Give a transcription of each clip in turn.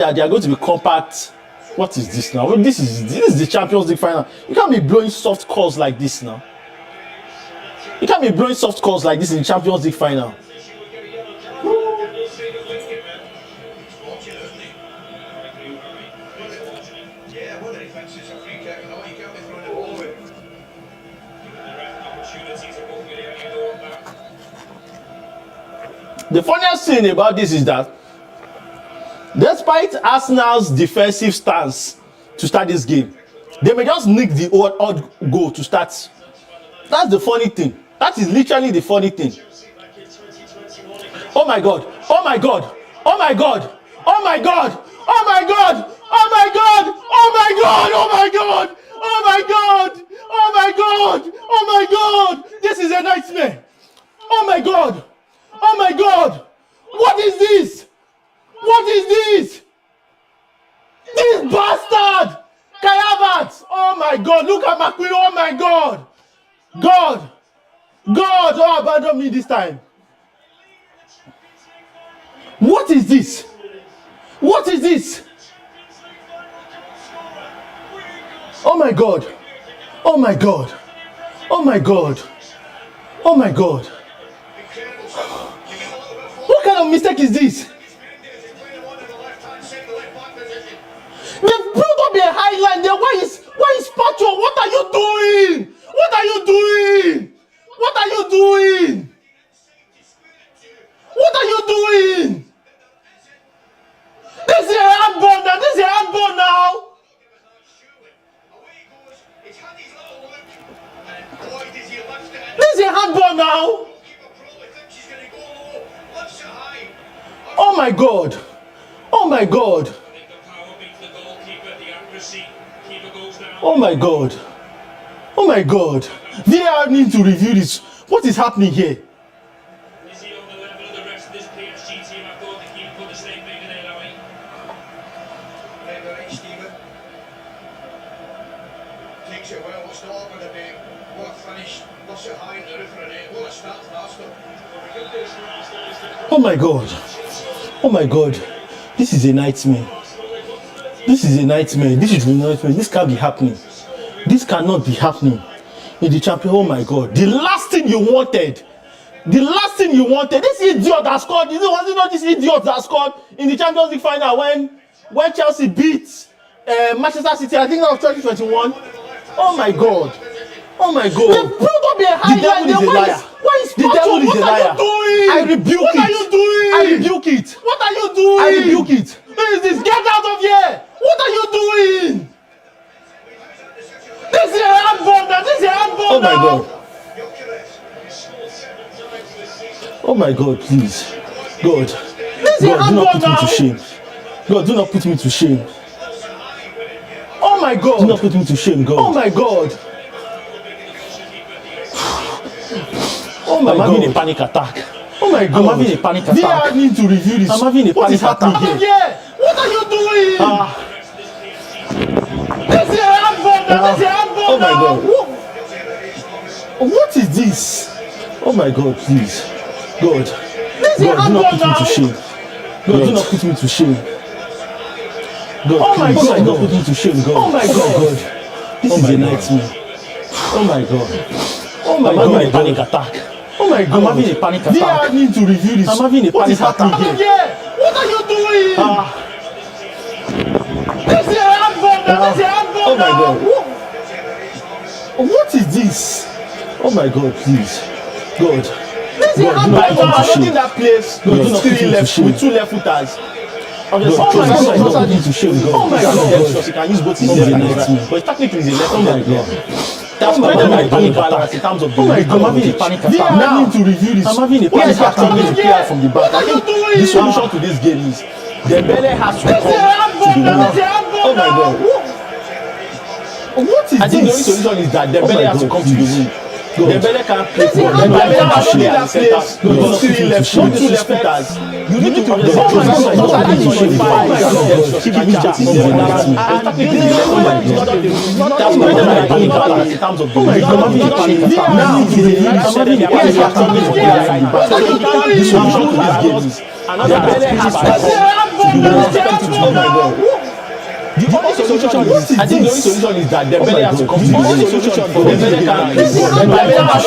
that they are going to be compact. What is this now? This is the Champions League final. You can't be blowing soft calls like this now. You can't be blowing soft calls like this in the Champions League final. The funniest thing about this is that despite Arsenal's defensive stance to start this game, they may just nick the odd goal to start. That's the funny thing. That is literally the funny thing. Oh my God! Oh my God! Oh my God! Oh my God! Oh my God! Oh my God! Oh my God! Oh my God! Oh my God! Oh my God! Oh my God! This is a nightmare! Oh my God! Oh my God! What is this? What is this? This bastard! Kai Havertz! Oh my God! Look at McQueen! Oh my God! God! God! Oh, abandon me this time! What is this? What is this? Oh my God! Oh my God! Oh my God! Oh my God! What kind of mistake is this? They've built up a high line there. Why is Pacho? What are you doing? What are you doing? What are you doing? What are you doing? This is a handball now. This is a handball now. This is a handball now. Oh my God! Oh my God! Oh my God! Oh my God! VAR need to review this. What is happening here? Is he on the level of the rest of this PSG team? I thought the keeper put the same thing in there, Louis. Right, Stephen. Takes it well. What's the order of the day? What finish? What's it high in the roof of the net? What a start to Arsenal. Oh my God! Oh my God! This is a nightmare. This is a nightmare. This is a nightmare. This can't be happening. This cannot be happening in the champion. Oh my God! The last thing you wanted. The last thing you wanted. This idiot that scored. Was it not this idiot that scored in the Champions League final when Chelsea beat Manchester City? I think that was 2021. Oh my God! Oh my God! They built up a high line there. Why is the devil is a liar? I rebuke it. What are you doing? I rebuke it. What are you doing? I rebuke it. Who is this? Get out of here! What are you doing? This is a handball now. This is a handball now. Oh my God! Oh my God! Please, God, This is God, do not put me to shame. God, do not put me to shame. Oh my God! Do not put me to shame, God. Oh my God! Oh my God! I'm having a panic attack. Oh my God! I'm having a panic attack. VAR need to review this. I'm having a panic attack here. What are you doing? This is a handball now. This is a handball. Oh my God! What is this? Oh my God! Please, God, God, do not put me to shame. God, do not put me to shame. God, oh my God, do not put me to shame, God. Oh my God, this is a nightmare. Oh my God. Oh my God, I'm having a panic attack. Oh my God, I'm having a panic attack. VAR need to review this. I'm having a panic attack here. What are you doing? This is a handball now. This is a handball. Oh my God. What is this? Oh my God, please, God. This is a handball. I'm not in that place. God, do not put me to shame. With two left footers. Oh my God, to shame, God. Oh my God, he can use both his left and his right. But technically he's a left. Oh my God. That's why I'm having a panic attack in terms of the league. I'm having a panic attack. Now I need to review this. I'm having a panic attack. I'm going to clear from the back. I think the solution to this game is Dembele has to come to the win. Oh my God. What is this? I think the only solution is that Dembele has to come to the win. Dembele can't play for Dembele can't play at the center. Three left, not two left footers. You need to understand. Oh my God. He can use that. And technically, that's why I'm having a panic attack in terms of the league. I'm having a panic attack. Now, I'm having a panic attack. The solution to this game is Dembele has to come. Oh my God. The only solution is, I think the only solution is that Dembele has to come to the only solution for Dembele can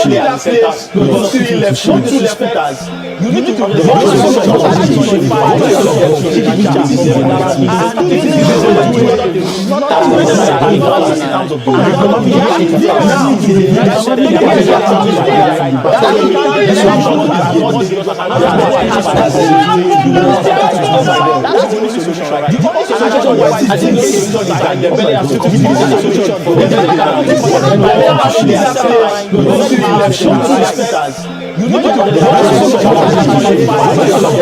play at the center, because three left footers. You need to the only solution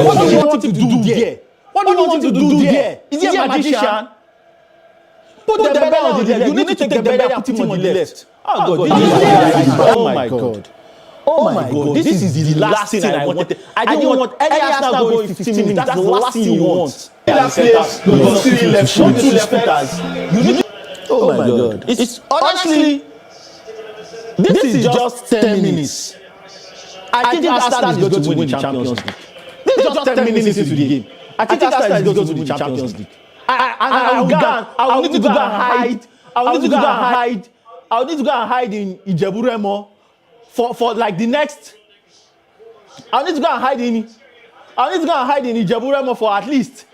What do you want him to do there? What do you want him to do there? Is he a magician? Put Dembele on the left. You need to take Dembele and put him on the left. Oh God! Oh my God! Oh my God! This is the last thing I wanted. I didn't want any Arsenal goal in 15 minutes. That's the last thing you want. Three left footers. Oh my God! It's honestly, this is just 10 minutes. I think Arsenal is going to win the Champions League. This is just 10 minutes into the game. I think Arsenal is going to win the Champions League. I will need to go and hide. I will need to go and hide in Ijebu-Remo for like the next. I need to go and hide in Ijebu-Remo for at least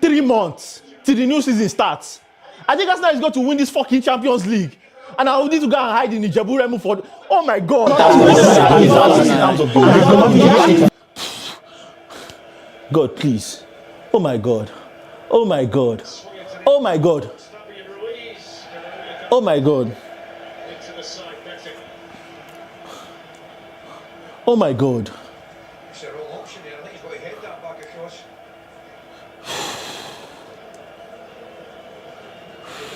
3 months till the new season starts. I think Arsenal is going to win this fucking Champions League. And I will need to go and hide in Ijebu-Remo for. Oh my God! God, please. Oh my God. Oh my God. Oh my God. Oh my God. Oh my God. It's a wrong option there. I think he's got to head that back across.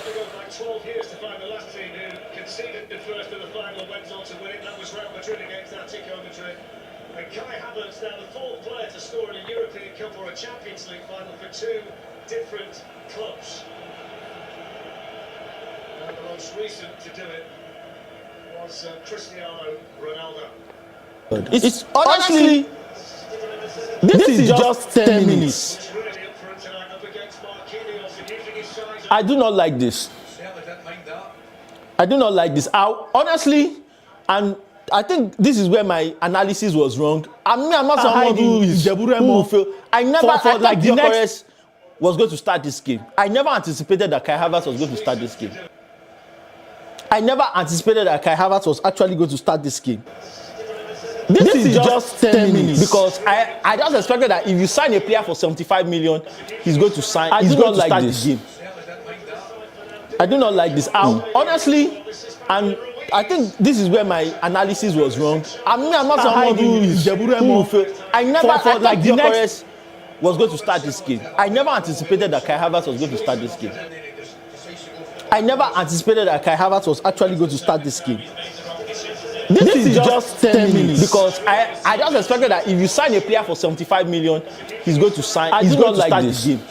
They go back 12 years to find the last team who conceded the first of the final and went on to win it. That was Real Madrid against Atletico Madrid. And Kai Havertz now the fourth player to score in a European Cup or a Champions League final for 2 different clubs. And the most recent to do it was Cristiano Ronaldo. It's honestly, this is just 10 minutes. He's really up for it tonight up against Marquinhos and using his size. I do not like this. Certainly didn't mind that. I do not like this. Honestly, and I think this is where my analysis was wrong. I'm not someone who will feel. I thought like the next was going to start this game. I never anticipated that Kai Havertz was going to start this game. I never anticipated that Kai Havertz was actually going to start this game. This is just 10 minutes. Because I just expected that if you sign a player for 75 million, he's going to sign. He's going to start this game. Certainly didn't mind that. I do not like this. Honestly, and I think this is where my analysis was wrong. I'm not someone who will feel. I never thought like the next was going to start this game. I never anticipated that Kai Havertz was going to start this game. And then he just decides to go for I never anticipated that Kai Havertz was actually going to start this game. This is just 10 minutes. Because I just expected that if you sign a player for 75 million, he's going to sign. He's going to start this game.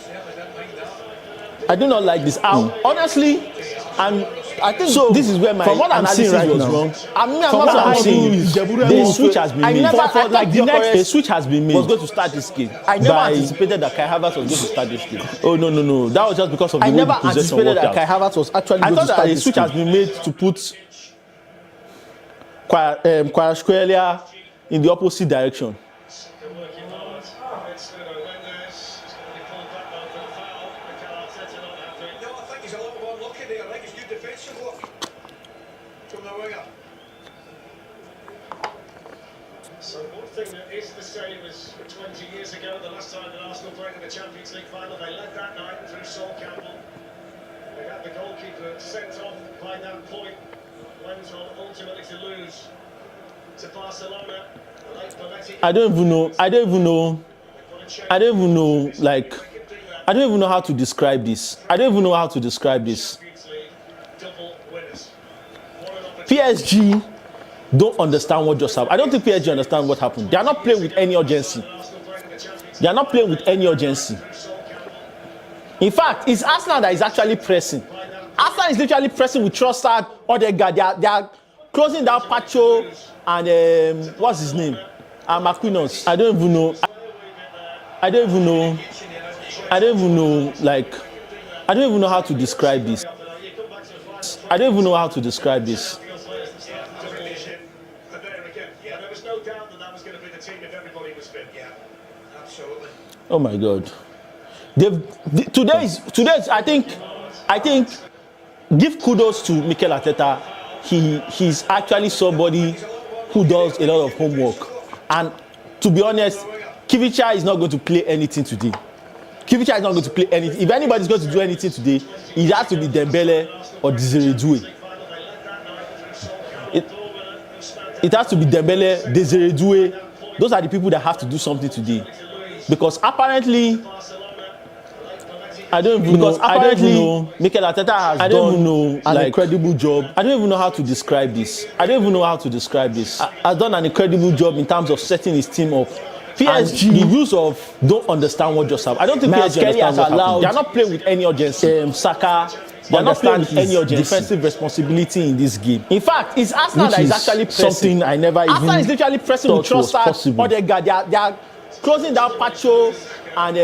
I do not like this. Honestly, and I think this is where my analysis was wrong. I'm not saying the switch has been made. Like the next switch has been made. Was going to start this game. I never anticipated that Kai Havertz was going to start this game. Oh no! That was just because of the way the possession worked out. I never anticipated that Kai Havertz was actually going to start this game. I thought that a switch has been made to put Kvaratskhelia in the opposite direction. They're working hard. It's Nuno Mendes. He's going to be pulled back though for the foul. Mikel Arteta not happy. No, I think he's a little unlucky there. I think it's good defensive work from the winger. So one thing that is the same as 20 years ago, the last time that Arsenal played in the Champions League final, they led that night through Sol Campbell. They had the goalkeeper sent off by that point. Went on ultimately to lose to Barcelona. I don't even know. Like, I don't even know how to describe this. PSG don't understand what just happened. I don't think PSG understand what happened. They are not playing with any urgency. In fact, it's Arsenal that is actually pressing. Arsenal is literally pressing with Trossard, Odegaard. They are closing down Pacho and what's his name? Marquinhos. I don't even know. I don't even know, like, I don't even know how to describe this. I don't even know how to describe this. And there again, there was no doubt that was going to be the team if everybody was fit. Yeah, absolutely. Oh my God. Today's I think give kudos to Mikel Arteta. He's actually somebody who does a lot of homework. And to be honest, Kivicha is not going to play anything today. Kivicha is not going to play anything. If anybody's going to do anything today, it has to be Dembele or Desiree Doué. It has to be Dembele, Desiree Doué. Those are the people that have to do something today. Because apparently, Mikel Arteta has done an incredible job. I don't even know how to describe this. Has done an incredible job in terms of setting his team up. PSG, the use of don't understand what just happened. I don't think PSG has allowed. They are not playing with any urgency. Saka, they are not playing with any urgency. Defensive responsibility in this game. In fact, it's Arsenal that is actually pressing. Something I never even. Arsenal is literally pressing with Trossard. Odegaard, they are closing down Pacho. And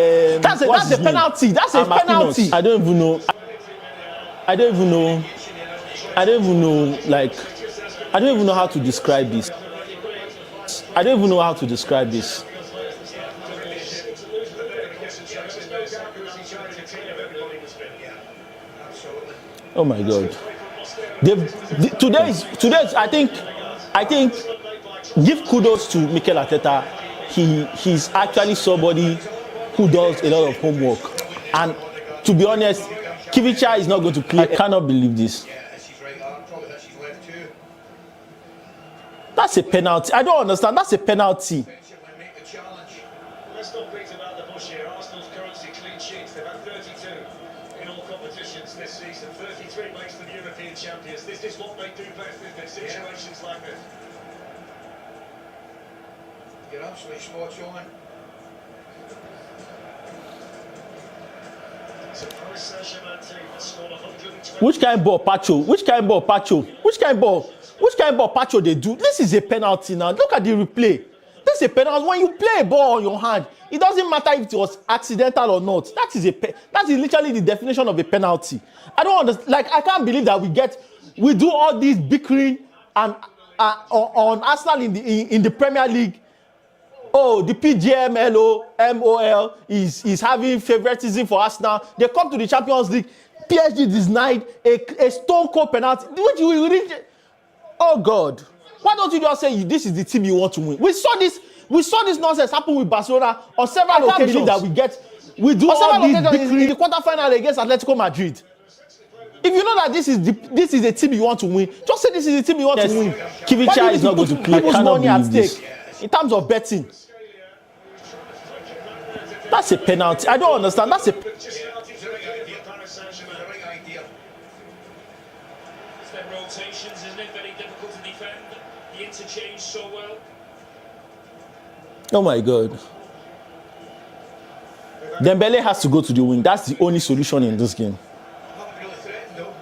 that's a penalty. That's a penalty. I don't even know. I don't even know. Like, I don't even know how to describe this. Oh my God. Today's I think give kudos to Mikel Arteta. He's actually somebody who does a lot of homework. And to be honest, Kivicha is not going to play. I cannot believe this. That's a penalty. I don't understand. That's a penalty. Let's not beat about the bush here. Arsenal's currency clean sheets. They've had 32 in all competitions this season. 33 makes them European champions. This is what they do best, isn't it? Situations like this. You're absolutely spot on. Which kind of ball Pacho they do? This is a penalty now. Look at the replay. This is a penalty. When you play a ball on your hand, it doesn't matter if it was accidental or not. That is literally the definition of a penalty. I don't understand. Like, I can't believe that we do all this bickering and on Arsenal in the Premier League. Oh, the PGMOL is having favoritism for Arsenal. They come to the Champions League. PSG denied a stone cold penalty. Which you really, oh God! Why don't you just say this is the team you want to win? We saw this nonsense happen with Barcelona on several occasions. That we do all this in the quarterfinal against Atletico Madrid. If you know that this is a team you want to win, just say this is the team you want to win. Kivicha is not going to play. People's money at stake in terms of betting. That's a penalty. I don't understand. That's a. Rotations, isn't it? Very difficult to defend. The interchange so well. Oh my God. Dembele has to go to the wing. That's the only solution in this game. Not really threatened though.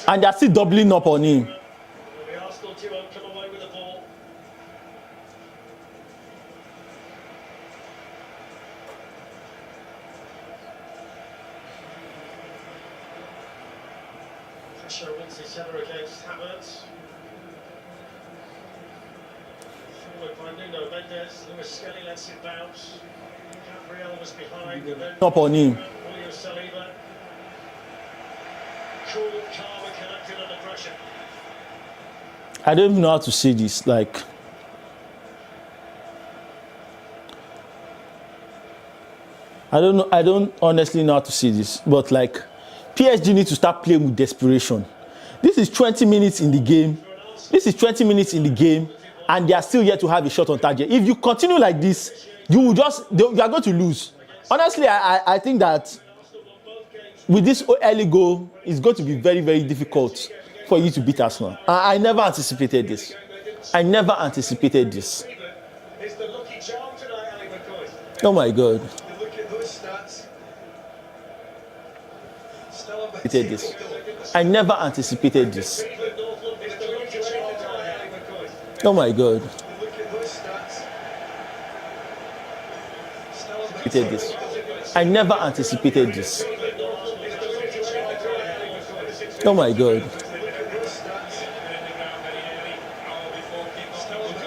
And they're still doubling up on him. The Arsenal duo come away with the ball. Pressure wins each other against Havertz. Forward by Nuno Mendes. Luis Skelly lets it bounce. Gabriel was behind and then Up on him. William Saliba. Cool, calm and collected under pressure. I don't even know how to say this. Like, I don't know. I don't honestly know how to say this. But like, PSG need to start playing with desperation. This is 20 minutes in the game. And they are still yet to have a shot on target. If you continue like this, you are going to lose. Honestly, I think that with this early goal, it's going to be very, very difficult for you to beat Arsenal. I never anticipated this. Oh my God. Look at those stats. I never anticipated this. Oh my God. Look at those stats. anticipated this. I never anticipated this. Oh my God.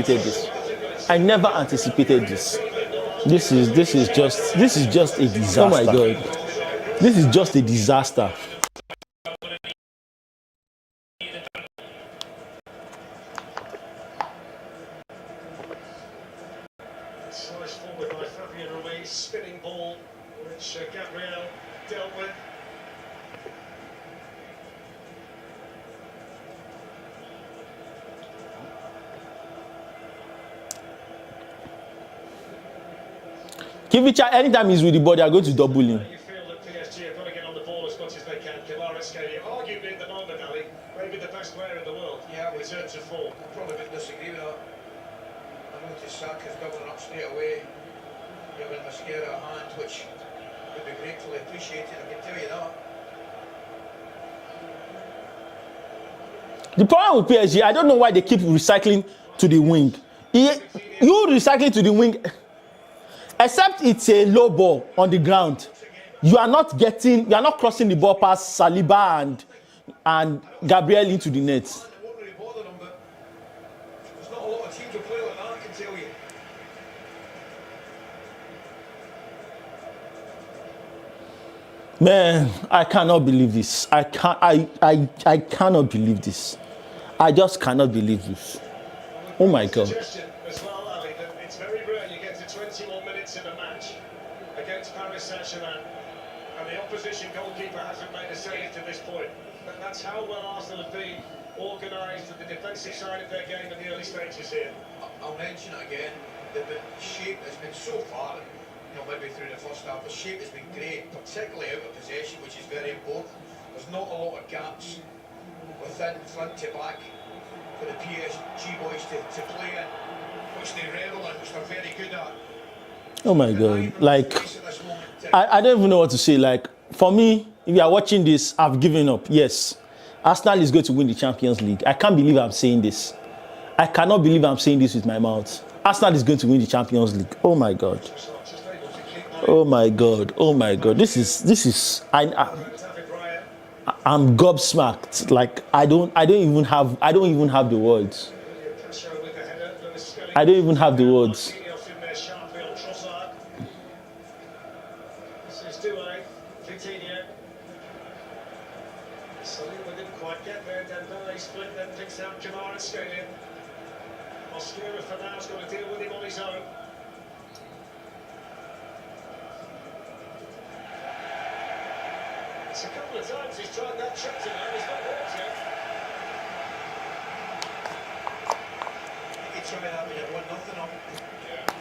This. I never anticipated this. This is just a disaster. Oh my God. This is just a disaster. Sliced forward by Fabian Ruiz, spinning ball, which Gabriel dealt with. Kivicha, anytime he's with the ball, they are going to double him. You feel that PSG have got to get on the ball as much as they can. Kvaratskhelia, arguably at the moment, Ali, maybe the best player in the world. Yeah, in terms of form. I probably would disagree with that. I noticed Saka's doubling up straight away, giving Mascara a hand, which would be gratefully appreciated, I can tell you that. The problem with PSG, I don't know why they keep recycling to the wing. You recycling to the wing, except it's a low ball on the ground. You are not crossing the ball past Saliba and Gabriel into the net. It won't really bother them, but there's not a lot of teams who play like that, I can tell you. Man, I cannot believe this. I cannot believe this. I just cannot believe this. Oh my God. Suggestion as well, Ali, that it's very rare you get to 21 minutes in a match against Paris Saint-Germain and the opposition goalkeeper hasn't made a save to this point. That's how well Arsenal have been organised at the defensive side of their game in the early stages here. I'll mention it again, the shape has been so far, maybe through the first half, the shape has been great, particularly out of possession, which is very important. There's not a lot of gaps within front to back for the PSG boys to play in, which they revel in, which they're very good at. Oh my God. Like, I don't even know what to say. Like, for me, if you are watching this, I've given up. Yes, Arsenal is going to win the Champions League. I can't believe I'm saying this. I cannot believe I'm saying this with my mouth. Arsenal is going to win the Champions League. Oh my God. Oh my God. Oh my God. This is I'm gobsmacked. Like I don't even have the words. I don't even have the words. Saliba didn't quite get there. Dembele split, then picks out Kvaratskhelia. Mosquera for now has got to deal with him on his own. It's a couple of times he's tried that trick tonight, he's not worked yet. You try that when you're 1-0 up. Yeah. I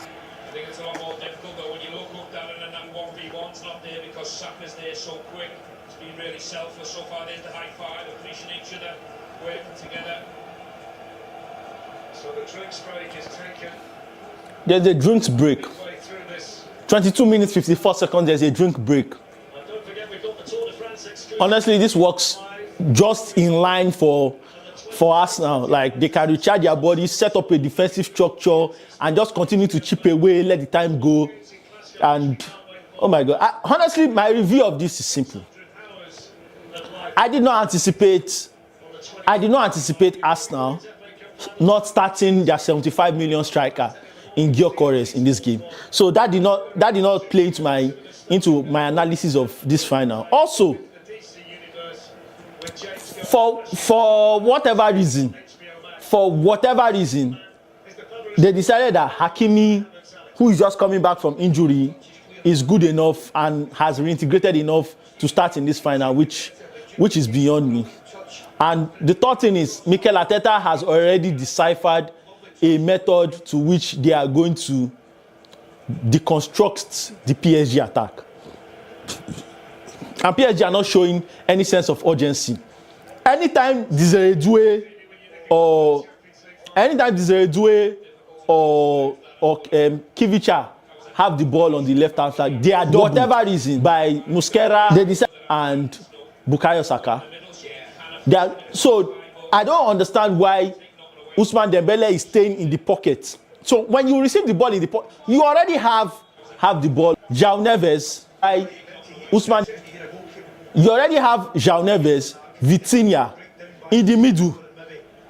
think it's a lot more difficult, but when you look up, Darren, and that 1v1's not there because Saka's there so quick. It's been really selfless so far. There's the high five, appreciating each other, working together. So the drinks break is taken. There's a drinks break. Midway through this. 22 minutes, 54 seconds, there's a drink break. And don't forget we've got the Tour de France exclusive. Honestly, this works just in line for Arsenal. Like, they can recharge their bodies, set up a defensive structure, and just continue to chip away, let the time go. And, oh my God. Honestly, my review of this is simple. I did not anticipate Arsenal not starting their 75 million striker in Gyökeres in this game. So that did not play into my analysis of this final. Also, for whatever reason, they decided that Hakimi, who is just coming back from injury, is good enough and has reintegrated enough to start in this final, which is beyond me. And the third thing is, Mikel Arteta has already deciphered a method to which they are going to deconstruct the PSG attack. And PSG are not showing any sense of urgency. Anytime Desiree Doué or Kivicha have the ball on the left-hand side, they are doubled, whatever reason, by Mosquera and Bukayo Saka. So I don't understand why Ousmane Dembele is staying in the pocket. So when you receive the ball in the pocket, you already have have the ball. João Neves, Usman. You already have João Neves, Vitinha in the middle,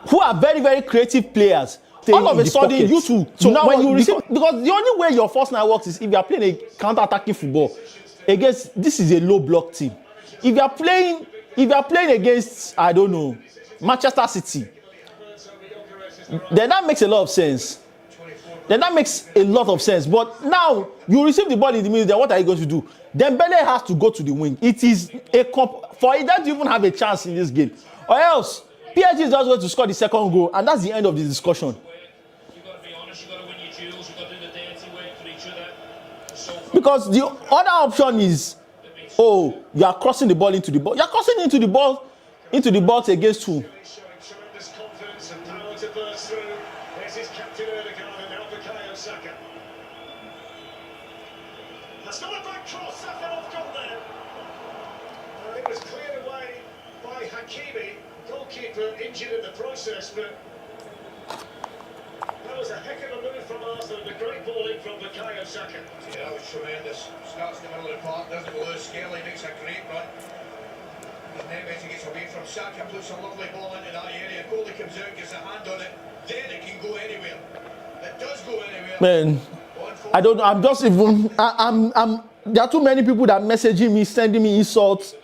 who are very, very creative players. All of a sudden, you two. So now when you receive, because the only way your first nine works is if you are playing a counter-attacking football against. This is a low block team. If you are playing against, I don't know, Manchester City, then that makes a lot of sense. But now you receive the ball in the middle. Then what are you going to do? Dembele has to go to the wing. It is for it not to even have a chance in this game, or else PSG is just going to score the second goal, and that's the end of the discussion. Because the other option is, oh, you are crossing the ball into the box. You are crossing into the box against who? Showing tremendous confidence and power to burst through. There's his captain Erdegaard and now Bukayo Saka. That's not a back cross, Saka off goal there. It was cleared away by Hakimi, goalkeeper injured in the process, but that was a heck of a move from Arsenal and a great ball in from Bukayo Saka. Yeah, that was tremendous. Starts in the middle of the park, doesn't lose Skelly, makes a great run. And then when he gets away from Saka, puts a lovely ball into that area. Goalie comes out, gets a hand on it, then it can go anywhere. It does go anywhere. Man, I don't know. I'm just even. There are too many people that messaging me, sending me insults,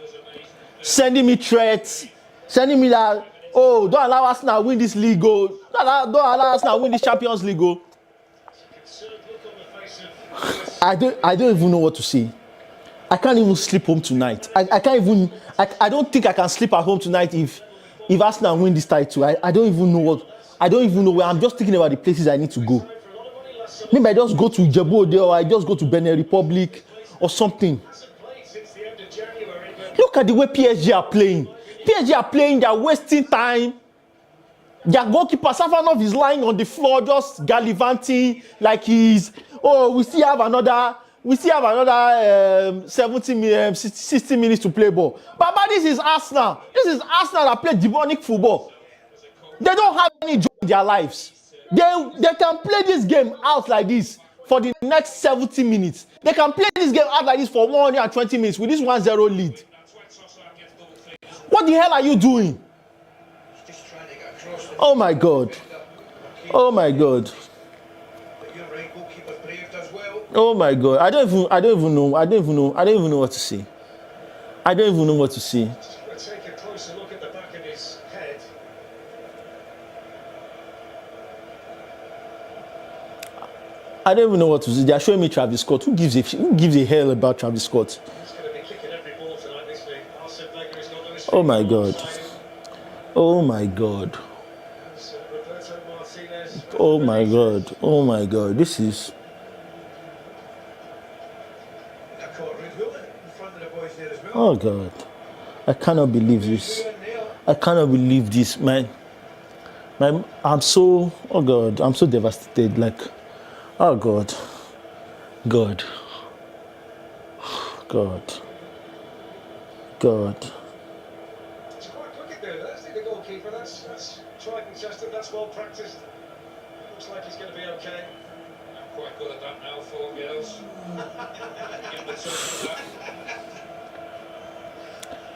sending me threats, sending me that. Oh, don't allow us now win this league. Oh, don't allow us now win this Champions League. Oh. I don't even know what to say. I can't even sleep home tonight. I don't think I can sleep at home tonight if Arsenal win this title. I don't even know where. I'm just thinking about the places I need to go. Maybe I just go to Ijebu Ode, or I just go to Benin Republic or something. Look at the way PSG are playing. They're wasting time. Their goalkeeper Safanov is lying on the floor just gallivanting like he's, oh, we still have another 60 minutes to play ball. But this is Arsenal. This is Arsenal that play demonic football. They don't have any joy in their lives. They can play this game out like this for the next 70 minutes. They can play this game out like this for 120 minutes with this 1-0 lead. What the hell are you doing? Oh my God. Oh my God. Oh my God. I don't even know what to say. I don't even know what to say. Take a closer look at the back of his head. I don't even know what to say. They are showing me Travis Scott. Who gives a hell about Travis Scott? He's going to be kicking every ball tonight, this league. Arsene Wenger is not going to. Oh my God. Oh my God. Oh my God. Oh my God. This is. Oh God. I cannot believe this. I cannot believe this, man. I'm so. Oh God. I'm so devastated. Like. Oh God. God. God. God. It's quite quick at there. That's the goalkeeper. That's tried and tested. That's well practiced. Looks like he's going to be okay. I'm quite good at that now, for girls.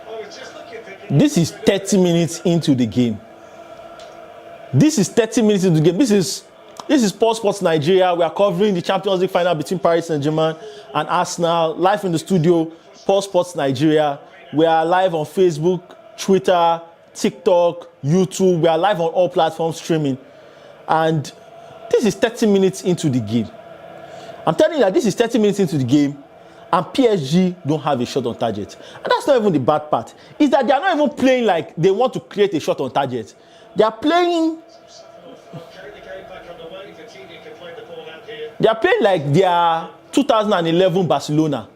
I was just looking, thinking. This is 30 minutes into the game. This is 30 minutes into the game. This is Paul Sports Nigeria. We are covering the Champions League final between Paris Saint-Germain and Arsenal. Live in the studio, Paul Sports Nigeria. We are live on Facebook, Twitter, TikTok, YouTube. We are live on all platforms streaming. And this is 30 minutes into the game. I'm telling you that this is 30 minutes into the game, and PSG don't have a shot on target. And that's not even the bad part. Is that they are not even playing like they want to create a shot on target. They are playing. They are playing like they are 2011 Barcelona.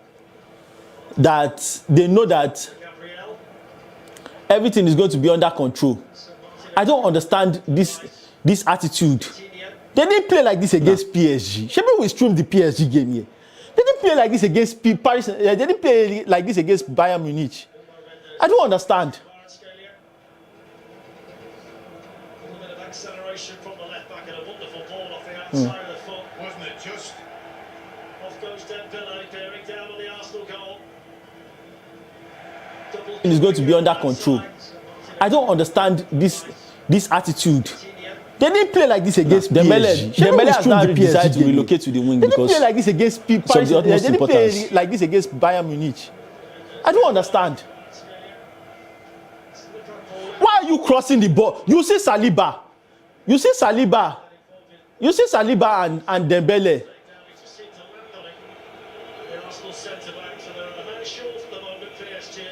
That they know that everything is going to be under control. I don't understand this attitude. They didn't play like this against PSG. Maybe we streamed the PSG game here. They didn't play like this against Paris. They didn't play like this against Bayern Munich. I don't understand. A little bit of acceleration from the left back and a wonderful ball off the outside of the foot. Wasn't it just? Off goes Dembele. is going to be under control. I don't understand this attitude. They didn't play like this against PSG. Dembele has now decided to game. relocate to the wing They didn't because play like this against Paris. of the utmost They didn't play importance. like this against Bayern Munich. I don't understand. Why are you crossing the ball? You see Saliba and Dembele. The Arsenal centre-back, so they're a man short at the moment, PSG.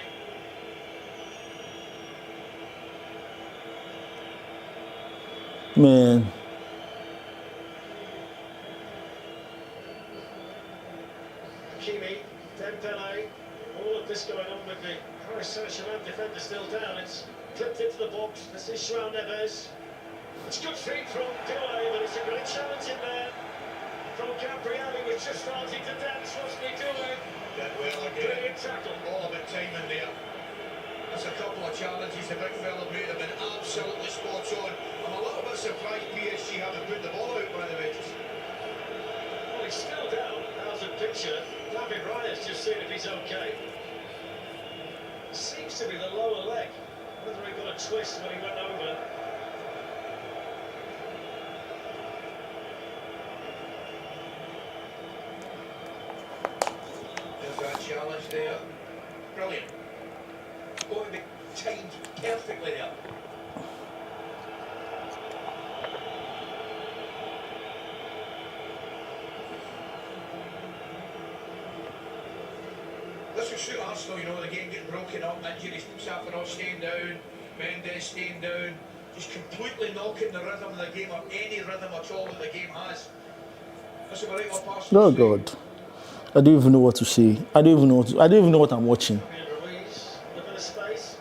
Man, Hakimi, Dembele, all of this going on with the Paris Saint-Germain defender still down. It's clipped into the box. This is João Neves. It's good feet from Doué, but it's a great challenge in there from Gabriel, who was just starting to dance, wasn't he, Doué? Did well again. Brilliant tackle. All about timing there. There's a couple of challenges the big fella made have been absolutely spot on. I'm a little bit surprised PSG haven't put the ball out, by the way. Well, he's still down. How's the picture? David Raya's just seen if he's okay. Seems to be the lower leg. Whether he got a twist when he went over. There's that challenge there. Brilliant. Got to be timed perfectly there. This will suit Arsenal, you know, the game getting broken up, injuries, Safarov staying down, Mendes staying down, just completely knocking the rhythm of the game, or any rhythm at all that the game has. This will be right up Arsenal's oh street. God, I don't even know what to say. I don't even know what I'm watching. Ruiz, a bit of space.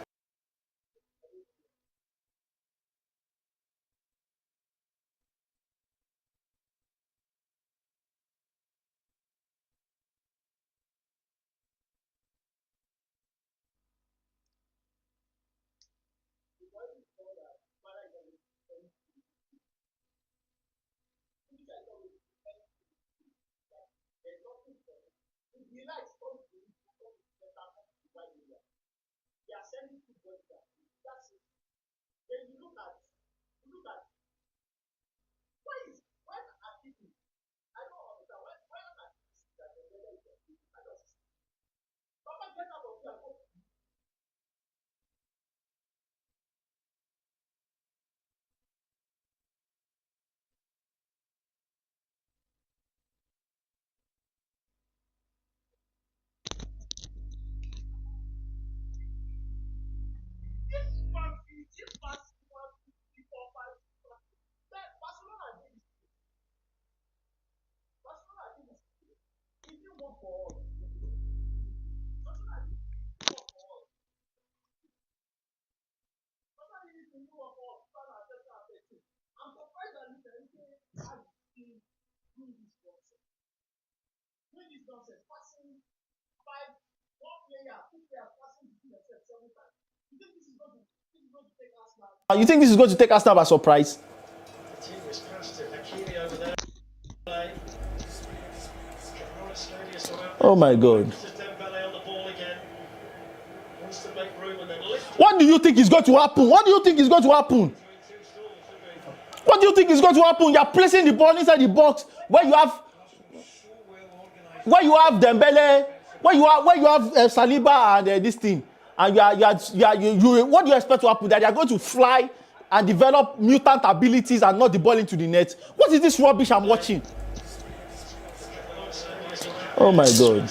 You think this is going to take Arsenal by surprise? The team was passed to Hakimi over there. Oh my God. This is Dembele on the ball again. Wants to make room and then lift What do you think is going to happen? What do you think is going to happen? between two stools, didn't he? What do you think is going to happen? You're placing the ball inside the box where you have Dembele, where you have Saliba and this thing, and you what do you expect to happen? That they are going to fly and develop mutant abilities and not the ball into the net? What is this rubbish I'm watching? Oh my God.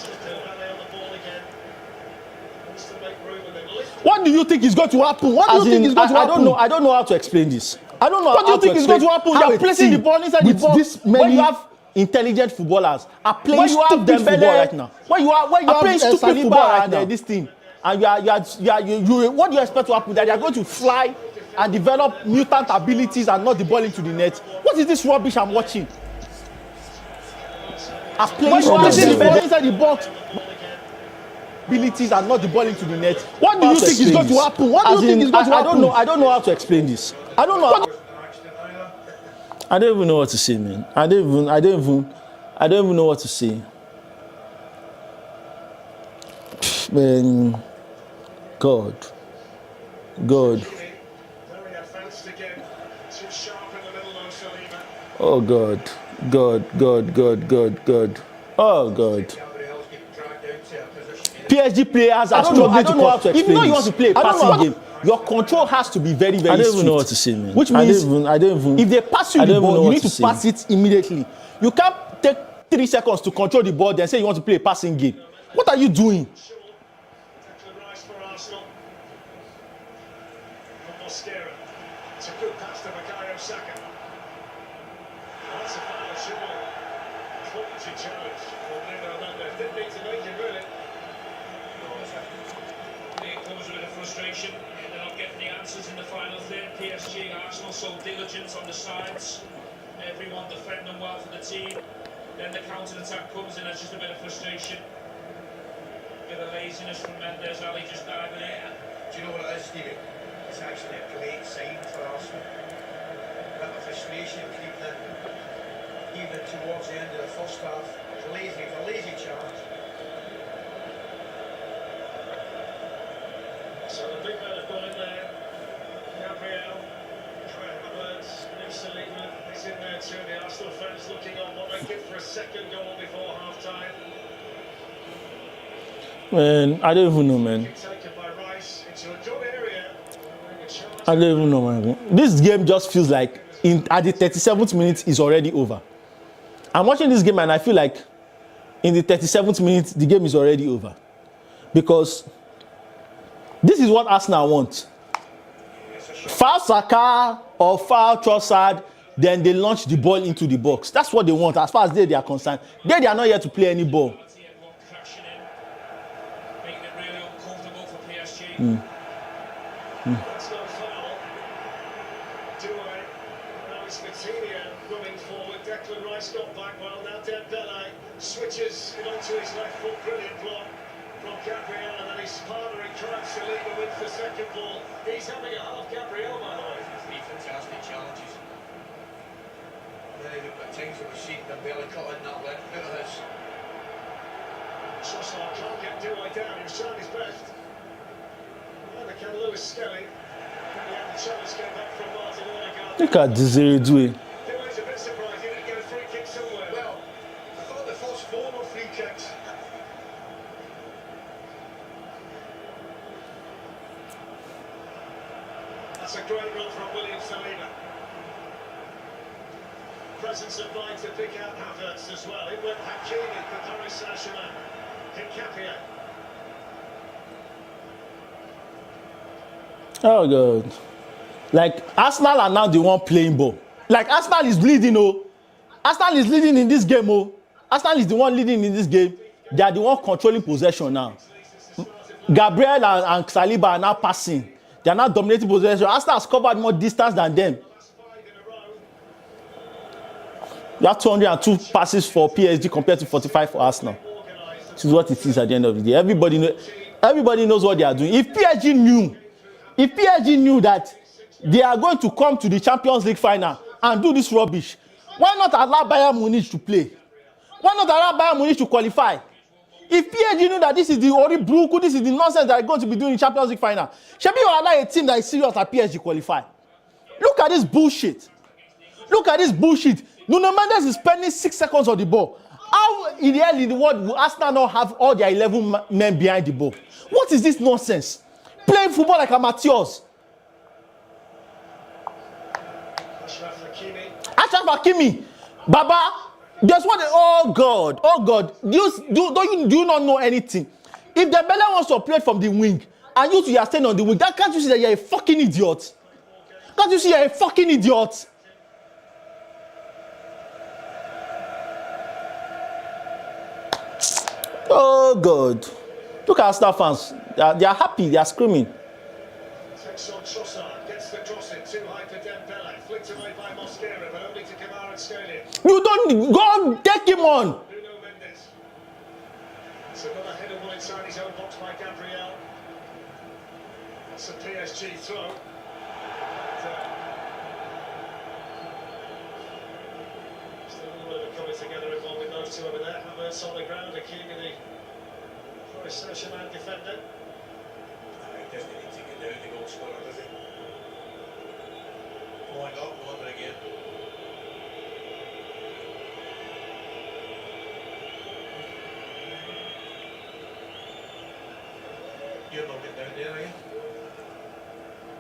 What do you think is going to happen? What do you think is going to happen? I don't know how to explain this. I don't know what do you think is going to happen? You're placing the ball inside the box where you have intelligent footballers are playing stupid football right now. Where you have Saliba right and this thing, and you what do you expect to happen? That they are going to fly and develop mutant abilities and not the ball into the net? What is this rubbish I'm watching? Are playing the ball inside the box. Abilities and not the ball into the net. What do you think is going to happen? What do you think is going to happen? I don't know how to explain this. I don't know. I don't even know what to say, man. I don't even know what to say. Man, God. God. Very advanced again. Too sharp in the middle, though, Saliba. Oh God. God. God. God. God. God. Oh God. Gabriel's getting dragged out to a position. PSG players are struggling to control. If you know you want to play a passing game, your control has to be very, very I don't strict. even know what to say, man. Which means I don't even. if they pass you I the don't even know ball, you what need to to say. pass it immediately. You can't take 3 seconds to control the ball, then say you want to play a passing game. What are you doing? Sure. Declan Rice for Arsenal. From Mosquera. It's a good pass to Bukayo Saka. Well, that's a foul, Schimmel. Clumsy challenge from Bruno Fernandes. Didn't need to make it, really. It comes with a frustration. They're not getting the answers in the final third. PSG, Arsenal, so diligent on the sides. Everyone defending well for the team. Then the counter-attack comes in. It's just a bit of frustration. Bit of laziness from Mendes. Ali just diving in. Do you know what it is, Stevie? It's actually a great sign for Arsenal. A bit of frustration creeping in, even towards the end of the first half. It's a lazy charge. So the big men have gone in there. Gabriel, Kai Havertz, Saliba is in there too. The Arsenal fans looking on what they give for a second goal before half-time. Man, I don't even know, man. Taken by Rice into a good area. I don't even know, man. This game just feels like at the 37th minute is already over. I'm watching this game and I feel like in the 37th minute the game is already over, because this is what Arsenal want. Foul Saka or foul Trossard, then they launch the ball into the box. That's what they want as far as they are concerned. They are not here to play any ball. Everyone crashing in, making it really uncomfortable for PSG. That's no foul. Doué. Now it's Vitinha running forward. Declan Rice got back well. Now Dembele switches it onto his left foot. Brilliant block from Gabriel, and then his partner in crime, Saliba, wins the second ball. He's having a half Gabriel, by the way. Three fantastic challenges. Then at times we've seen Dembele cut in that left foot of his. Trossard can't get Doué down. He was trying his best. And the can Lewis Skelly. Yeah, the challenge came back from Martin Odegaard. Look at Desiree Doué. Doué's a bit surprised he didn't get a free kick somewhere. Well, I thought the first 4 were free kicks. That's a great run from William Saliba. Presence of mind to pick out Havertz as well. In went Hakimi for Paris Saint-Germain. Hincapié. Oh God. Like Arsenal are now the one playing ball. Like Arsenal is leading, oh. Arsenal is leading in this game, oh. Arsenal is the one leading in this game. They are the one controlling possession now. Gabriel and Saliba are now passing. They are now dominating possession. Arsenal has covered more distance than them. You have 202 passes for PSG compared to 45 for Arsenal. This is what it is at the end of the day. Everybody knows what they are doing. If PSG knew that they are going to come to the Champions League final and do this rubbish, why not allow Bayern Munich to play? Why not allow Bayern Munich to qualify? If PSG knew that this is the Oribruku, this is the nonsense that they're going to be doing in Champions League final, should you allow a team that is serious at PSG qualify? Look at this bullshit. Look at this bullshit. Nuno Mendes is spending 6 seconds on the ball. How in the hell in the world will Arsenal not have all their 11 men behind the ball? What is this nonsense? Playing football like amateurs. Achraf Hakimi, Baba, just what? Oh God. Do you not know anything? If Dembele wants to play from the wing and you are staying on the wing, that can't you see that you're a fucking idiot? Can't you see you're a fucking idiot? Oh God. Look at Arsenal fans. They are happy. They are screaming. Takes on Trossard, gets the cross in, too high for Dembele. Flicked away by Mosquera, but only to Kvaratskhelia. You don't go take him on. Nuno Mendes. It's another header one inside his own box by Gabriel. That's a PSG throw. Still a little bit of coming together involving those two over there. Havertz on the ground, Hakimi, the Paris Saint-Germain defender. doesn't need to get down the goal scorer, does he? Going up, over again. You're not getting down there, are you?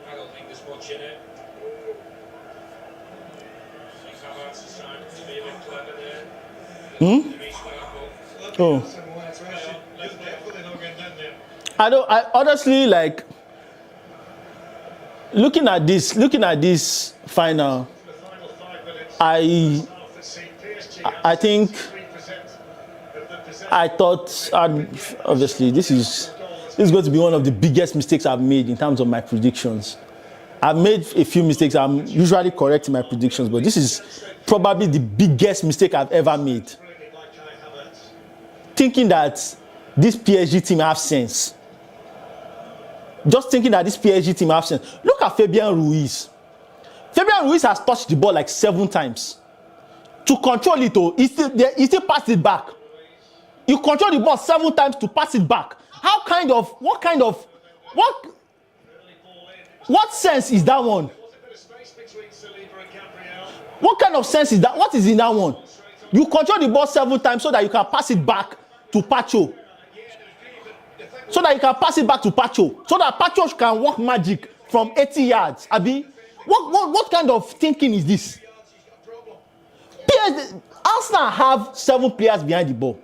I don't think there's much in it. I think Havertz is trying to be a bit clever there. To reach that goal. Oh, He's definitely not getting down there. I honestly like looking at this final. The final 5 minutes. I Half that see PSG I think 63% of the possession. I thought, and obviously this is going to be one of the biggest mistakes I've made in terms of my predictions. I've made a few mistakes. I'm usually correct in my predictions, but this is probably the biggest mistake I've ever made. Brilliant by Kai Havertz. Thinking that this PSG team have sense. Just thinking that this PSG team have sense. Look at Fabian Ruiz. Fabian Ruiz has touched the ball like 7 times. To control it, he still passed it back. You control the ball 7 times to pass it back. What sense is that one? There was a bit of space between Saliba and Gabriel. What kind of sense is that? What is in that one? You control the ball 7 times so that you can pass it back to Pacho. So that you can pass it back to Pacho. So that Pacho can work magic from 80 yards. Abi, what kind of thinking is this? Arsenal have 7 players behind the ball.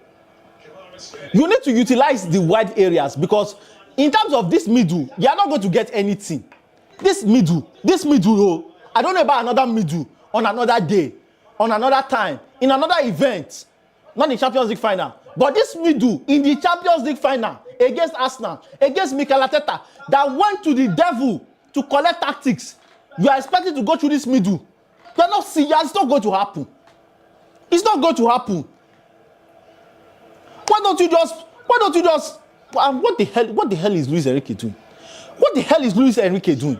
You need to utilize the wide areas because in terms of this middle, you are not going to get anything. This middle, oh, I don't know about another middle on another day, on another time, in another event, not the Champions League final. But this middle in the Champions League final against Arsenal, against Mikel Arteta, that went to the devil to collect tactics. You are expected to go through this middle. You are not seeing. It's not going to happen. It's not going to happen. Why don't you just? What the hell is Luis Enrique doing? What the hell is Luis Enrique doing?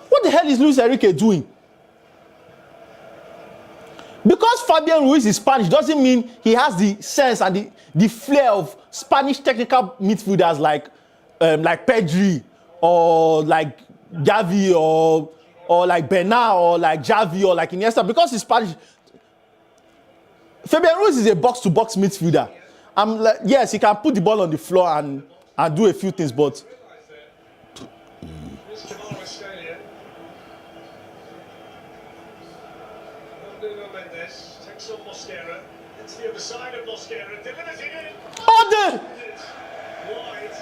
What the hell is Luis Enrique doing? Because Fabian Ruiz is Spanish doesn't mean he has the sense and the flair of Spanish technical midfielders like Pedri or like Gavi or like Bernat or like Xavi or like Iniesta. Because he's Spanish, Fabian Ruiz is a box-to-box midfielder. Yes, he can put the ball on the floor and do a few things, but Here's Kvaratskhelia. Nuno Mendes takes on Mosquera. It's the other side of Mosquera. Delivers it in. Order! Wide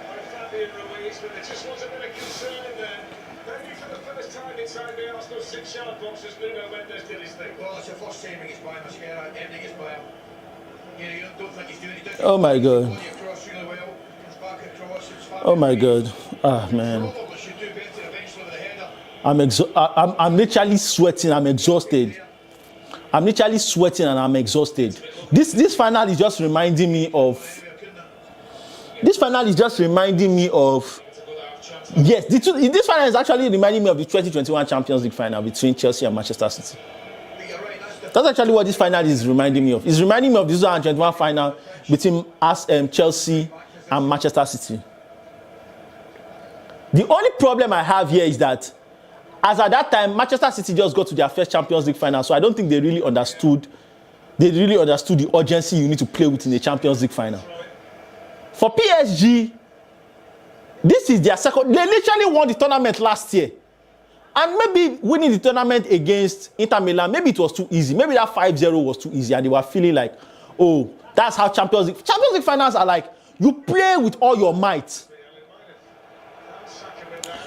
by Fabian Ruiz, but there just was a bit of concern in there. Maybe for the first time inside the Arsenal 6-yard box as Nuno Mendes did his thing. Well, it's the first time he gets by Mosquera, everything gets by him. You don't think he's doing it. Oh my God. Across really well. Comes back across. Oh my God. Ah, man. Probably should do better eventually with the header. I'm literally sweating. I'm exhausted. I'm literally sweating and I'm exhausted. This final is just reminding me of. This final is just reminding me of. Yes, this final is actually reminding me of the 2021 Champions League final between Chelsea and Manchester City. But you're right, That's actually what this final is reminding me of. It's reminding me of the 2021 final between Chelsea and Manchester City. The only problem I have here is that, as at that time, Manchester City just got to their first Champions League final, so I don't think they really understood the urgency you need to play with in the Champions League final. For PSG, this is their second. They literally won the tournament last year. And maybe winning the tournament against Inter Milan, maybe it was too easy. Maybe that 5-0 was too easy and they were feeling like, oh, that's how Champions League finals are like. You play with all your might.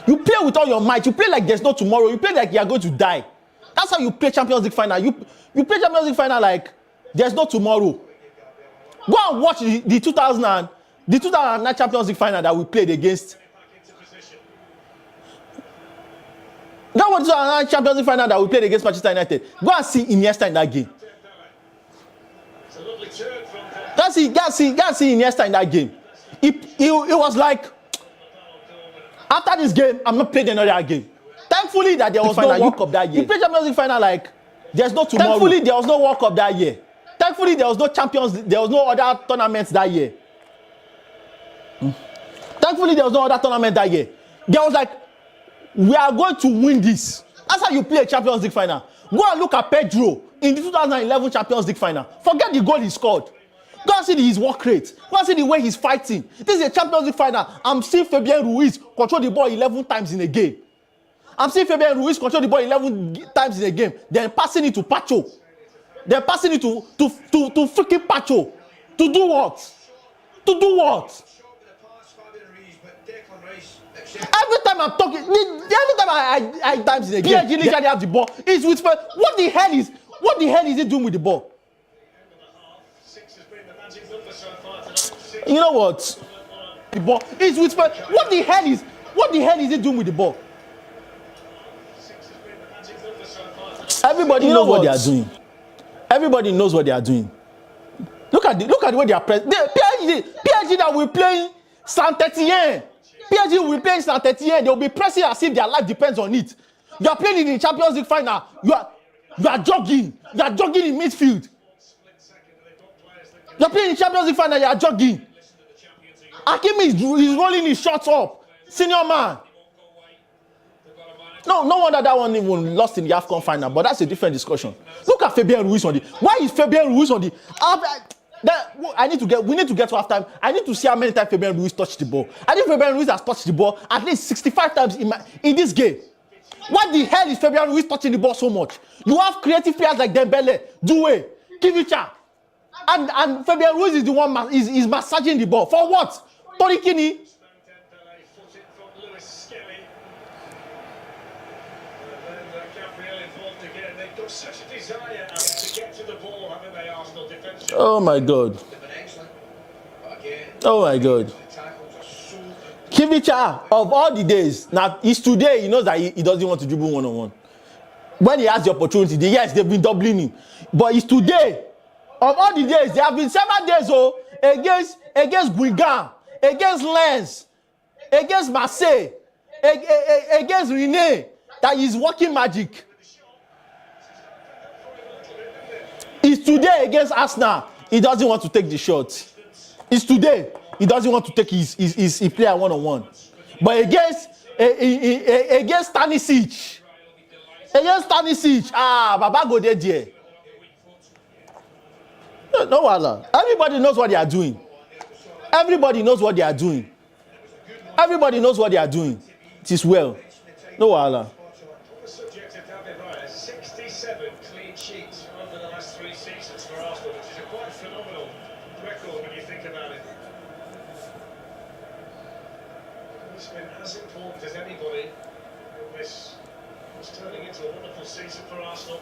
You play with all your might. You play like there's no tomorrow. You play like you are going to die. That's how you play Champions League final. You play Champions League final like there's no tomorrow. Go and watch the 2009 Champions League final that we played against. That was the Champions League final that we played against Manchester United. Go and see Iniesta in that game. It's a lovely turn from Go and see Iniesta in that game. It was like, after this game, I'm not playing another game. Thankfully that there was no World Cup that year. You played Champions League final like there's no tomorrow. Thankfully there was no World Cup that year. Thankfully there was no other tournaments that year. Thankfully, there was no other tournament that year. There was like, we are going to win this. That's how you play a Champions League final. Go and look at Pedro in the 2011 Champions League final. Forget the goal he scored. Go and see his work rate. Go and see the way he's fighting. This is a Champions League final. I'm seeing Fabian Ruiz control the ball 11 times in a game. I'm seeing Fabian Ruiz control the ball 11 times in a game. Then passing it to Pacho. Then passing it to freaking Pacho. To do what? To do what? Every time I'm talking, every time I times in a game, PSG literally have the ball. It's with what the hell is he doing with the ball? You know what? The ball is with what the hell is he doing with the ball? Everybody knows what they are doing. Everybody knows what they are doing. Look at the way they are pressing. PSG that will playing Saint-Etienne. PSG will be playing Saint-Etienne. They will be pressing as if their life depends on it. You are playing in the Champions League final. You are jogging. You are jogging in midfield. You are playing in the Champions League final. You are jogging. Hakimi is rolling his shots up. Senior man. No wonder that one even lost in the AFCON final, but that's a different discussion. Look at Fabian Ruiz on the. Why is Fabian Ruiz on the? We need to get to halftime. I need to see how many times Fabian Ruiz touched the ball. I think Fabian Ruiz has touched the ball at least 65 times in this game. What the hell is Fabian Ruiz touching the ball so much? You have creative players like Dembele, Doué, Kivicha, and Fabian Ruiz is the one is massaging the ball for what? Torikini. Such a desire to get to the ball, haven't they, Arsenal defense? Oh my God. Oh my God. Kivicha, of all the days, now it's today, he knows that he doesn't want to dribble one-on-one. When he has the opportunity, yes, they've been doubling him. But it's today. Of all the days, there have been 7 days against Guingamp, against Lens, against Marseille, against Rennes, that he's working magic. It's today against Arsenal. He doesn't want to take the shot. It's today. He doesn't want to take his player one-on-one. But against Stanisic, Baba go there. No, Wala. Everybody knows what they are doing. Everybody knows what they are doing. Everybody knows what they are doing. It is well. No, Wala. 67 clean sheets over the last 3 seasons for Arsenal, which is a quite phenomenal record when you think about it. He's been as important as anybody in this. It's turning into a wonderful season for Arsenal.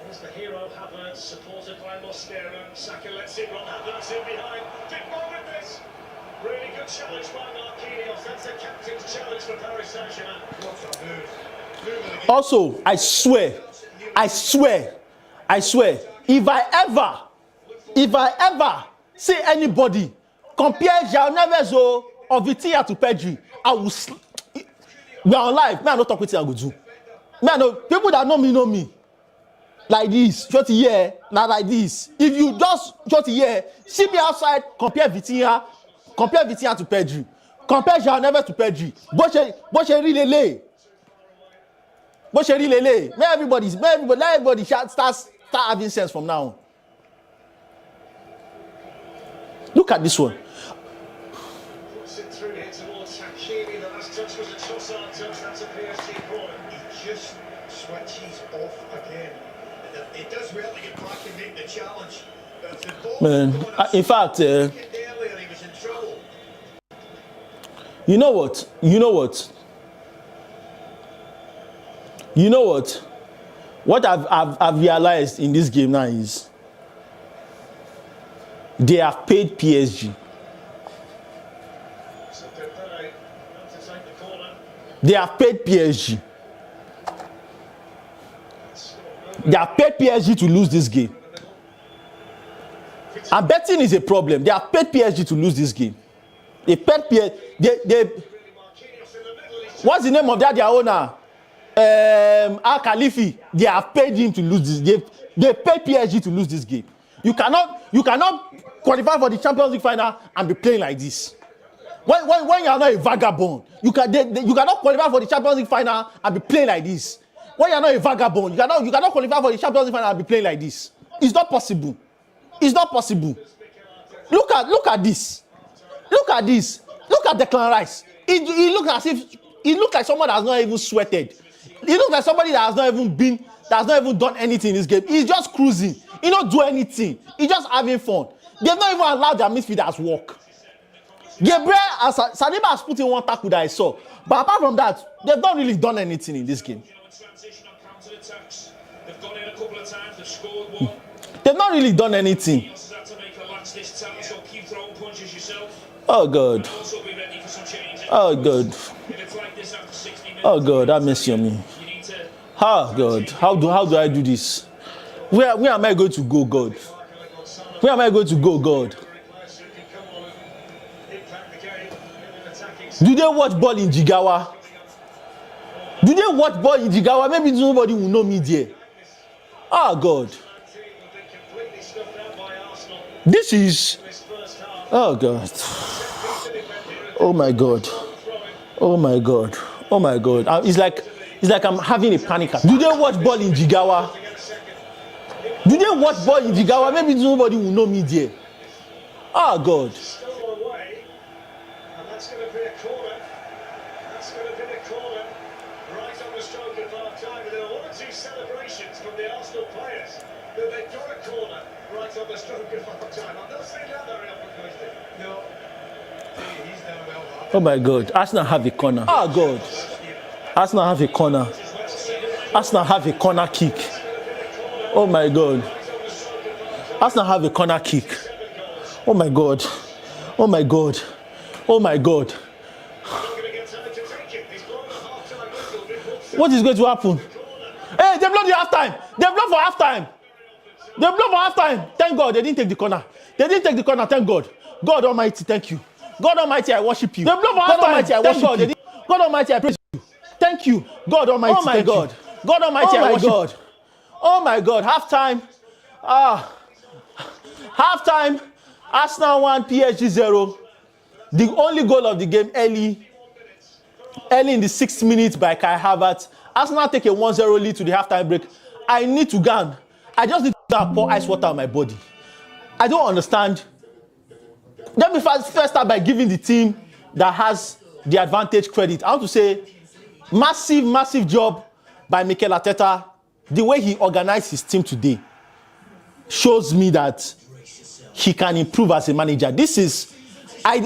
There's the hero Havertz, supported by Mosquera. Saka lets it run. Havertz in behind. Big moment this. Really good challenge by Marquinhos. That's a captain's challenge for Paris Saint-Germain. What's a move? Also, I swear, if I ever see anybody compare João Neves or Vitinha to Pedri, I will. We are on live. Me, I don't talk with you. I go do. Me, I know people that know me. Like this, short year, not like this. If you just short year, see me outside, compare Vitinha to Pedri, compare João Neves to Pedri. But everybody start having sense from now on. Look at this one. Puts it through here towards Hakimi. The last touch was a Trossard touch. That's a PSG corner. He just switches off again. It does well to get back and make the challenge. But the ball in fact, earlier he was in trouble. You know what? What I've realized in this game now is they have paid PSG. They have paid PSG. They have paid PSG to lose this game. And betting is a problem. They have paid PSG to lose this game. They paid PSG. What's the name of their owner? Al Khalifi. They have paid him to lose this game. They paid PSG to lose this game. You cannot qualify for the Champions League final and be playing like this. When you are not a vagabond, you cannot qualify for the Champions League final and be playing like this. When you are not a vagabond, you cannot qualify for the Champions League final and be playing like this. It's not possible. It's not possible. Look at this. Look at this. Look at Declan Rice. He looks as if he looks like someone that has not even sweated. He looks like somebody that has not even done anything in this game. He's just cruising. He don't do anything. He's just having fun. They've not even allowed their midfielders work. Gabriel and Saliba has put in one tackle that I saw. But apart from that, they've not really done anything in this game. They've not really done anything. Oh God. Oh God. Oh God, have mercy on me. Oh God, how do I do this? Where am I going to go, God? Where am I going to go, God? Do they watch ball in Jigawa? Do they watch ball in Jigawa? Maybe nobody will know me there. Oh God. This is... Oh God. Oh my God. Oh my God. Oh my God. It's like I'm having a panic attack. Do they watch ball in Jigawa? Do they watch ball in Jigawa? Maybe nobody will know me there. Oh God. Oh my God. Arsenal have a corner. Oh God. Arsenal have a corner. Arsenal have a corner kick. Oh my God. Arsenal have a corner kick. Oh my God. Oh my God. Oh my God. What is going to happen? Hey, they blow the halftime. They blow for halftime. They blow for halftime. Thank God they didn't take the corner. They didn't take the corner. Thank God. God Almighty, thank you. God Almighty, I worship you. They blow for halftime. God Almighty, I worship you. God Almighty, I praise you. Thank you. God Almighty, oh my God. God Almighty, I worship you. Oh my God. Halftime. Halftime. Arsenal 1, PSG 0. The only goal of the game early in the 6th minute by Kai Havertz. Arsenal take a 1-0 lead to the halftime break. I need to go. I just need to pour ice water on my body. I don't understand. Let me first start by giving the team that has the advantage credit. I want to say massive job by Mikel Arteta. The way he organized his team today shows me that he can improve as a manager. First I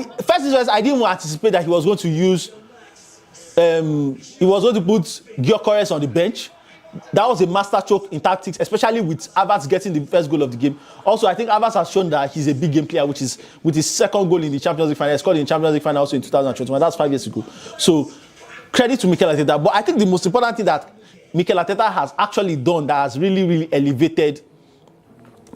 didn't anticipate that he was going to use he was going to put Gyökeres on the bench. That was a masterstroke in tactics, especially with Havertz getting the first goal of the game. Also, I think Havertz has shown that he's a big game player, which is with his second goal in the Champions League final. He scored in the Champions League final also in 2021. That's 5 years ago. So, credit to Mikel Arteta. But I think the most important thing that Mikel Arteta has actually done that has really elevated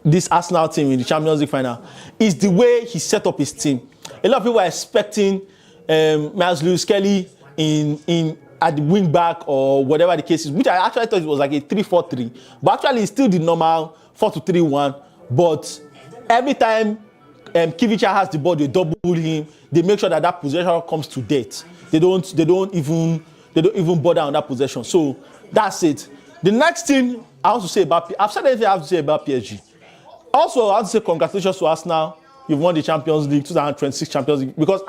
this Arsenal team in the Champions League final is the way he set up his team. A lot of people are expecting Miles Lewis-Kelly at the wing back or whatever the case is, which I actually thought it was like a 3-4-3, but actually it's still the normal 4-2-3-1. But every time Kivicha has the ball, they double him. They make sure that possession comes to death. They don't even bother on that possession. So that's it. The next thing I want to say about I've said everything I have to say about PSG. Also, I want to say congratulations to Arsenal. You've won the Champions League, 2026 Champions League. Because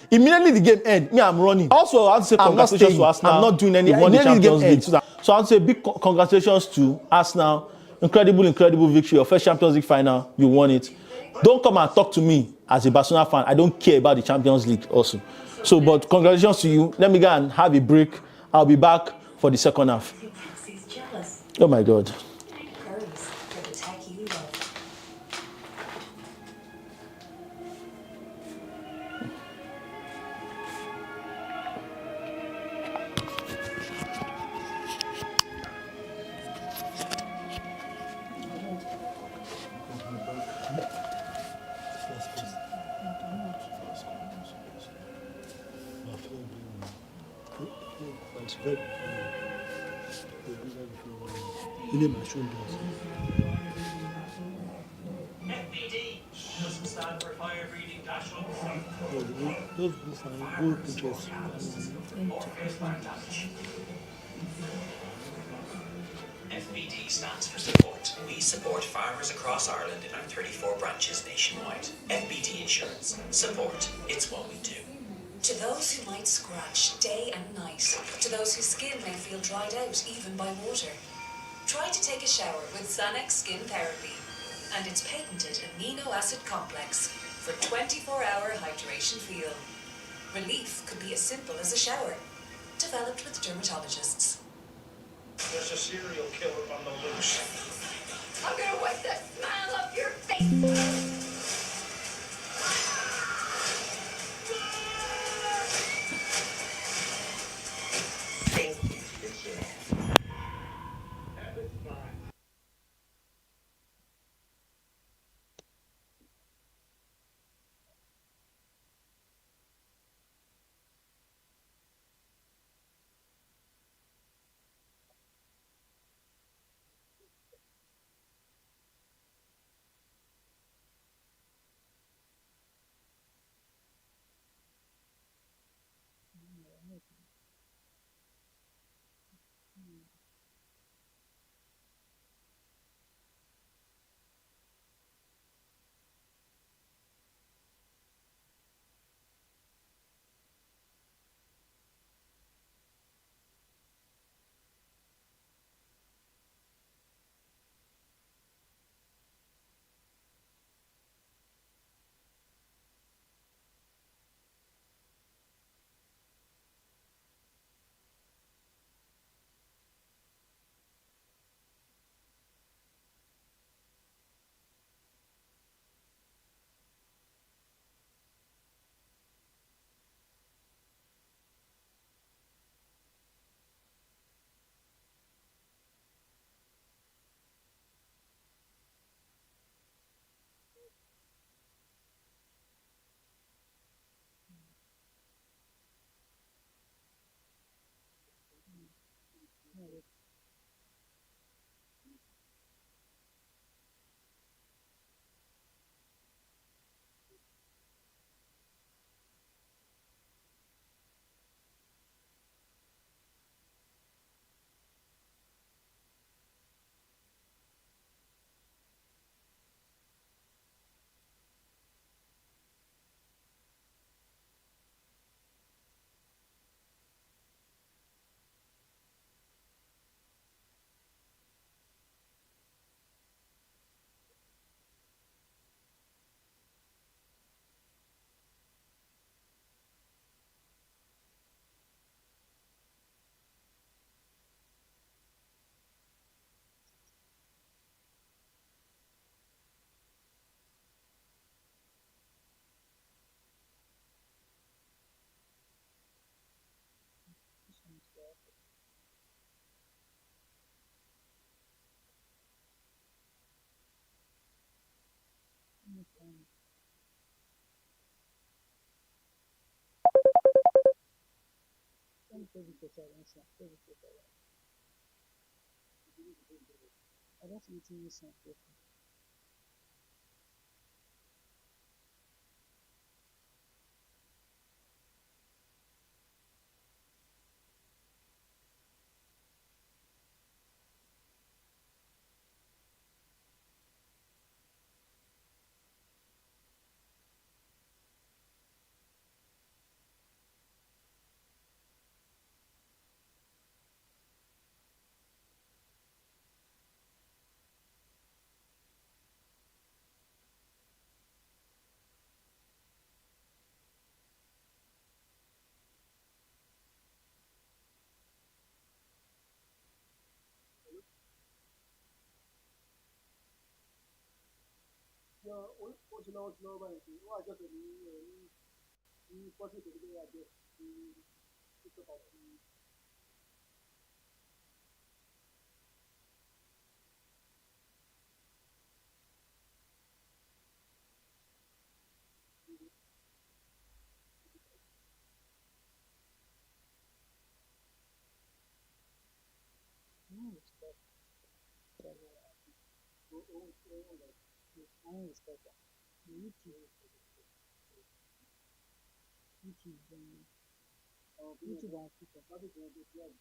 immediately the game ends, I'm running. Also, I want to say congratulations to Arsenal. I'm not doing any. You've won the Champions League. So I want to say big congratulations to Arsenal. Incredible victory. Your first Champions League final, you won it. Don't come and talk to me as a Barcelona fan. I don't care about the Champions League also. So, but congratulations to you. Let me go and have a break. I'll be back for the second half. Oh my God. FBD doesn't stand for fire breathing dash Oh, those books and gold pictures. Let me check. FBD stands for support. We support farmers across Ireland in our 34 branches nationwide. FBD Insurance. Support. It's what we do. To those who might scratch day and night, to those whose skin may feel dried out even by water, try to take a shower with Sanex Skin Therapy and its patented amino acid complex for 24-hour hydration feel. Relief could be as simple as a shower. Developed with dermatologists. There's a serial killer on the loose. I'm gonna wipe that smile off your face! YouTube Africa. What is one of the TV?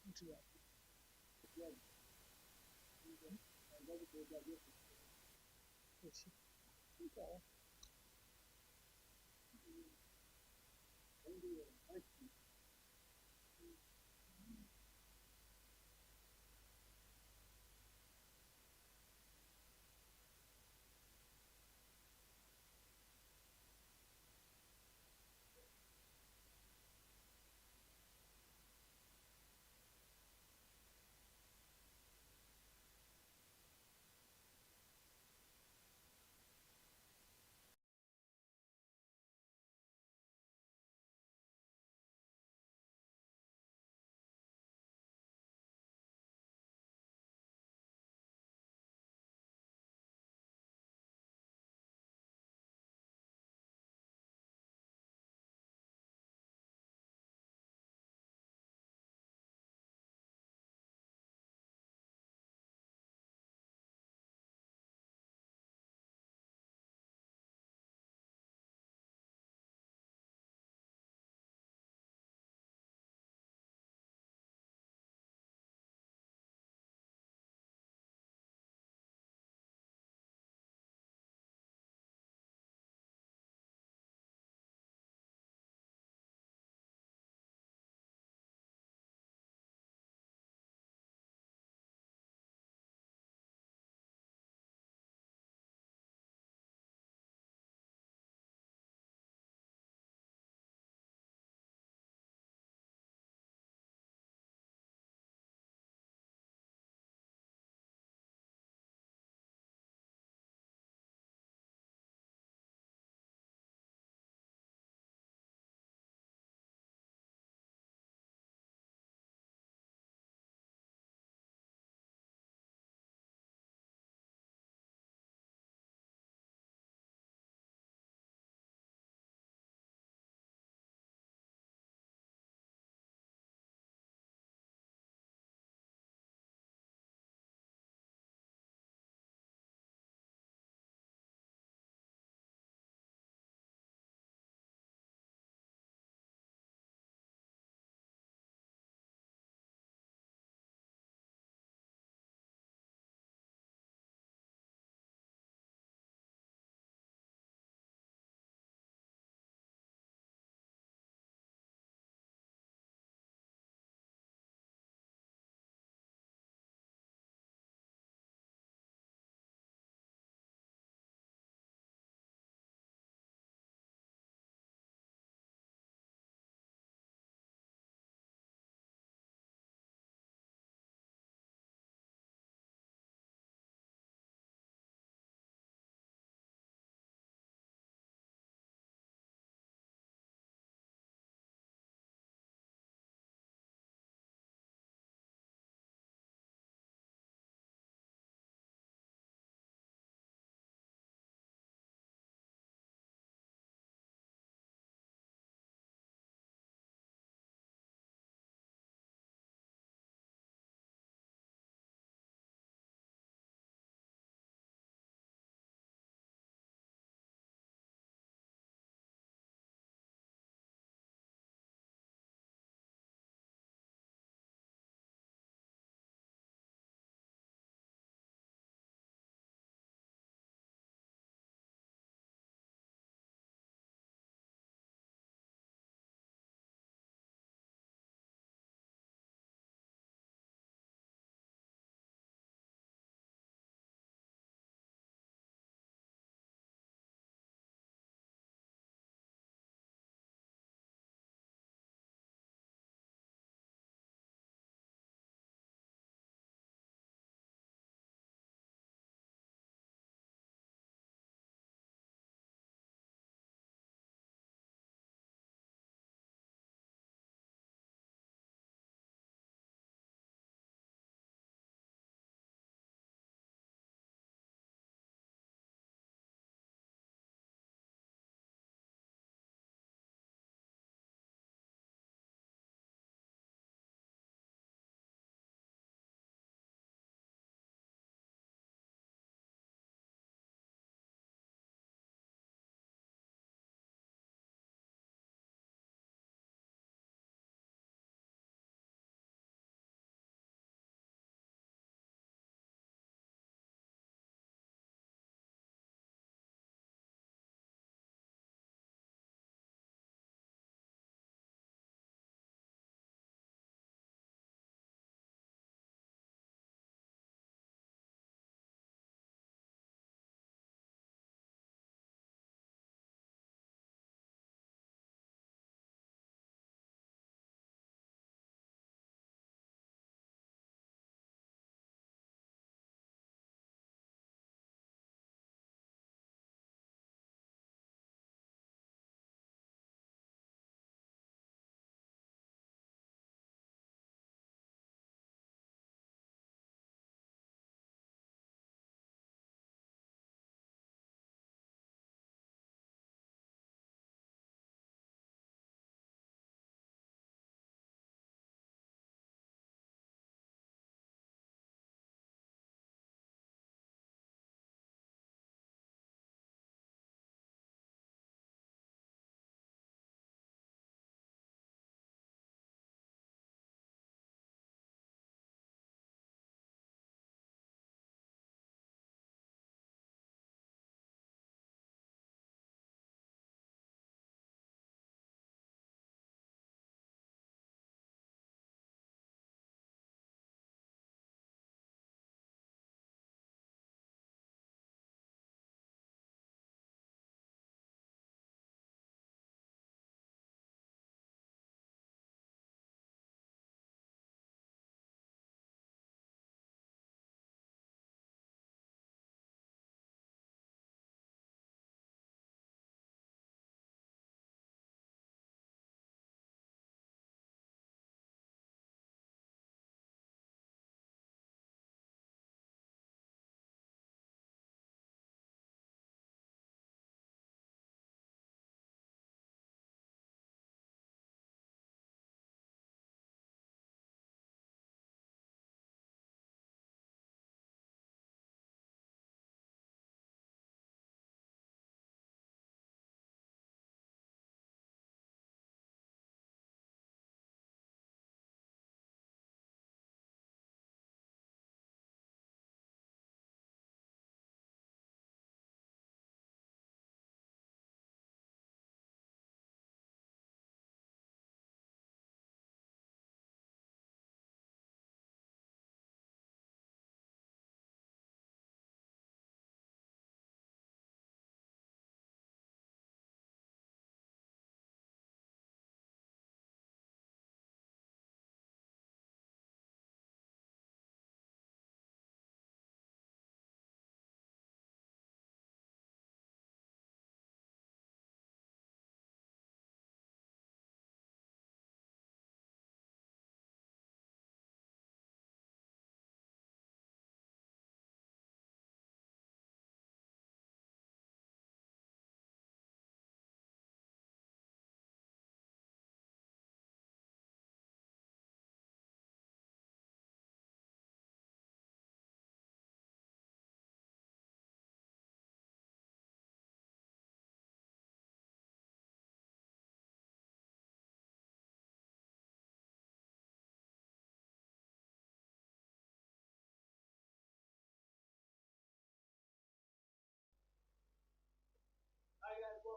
YouTube Africa. Yes. Okay.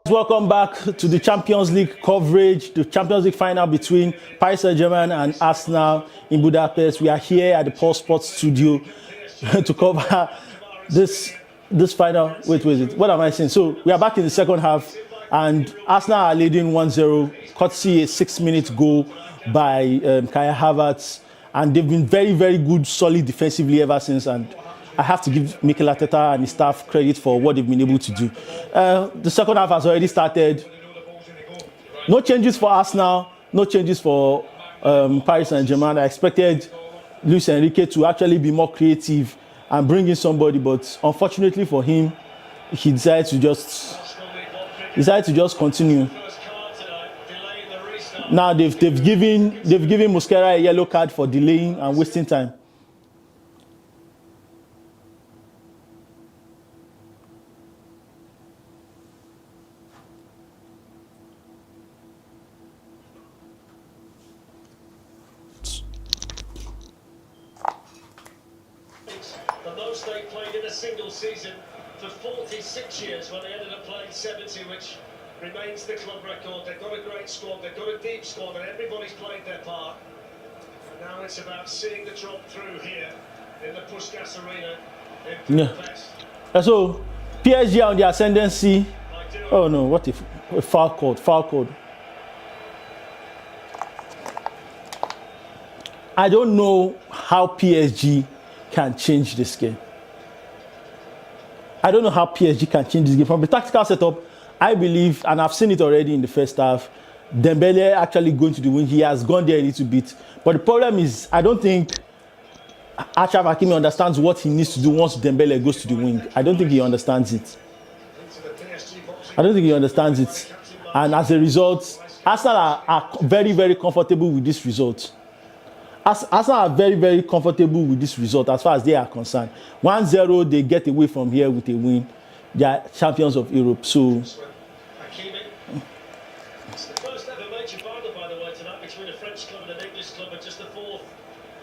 Welcome back to the Champions League coverage, the Champions League final between Paris Saint-Germain and Arsenal in Budapest. We are here at the Paul Sports studio to cover this final. Wait, what am I saying? So we are back in the second half and Arsenal are leading 1-0, courtesy a 6-minute goal by Kai Havertz, and they've been very, very good, solid defensively ever since, and I have to give Mikel Arteta and his staff credit for what they've been able to do. The second half has already started. No changes for Arsenal, no changes for Paris Saint-Germain. I expected Luis Enrique to actually be more creative and bring in somebody, but unfortunately for him, he decided to just continue. Now they've given Mosquera a yellow card for delaying and wasting time. The most they played in a single season for 46 years when they ended up playing 70, which remains the club record. They've got a great squad, they've got a deep squad, and everybody's played their part. And now it's about seeing the drop through here in the Puskas Arena in Budapest. So, PSG on the ascendancy. Oh no, what if a foul code. I don't know how PSG can change this game. I don't know how PSG can change this game. From the tactical setup, I believe, and I've seen it already in the first half, Dembele actually going to the wing. He has gone there a little bit. But the problem is, I don't think Achraf Hakimi understands what he needs to do once Dembele goes to the wing. I don't think he understands it. And as a result, Arsenal are very, very comfortable with this result. Arsenal are very, very comfortable with this result as far as they are concerned. 1-0, they get away from here with a win. They are champions of Europe. So, It's the first ever major final, by the way, tonight between a French club and an English club, and just the fourth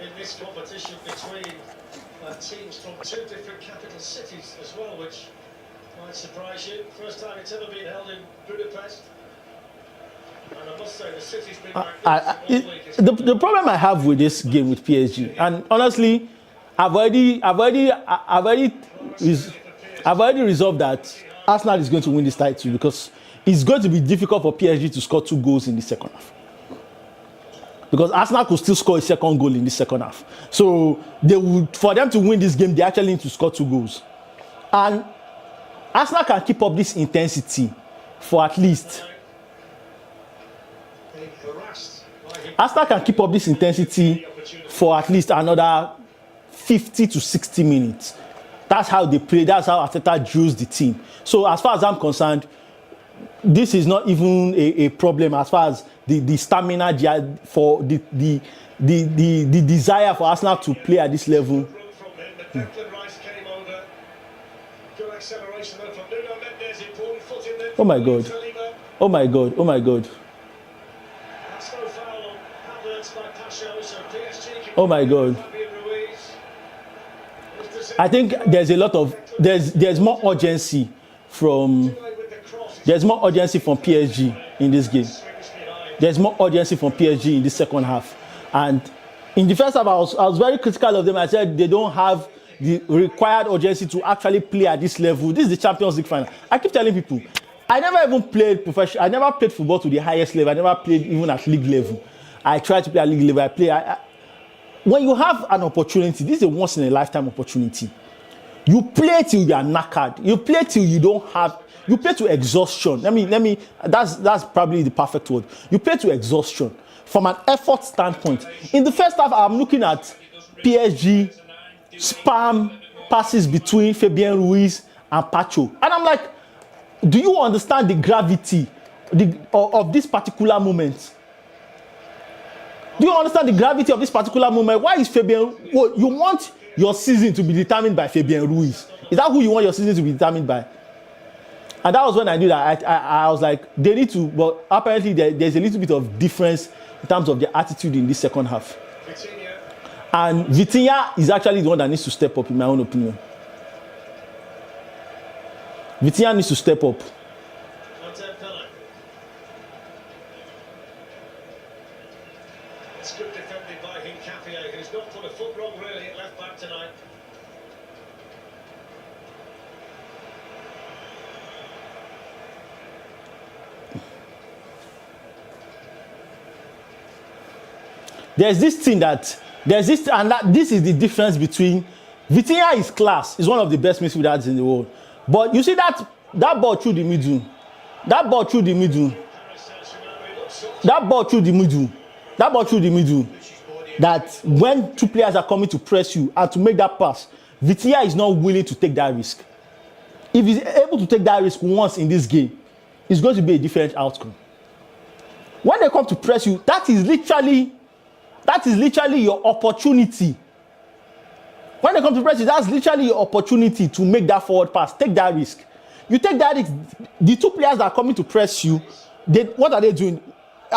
in this competition between teams from two different capital cities as well, which might surprise you. First time it's ever been held in Budapest. And I must say, the city's been magnificent all week. the problem I have with this game with PSG, and honestly, I've already resolved that Arsenal is going to win this title because it's going to be difficult for PSG to score 2 goals in the second half. Because Arsenal could still score a second goal in the second half. So for them to win this game, they actually need to score 2 goals. And Arsenal can keep up this intensity for at least. Arsenal can keep up this intensity for at least another 50 to 60 minutes. That's how they play. That's how Arteta drills the team. So as far as I'm concerned, this is not even a problem as far as the stamina for the desire for Arsenal to play at this level. Oh my God. Oh my God. Oh my God. Oh my God. I think there's a lot of there's more urgency from PSG in this game. There's more urgency from PSG in the second half. And in the first half, I was very critical of them. I said they don't have the required urgency to actually play at this level. This is the Champions League final. I keep telling people, I never even played professional. I never played football to the highest level. I never played even at league level. I tried to play at league level. When you have an opportunity, this is a once in a lifetime opportunity. You play till you are knackered. You play till you don't have. You play to exhaustion. Let me. That's probably the perfect word. You play to exhaustion from an effort standpoint. In the first half, I'm looking at PSG spam passes between Fabian Ruiz and Pacho, and I'm like, do you understand the gravity of this particular moment? Do you understand the gravity of this particular moment? Why is Fabian? Well, you want your season to be determined by Fabian Ruiz. Is that who you want your season to be determined by? And that was when I knew that I was like, they need to, but apparently there's a little bit of difference in terms of their attitude in this second half. And Vitinha is actually the one that needs to step up, in my own opinion. Vitinha needs to step up. there's this thing that this is the difference between Vitinha is class, is one of the best midfielders in the world. But you see that ball through the middle, that ball through the middle, that ball through the middle, that ball through the middle. That when two players are coming to press you and to make that pass, Vitinha is not willing to take that risk. If he's able to take that risk once in this game, it's going to be a different outcome. When they come to press you, that is literally your opportunity. When they come to press you, that's literally your opportunity to make that forward pass, take that risk. You take that risk, the two players that are coming to press you, what are they doing? They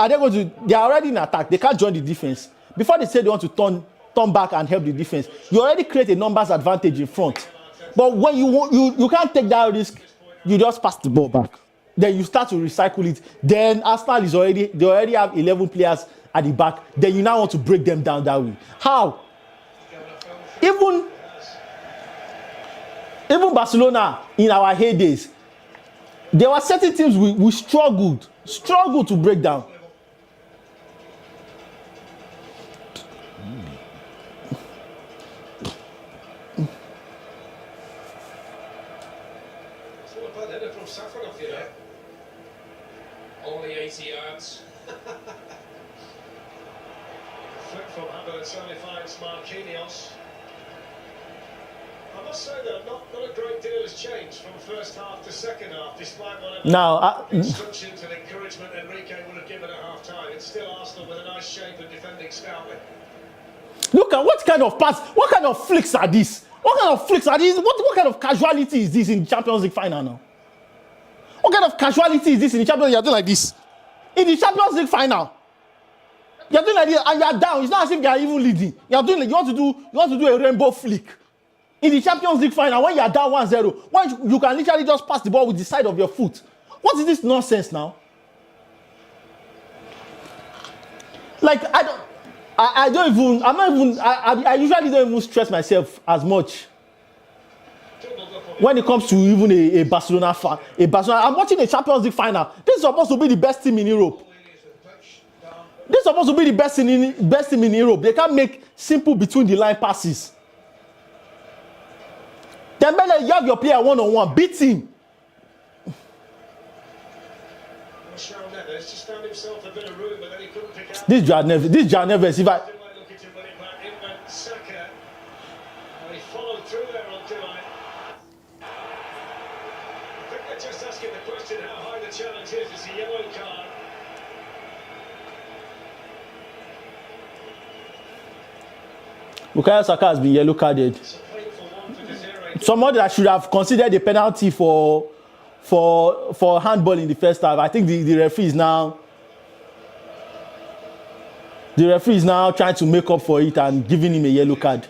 are already in attack. They can't join the defense. Before they say they want to turn back and help the defense, you already create a numbers advantage in front. But when you can't take that risk, you just pass the ball back. Then you start to recycle it. Then Arsenal they already have 11 players at the back. Then you now want to break them down that way. How? Even Barcelona in our heydays, there were certain teams we struggled to break down. Only 80 yards. Flick from Havertz only finds Marquinhos. I must say that not a great deal has changed from first half to second half, despite whatever instructions and encouragement Enrique would have given at half time. It's still Arsenal with a nice shape and defending stoutly. Look at what kind of pass, what kind of flicks are these? What kind of flicks are these? What kind of casualty is this in the Champions League final now? What kind of casualty is this in the Champions League? You're doing like this. In the Champions League final, you're doing like this and you're down. It's not as if they are even leading. You're doing like you want to do a rainbow flick. In the Champions League final, when you're down 1-0, when you can literally just pass the ball with the side of your foot. What is this nonsense now? Like I usually don't even stress myself as much when it comes to even a Barcelona fan. I'm watching a Champions League final. This is supposed to be the best team in Europe. This is supposed to be the best team in Europe. They can't make simple between the line passes. Dembele, you have your player one-on-one. Beat him. This Joao Neves. If I just asking the question how high the challenge is. It's a yellow card. Bukayo Saka has been yellow carded. Somebody that should have considered a penalty for handball in the first half. I think the referee is now trying to make up for it and giving him a yellow card.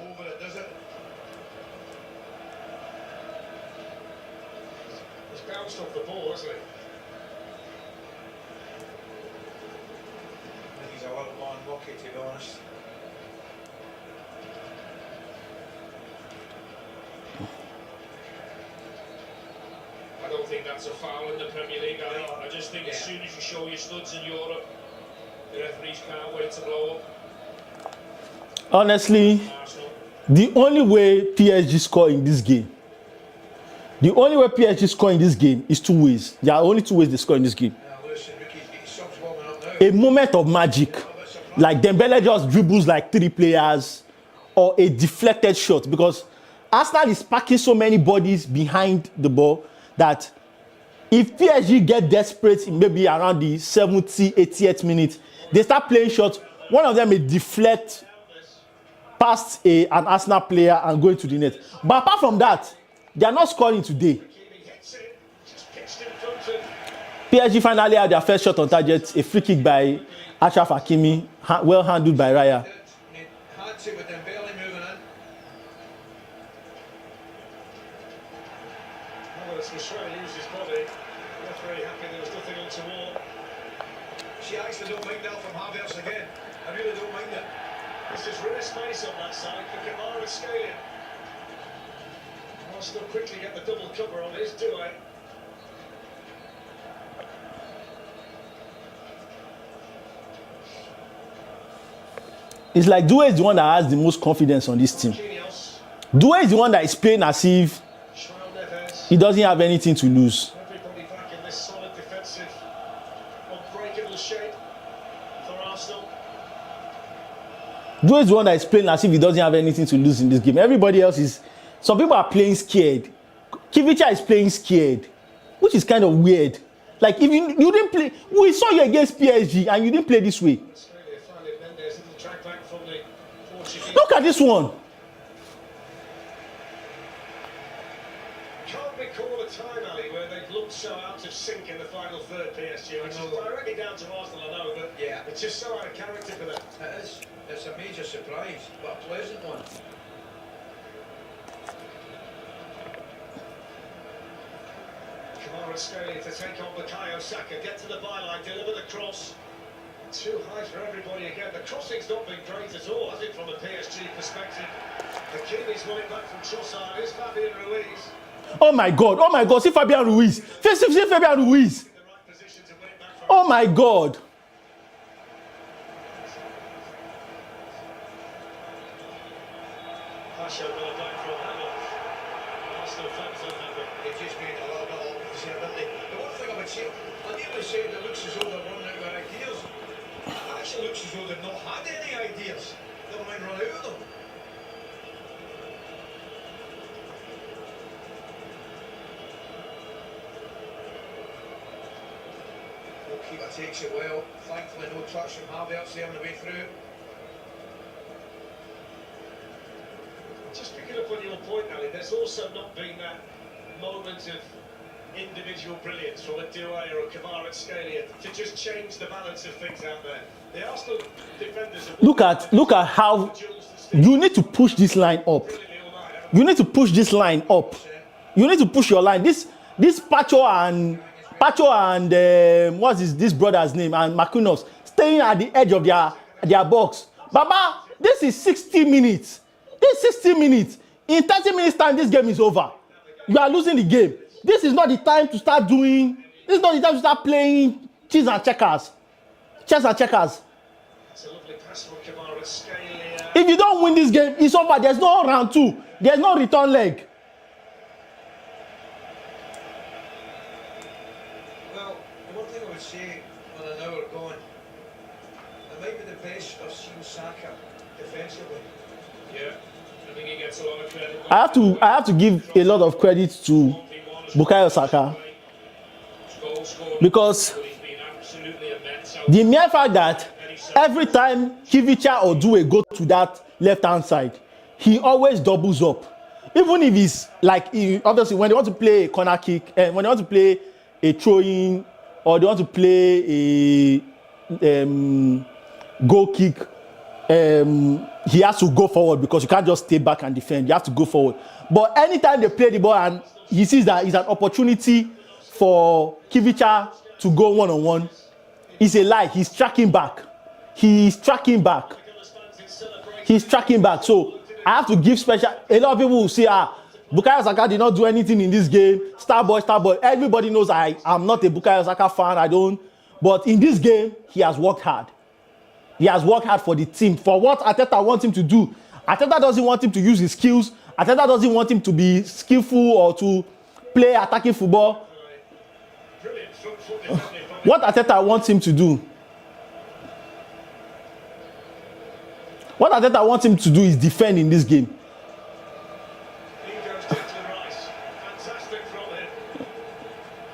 I don't think that's a foul in the Premier League. I just think as soon as you show your studs in Europe, the referees can't wait to blow up. Honestly, the only way PSG score in this game, is two ways. There are only two ways they score in this game. A moment of magic, like Dembele just dribbles like 3 players, or a deflected shot, because Arsenal is packing so many bodies behind the ball that if PSG get desperate maybe around the 70th, 80th minute, they start playing shots. One of them may deflect past an Arsenal player and go into the net. But apart from that, they are not scoring today. PSG finally had their first shot on target, a free kick by Achraf Hakimi, well handled by Raya. Was trying to use his body. The referee happy there was nothing untoward. See, I actually don't mind that from Havertz again. I really don't mind it. There's just real space on that side for Kvaratskhelia. Arsenal quickly get the double cover on his Doué. It's like Due is the one that has the most confidence on this team. Marquinhos, Due is the one that is playing as if João Neves. he doesn't have anything to lose. Everybody back in this solid defensive, unbreakable shape for Arsenal. Due is the one that is playing as if he doesn't have anything to lose in this game. Everybody else is. Some people are playing scared. Kivicha is playing scared, which is kind of weird. Like if you didn't play, we saw you against PSG and you didn't play this way. Australia finally Mendes little track back from the Portuguese. Look at this one. Can't recall a time, Ali, where they've looked so out of sync in the final third, PSG, which is directly down to Arsenal, I know, but Yeah. it's just so out of character for them. It is. It's a major surprise, but a pleasant one. Kvaratskhelia to take on Bukayo Saka, get to the byline, deliver the cross. Too high for everybody again. The crossing's not been great at all, has it, from a PSG perspective? Hakimi's won it back from Trossard. Here's Fabian Ruiz Oh my God. See Fabian Ruiz. See Fabian Ruiz. in the right position to win it back from. Oh my God. Pasha got it back from Havertz. Arsenal fans unhappy. They just made a little bit of opposite, didn't they? The one thing I would say, I nearly said it looks as though they're running out of ideas. It actually looks as though they've not had any ideas. Never mind run out of them. Goalkeeper takes it well. Thankfully no touch from Havertz there on the way through. Just picking up on your point, Ali, there's also not been that moment of individual brilliance from a Due or a Kvaratskhelia to just change the balance of things out there. The Arsenal defenders have Look at how you need to push this line up. You need to push this line up. You need to push your line. This Pacho and what's this brother's name, and Marquinhos staying at the edge of their box. Baba, this is 60 minutes. This is 60 minutes. In 30 minutes time, this game is over. You are losing the game. This is not the time to start doing. This is not the time to start playing chess and checkers. Chess and checkers. It's a lovely pass from Kvaratskhelia. If you don't win this game, it's over. There's no round two. There's no return leg. Well, the one thing I would say on an hour gone, it might be the best I've seen Saka defensively. Yeah, I think he gets a lot of credit. I have to give a lot of credit to Bukayo Saka Goal scored, because but he's been absolutely immense. the mere fact that every time Kivicha or Due go to that left-hand side, he always doubles up. Even if he's like, obviously, when they want to play a corner kick, and when they want to play a throw-in, or they want to play a goal kick, he has to go forward because you can't just stay back and defend. You have to go forward. But anytime they play the ball and he sees that it's an opportunity for Kivicha to go one-on-one, it's a lie. He's tracking back. He's tracking back. So I have to give special. A lot of people will say, Bukayo Saka did not do anything in this game. Star boy. Everybody knows I am not a Bukayo Saka fan. I don't. But in this game, he has worked hard. He has worked hard for the team. For what Arteta wants him to do. Arteta doesn't want him to use his skills. Arteta doesn't want him to be skillful or to play attacking football. Brilliant front foot defending from What Arteta wants him to do. What Arteta wants him to do is defend in this game. He goes Declan Rice. Fantastic from him.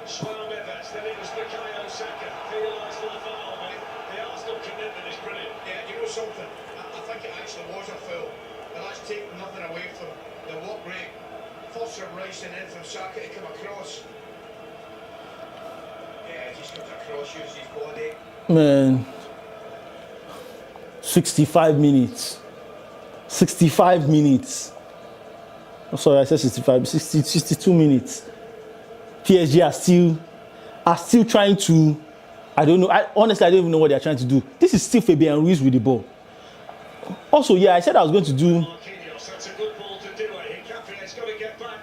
João Neves, then it was Bukayo Saka. Penalised for the foul, but the Arsenal commitment is brilliant. Yeah, you know something? I think it actually was a foul, but that's taking nothing away from the work rate. First from Rice and then from Saka to come across. Yeah, just comes across, uses his body. Man. 65 minutes. 65 minutes. Oh, sorry, I said 65. 62 minutes. PSG are still trying to. I don't know. Honestly, I don't even know what they're trying to do. This is still Fabian Ruiz with the ball. Also, yeah, I said I was going to do. Marquinhos, that's a good ball to do it. Hincapié's got to get back.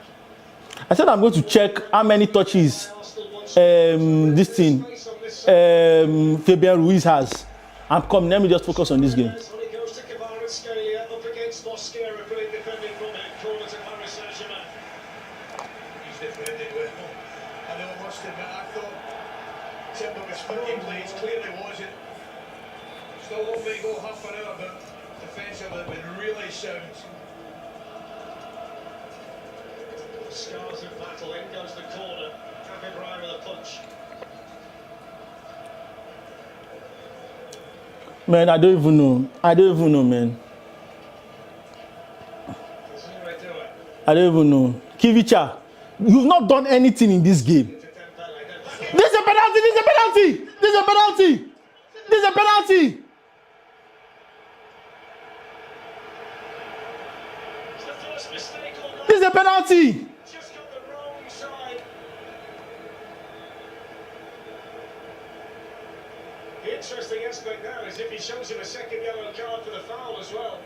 I said I'm going to check how many touches Arsenal wants this thing space on this side. Fabian Ruiz has. I'm coming. Let me just focus on this game. When he goes to Kvaratskhelia. defended well. I know, I must admit, I thought Timber was 50 plays, clearly wasn't. Still a long way to go, half an hour, but defensively they've been really sound. Scars of battle, in goes the corner. Happy Brian with a punch. Man, I don't even know. Man. Zero-do-it. I don't even know. Kivicha, you've not done anything in this game. To Dembele. This is a penalty. This is a penalty. This is a penalty. This is a penalty. It's the first mistake all night. This is a penalty. Just got the wrong side. The interesting aspect now is if he shows him a second yellow card for the foul as well.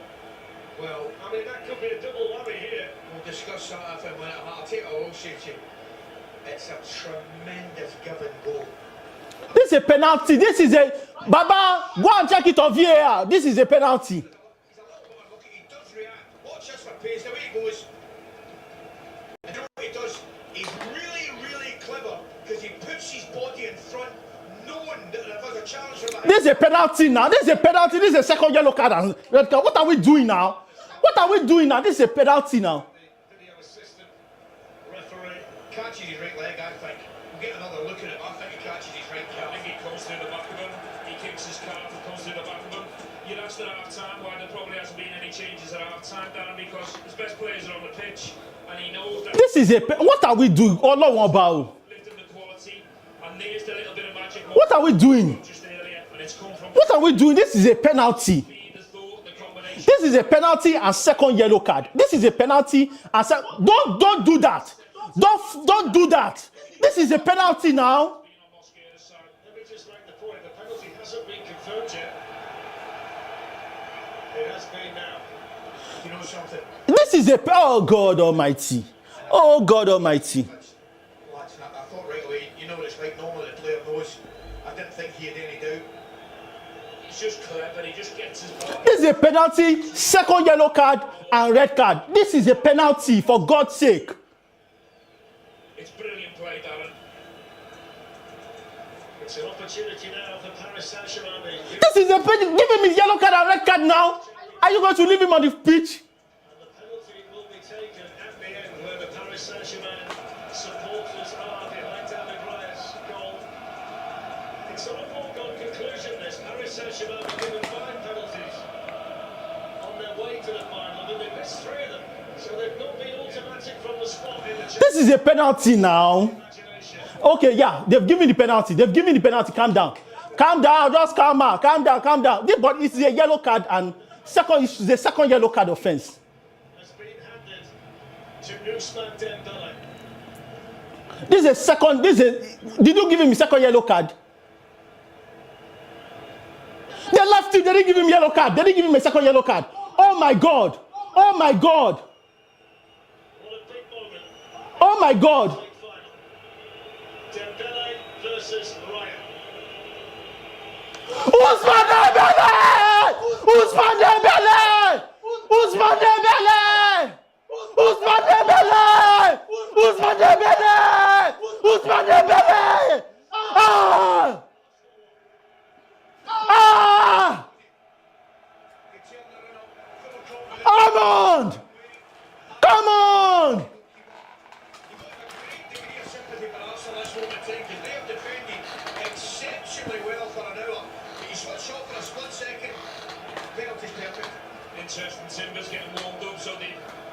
Well, I mean, that could be a double whammy here. we'll discuss that in a minute. I'll tell you what I will say to you. It's a tremendous give and go. This is a penalty. This is a Baba. Go and check it on VAR. This is a penalty. He's a little bit of a he does react. Watch this for pace, the way he goes. And you know what he does? He's really, really clever because he puts his body in front, knowing that if there's a challenge from behind. This is a penalty now. This is a penalty. This is a second yellow card and red card. What are we doing now? What are we doing now? This is a penalty now. The video assistant referee. Catches his right leg, I think. We'll get another look at it. I think he catches his right I calf. think he comes through the back of him. He kicks his calf and comes through the back of him. You'd ask at half time why there probably hasn't been any changes at half time, Darren, because his best players are on the pitch and he knows that This is a. What are we doing? Oh, no, about. lifting the quality and there's a little bit of magic. What are we doing? Just earlier, and it's come from What are we doing? This is a penalty. speed, the thought, the combination. This is a penalty and second yellow card. This is a penalty and don't do that. Don't do that. This is a penalty now. Being on Mosquera's side. Let me just make the point. The penalty hasn't been confirmed yet. It has been now. You know something? This is a. Oh God Almighty. Oh God Almighty. Lads, I thought right away, you know what it's like, normally the player knows. I didn't think he had any doubt. He's just clever, he just gets his ball. This is a penalty, second yellow card and red card. This is a penalty for God's sake. It's brilliant play, Darren. It's an opportunity now for Paris Saint-Germain. This is a penalty. Give him his yellow card and red card now. Are you going to leave him on the pitch? And the penalty will be taken at the end where the Paris Saint-Germain supporters are behind David Raya's goal. It's not a foregone conclusion this. Paris Saint-Germain were given 5 penalties on their way to the final, and they missed 3 of them. So they've not been automatic from the spot in the This is a penalty now. imagination. Okay, yeah, they've given the penalty. They've given the penalty. Calm down. Calm down. Just calm down. Calm down. Calm down. But it's a yellow card and it's the second yellow card offense. Has been handed to Ousmane Dembele. This is a second. Did you give him a second yellow card? They left him. They didn't give him yellow card. They didn't give him a second yellow card. Oh my God. Oh my God. What a big moment. Oh my God. Big final. Dembele versus Raya. Ousmane Dembele! Ousmane Dembele! Ousmane Dembele! Ousmane Dembele! Ousmane Dembele! Ousmane Dembele! Ah! Ah! Come on! Come on! Degree of sympathy for Arsenal this moment in time because they have defended exceptionally well for an hour. But you switch off for a split second, penalty's perfect. Interesting, Timbers getting warmed up, so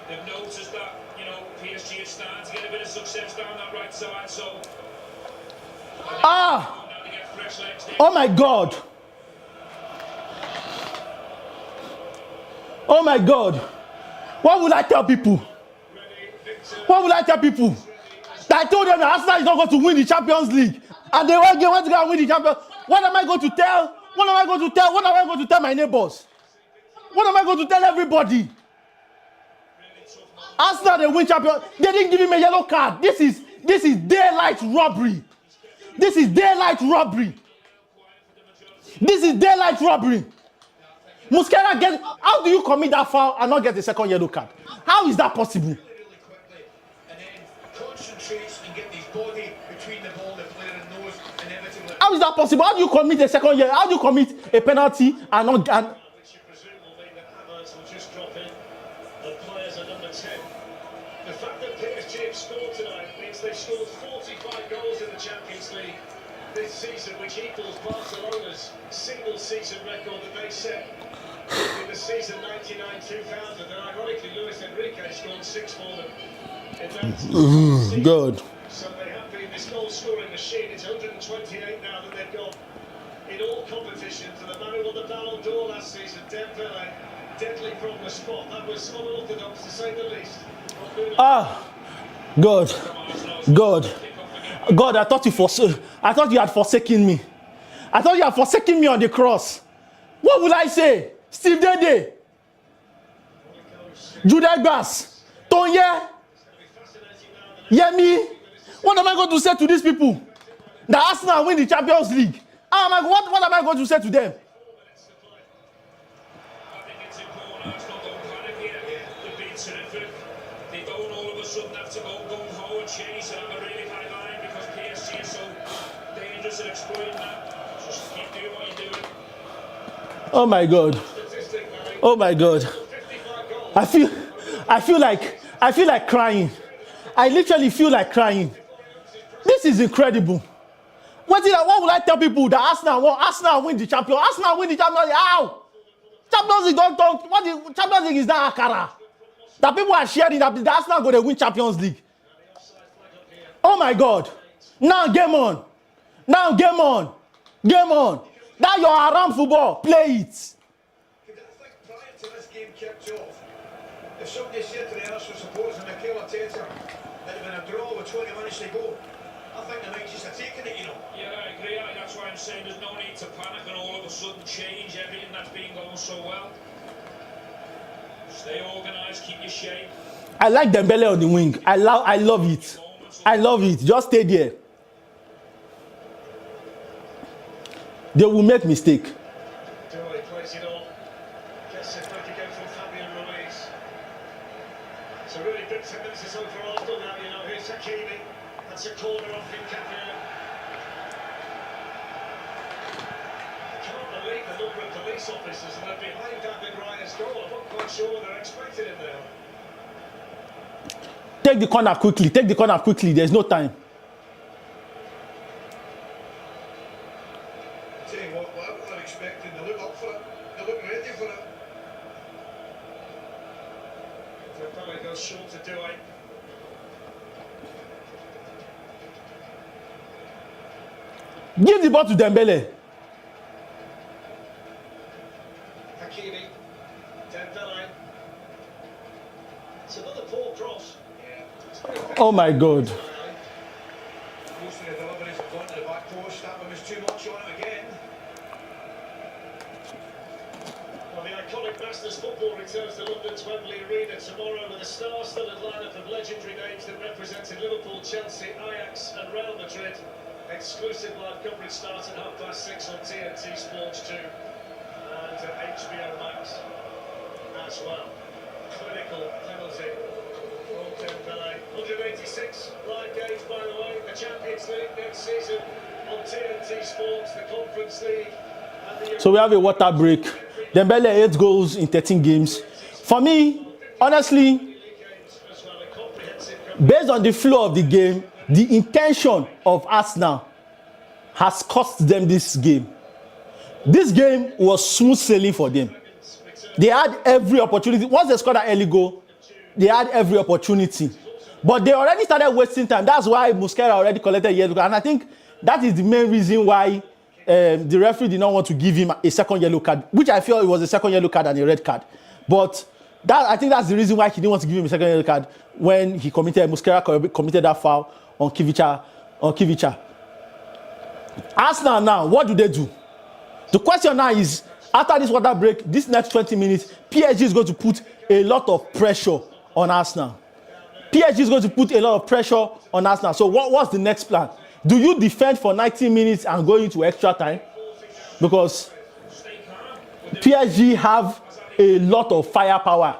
they've noticed that, you know, PSG is starting to get a bit of success down that right side, so Ah! now they get fresh legs there. Oh my God! Oh my God! What will I tell people? Ready, Victor. What will I tell people? That I told them that Arsenal is not going to win the Champions League, and they went to go and win the Champions. What am I going to tell? What am I going to tell? What am I going to tell my neighbors? What am I going to tell everybody? Arsenal they win Champions. They didn't give him a yellow card. This is daylight robbery. This is daylight robbery. This is daylight robbery. Mosquera gets. How do you commit that foul and not get the second yellow card? How is that possible? Really quickly, and then concentrate penetrates and get his body between the ball, the player and nose, inevitably. How is that possible? How do you commit a second year? How do you commit a penalty and not and Which you presume will mean that Havertz will just drop in. The players are number 10. The fact that PSG have scored tonight means they've scored 45 goals in the Champions League this season, which equals Barcelona's single-season record that they set in the season 99-2000. And ironically, Luis Enrique scored 6 for them in that season. God? So they have been this goal-scoring machine. It's 128 now that they've got in all competitions. And the man who won the Ballon d'Or last season, Dembele, deadly from the spot. That was unorthodox to say the least. Ah, God, God, God! I thought you had forsaken me. I thought you had forsaken me on the cross. What will I say? Steve Dede, Jude Bass, Tonye, Yemi. What am I going to say to these people? That Arsenal win the Champions League. What am I going to say to them? I think it's important Arsenal don't panic here. They've been terrific. They don't all of a sudden have to go gung-ho and chase and have a really high line because PSG is so dangerous at exploiting that. Just keep doing what you're doing. Oh my God! Oh my God! I feel like crying. I literally feel like crying. This is incredible. What will I tell people that Arsenal win the champion? Arsenal win the Champions League. How? Champions League don't talk. What the Champions League is that Akara? That people are sharing that the Arsenal going to win Champions League. Oh my God! Now game on. Now game on. Game on. That your around football. Play it. I think prior to this game kicked off, if somebody said to the Arsenal supporters and Mikel Arteta that had been a draw with 20 minutes to go, I think they might just have taken it, you know. Yeah, I agree. That's why I'm saying there's no need to panic and all of a sudden change everything that's been going so well. Stay organised, keep your shape. I like Dembele on the wing. I love it. I love it. Just stay there. They will make mistake. Doyle plays it on. Gets it back again from Fabian Ruiz. It's a really big 10 minutes or so for Arsenal now, you know. Here's Hakimi. That's a corner off Nketiah. I can't believe the number of police officers that are behind David Raya's goal. I'm not quite sure what they're expecting him now. Take the corner quickly. Take the corner quickly. There's no time. Tell you what they're expecting, they look up for it, they look ready for it. Dembele goes short to do it. Give the ball to Dembele. Hakimi. Dembele. It's another poor cross. Oh my God. Most of the deliveries have gone to the back post, that one was too much on it again. Well, the iconic Masters football returns to London's Wembley Arena tomorrow with a star-studded lineup of legendary names that represented Liverpool, Chelsea, Ajax and Real Madrid. Exclusive live coverage starts at 6:30 on TNT Sports 2 and HBO Max as well. Clinical penalty from Dembele. 186 live games, by the way. The Champions League next season on TNT Sports, the Conference League and the... So we have a water break. Dembele 8 goals in 13 games. For me, honestly, based on the flow of the game, the intention of Arsenal has cost them this game. This game was smooth sailing for them. They had every opportunity. Once they scored an early goal, they had every opportunity. But they already started wasting time. That's why Mosquera already collected yellow card. And I think that is the main reason why the referee did not want to give him a second yellow card, which I feel it was a second yellow card and a red card. But I think that's the reason why he didn't want to give him a second yellow card when Mosquera committed that foul on Kivicha. Arsenal now, what do they do? The question now is, after this water break, this next 20 minutes, PSG is going to put a lot of pressure on Arsenal. PSG is going to put a lot of pressure on Arsenal. So what's the next plan? Do you defend for 90 minutes and go into extra time? Because PSG have a lot of firepower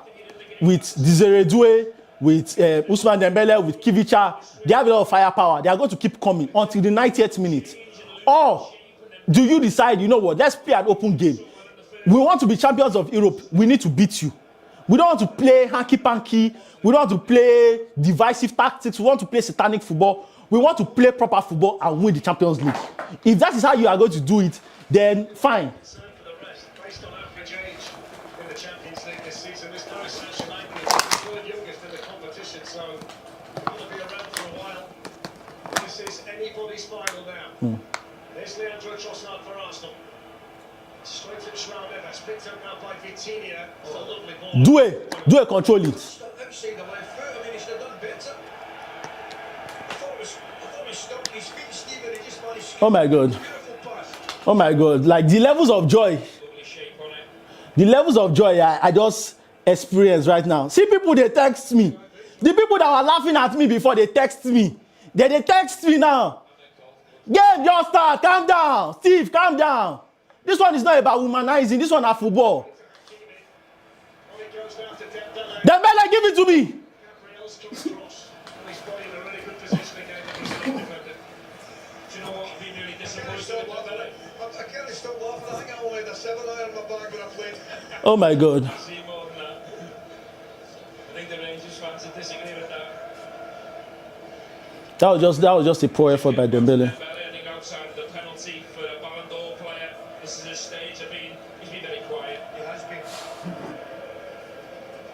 with Desiree Doué with Usman Dembele, with Kivicha. They have a lot of firepower. They are going to keep coming until the 90th minute. Or do you decide, you know what, let's play an open game. We want to be champions of Europe. We need to beat you. We don't want to play hanky-panky. We don't want to play divisive tactics. We want to play satanic football. We want to play proper football and win the Champions League. If that is how you are going to do it, then fine. For the rest, based on average age in the Champions League this season, this Paris Saint-Germain is the third youngest in the competition, so they're going to be around for a while. This is anybody's final now. There's Leandro Trossard for Arsenal. Straight to João Neves, picked up now by Vitinha. It's a lovely ball. Do it, control it. Outside the left foot, I mean, he should have done better. I thought it was stuck in his feet, Stephen. He just managed to Oh my God. beautiful pass. Oh my God. Like the levels of joy. The levels of joy I just experienced right now. See people, they text me. The people that were laughing at me before, they text me. They text me now. Game just start. Calm down. Steve, calm down. This one is not about humanizing. This one is football. Dembele, give it to me. Gabriel's come across. And he's got in a really good position again. He's not defended. Do you know what? I've been really I disappointed can't stop with laughing. Dembele. I can't stop laughing. I think I only had a 7-iron in my bag when I played. Oh my God. I see more than that. I think the Rangers fans would disagree with that. That was just a poor effort by Dembele. I think outside of the penalty for a Ballon d'Or player, this is his stage. He's been very quiet. He has been.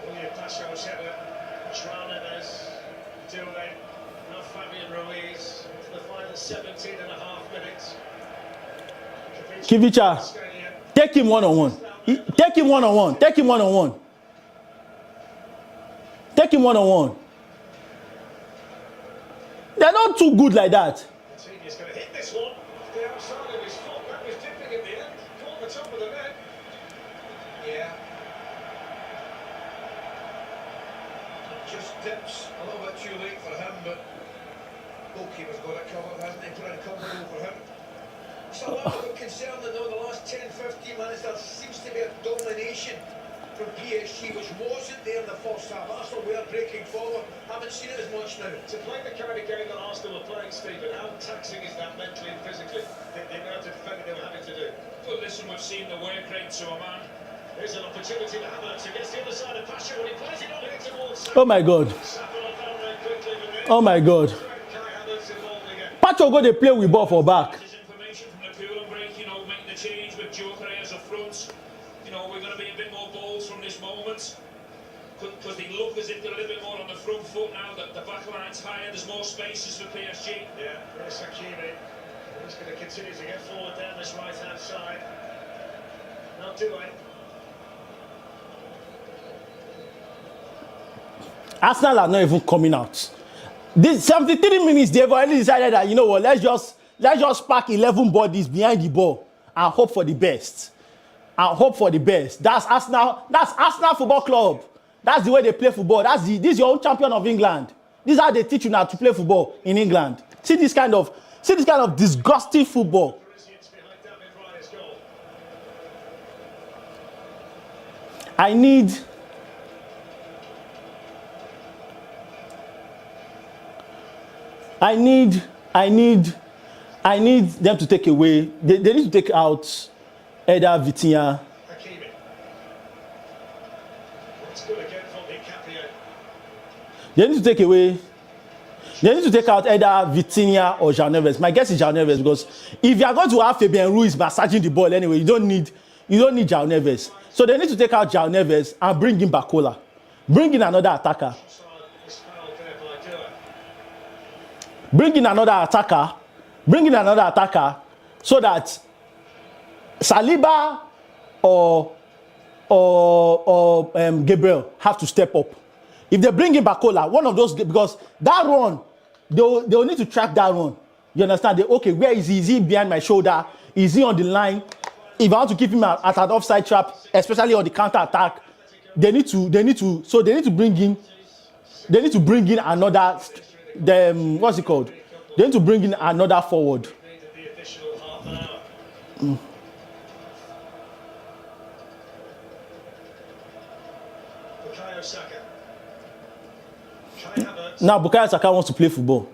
William Pacho's header. João Neves. Doué. Now Fabian Ruiz. To the final 17 and a half minutes. Kivicha, take him one-on-one. Take him one-on-one. Take him one-on-one. Take him one-on-one. They're not too good like that. He's going to hit this one. The outside of his foot. That was dipping at the end. Caught the top of the net. Yeah. Just dips a little bit too late for him, but goalkeeper's got it covered, hasn't he? Trying to cover it over him. It's a little bit concerning that though the last 10-15 minutes there seems to be a domination from PSG, which wasn't there in the first half. Arsenal were breaking forward. Haven't seen it as much now. To play the kind of game that Arsenal were playing, Stephen, how taxing is that mentally and physically? The amount of defending they were having to do. But listen, we've seen the work rate to a man. There's an opportunity to Havertz against the other side of Pacho when he plays it on here towards Oh my God. Sapper down there quickly, but then Oh my God. Kai Havertz involved again. Pacho go they play with ball for back. There's information from the pool and break, making the change with Joe Correa's up front. We're going to be a bit more balls from this moment. Because they look as if they're a little bit more on the front foot now, that the back line's higher, there's more spaces for PSG. Yeah, there's Hakimi. He's going to continue to get forward down this right-hand side. Now Doué. Arsenal are not even coming out. This 73 minutes, they've already decided that, you know what, let's just pack 11 bodies behind the ball and hope for the best. And hope for the best. That's Arsenal Football Club. That's the way they play football. This is your own champion of England. This is how they teach you now to play football in England. See this kind of disgusting football. Behind David Raya's goal. I need them to take away. They need to take out either Vitinha. Hakimi. That's good again from Nkapie. They need to take out either Vitinha or João Neves. My guess is João Neves, because if you are going to have Fabian Ruiz massaging the ball anyway, you don't need João Neves. So they need to take out João Neves and bring in Bakola. Bring in another attacker. Is fouled there by Doué. Bring in another attacker so that Saliba or Gabriel have to step up. If they bring in Bakola, one of those, because that run, they'll need to track that run. You understand? Okay, where is he? Is he behind my shoulder? Is he on the line? If I want to keep him at an offside trap, especially on the counter attack, they need to bring in another, what's it called? They need to bring in another forward. Needed the additional half an hour. Bukayo Saka. Now Bukayo Saka wants to play football.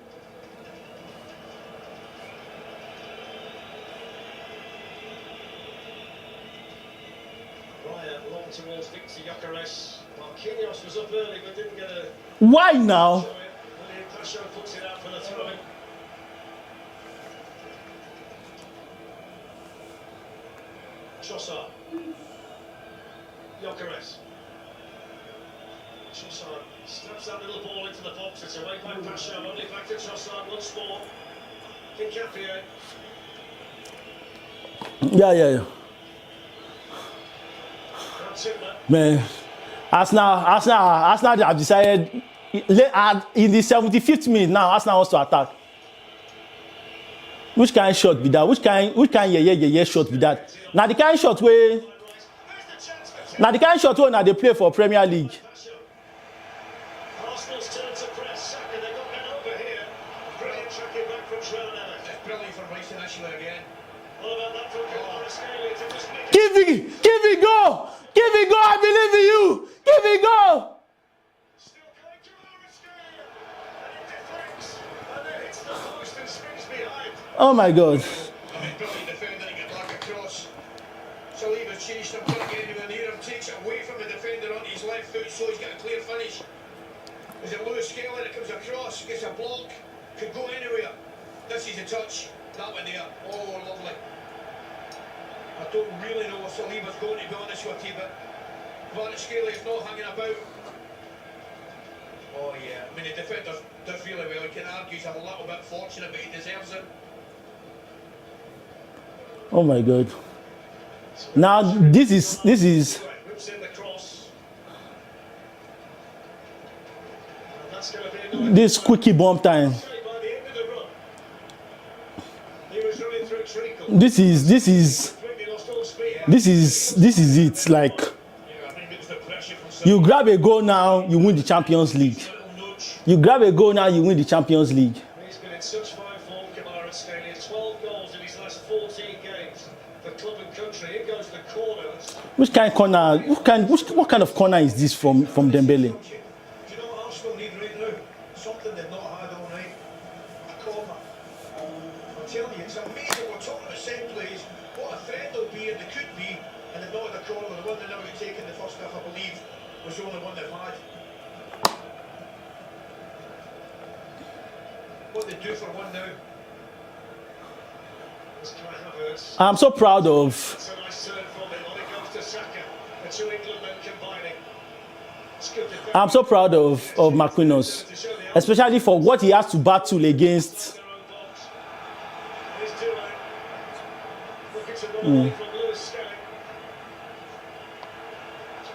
Raya long towards Victor Gyökeres. Marquinhos was up early but didn't get a Why now? show it. William Pasho puts it out for the throw-in. Trossard. Gyökeres. Trossard snaps that little ball into the box. It's away by Pasho. Only back to Trossard once more. Hincapié. Yeah. Now Timber. Man, Arsenal have decided in the 75th minute now. Arsenal wants to attack. Which kind of shot be that? Which kind yeah shot be that? Now the kind of shot where There's the chance for Timber. now they play for Premier League. Pasho. Arsenal's turn to press. Saka, they got men over here. Brilliant tracking back from Schwellnameth. It's brilliant from Rice initially again. What about that from Kvaratskhelia to just make it? Give it go! Give it go! I believe in you! Give it go! Still coming to Kvaratskhelia. And it deflects. And then hits the post and spins behind. Oh my God! I mean, brilliant defender to get back across. Saliba chased him, couldn't get anywhere near him, takes it away from the defender onto his left foot, so he's got a clear finish. Is it Lewis Skelly that comes across, gets a block, could go anywhere. This is a touch, that one there. Oh, lovely. I don't really know if Saliba's going, to be honest with you, but Kvaratskhelia is not hanging about. Oh yeah, I mean the defender does really well. You can argue he's a little bit fortunate, but he deserves it. Oh my God! Now this is Whips in the cross. And that's going to be another this quickie bomb time. by the end of the run. He was running through treacle. This is Quickly lost all speed. it. Like Yeah, I think it was the pressure from you grab a goal now, you win the Champions League. little nudge. You grab a goal now, you win the Champions League. He's been in such fine form, Kvaratskhelia. 12 goals in his last 14 games for club and country. In goes the corner. Which kind of corner? What kind of corner is this from Dembele? Do you know what Arsenal need right now? Something they've not had all night. A corner. I'm telling you, it's amazing we're talking about set plays, what a threat they'll be and they could be, and they've not had a corner. The one they never got taken the first half, I believe, was the only one they've had. What they do for one now. It's Kai Havertz. I'm so proud of. It's a nice turn from him. On it goes to Saka. The two England men combining. It's good defense. I'm so proud of Marquinhos, To show the especially for what he has to battle against. their own box. Here's Dule. Looking to run away from Lewis Skelly.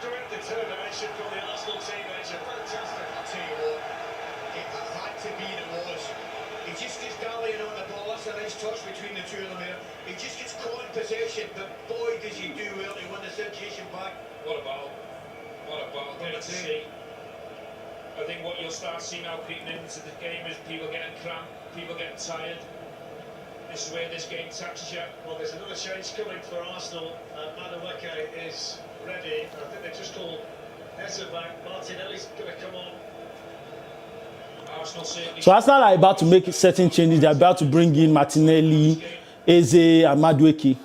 Direct determination from the Arsenal teenager. Fantastic. I'll tell you what, it had to be and it was. He just gets dallying on the ball. That's a nice touch between the two of them there. He just gets caught in possession, but boy does he do well to win the situation back. What a battle. What a battle. Great to see. I think what you'll start seeing now creeping into the game is people getting cramped, people getting tired. This is where this game taxes you. Well, there's another change coming for Arsenal. Madueke is ready. I think they just called Eze back. Martinelli's going to come on. Arsenal certainly. So Arsenal are about to make certain changes. They're about to bring in Martinelli, Eze, and Madueke.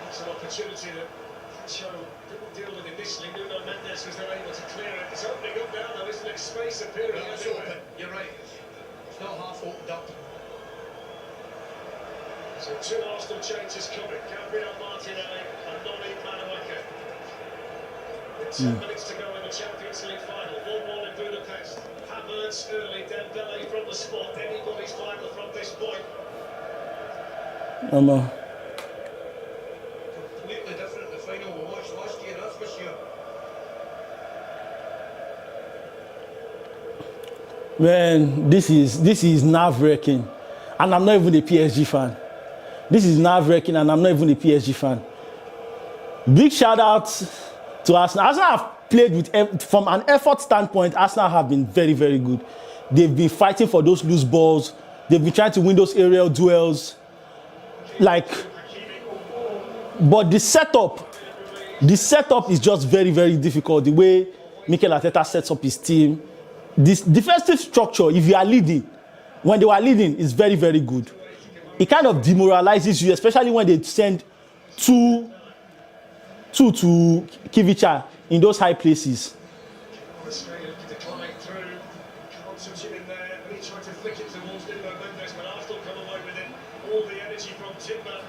It's an opportunity that Cho didn't deal with initially. Nuno Mendes was then able to clear it. It's opening up now, though, isn't it? Space appearing Well, it's everywhere. open. You're right. It's not half opened up. So two Arsenal changes coming. Gabriel Martinelli and Noni Madueke. With 10 minutes to go in the Champions League final. 1-1 in Budapest. Havertz early, Dembele from the spot. Anybody's final from this point. Completely different the final we watched last year, that's for sure. Man, this is nerve-wracking, and I'm not even a PSG fan. This is nerve-wracking, and I'm not even a PSG fan. Big shout out to Arsenal. Arsenal have played with, from an effort standpoint, Arsenal have been very, very good. They've been fighting for those loose balls. They've been trying to win those aerial duels. But the setup is just very, very difficult. The way Mikel Arteta sets up his team, this defensive structure, if you are leading, when they were leading, is very, very good. It kind of demoralizes you, especially when they send two to Kivicha in those high places. Australia decline through. Can't touch it in there. He tried to flick it towards Nuno Mendes, but Arsenal come away with it. All the energy from Timber,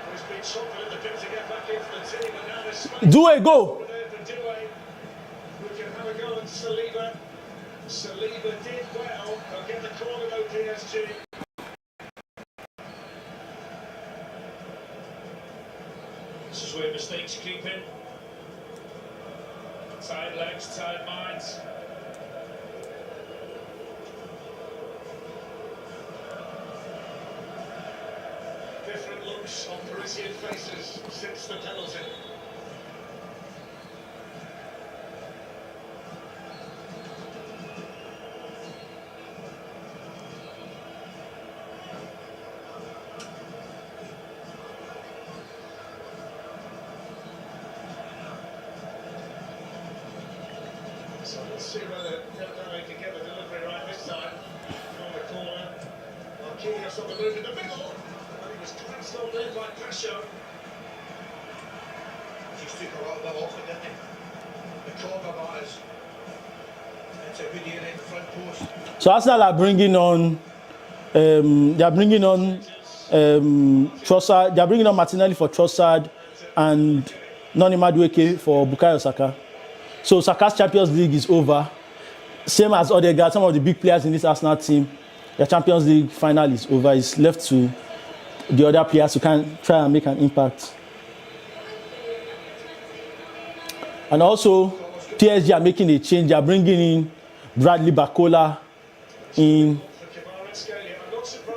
who's been shot at the bit to get back into the team, and now there's space. Do a go. Over there for Doué, who can have a go at Saliba. Saliba did well. They'll get the corner though, PSG. This is where mistakes creep in. Tired legs, tired minds. Different looks on Parisian faces since the penalty. So let's see whether Dembele can get the delivery right this time. From the corner. Marquinhos on the move in the middle. And he was glanced on there by Pasho. Just took a little bit off it, didn't he? The corner batters. It's a good area in the front post. So Arsenal are bringing on, they are bringing on Trossard. They are bringing on Martinelli for Trossard and Noni Madueke for Bukayo Saka. So Saka's Champions League is over. Same as Odegaard, some of the big players in this Arsenal team, their Champions League final is over. It's left to the other players who can try and make an impact. And also, PSG are making a change. They are bringing in Bradley Barcola in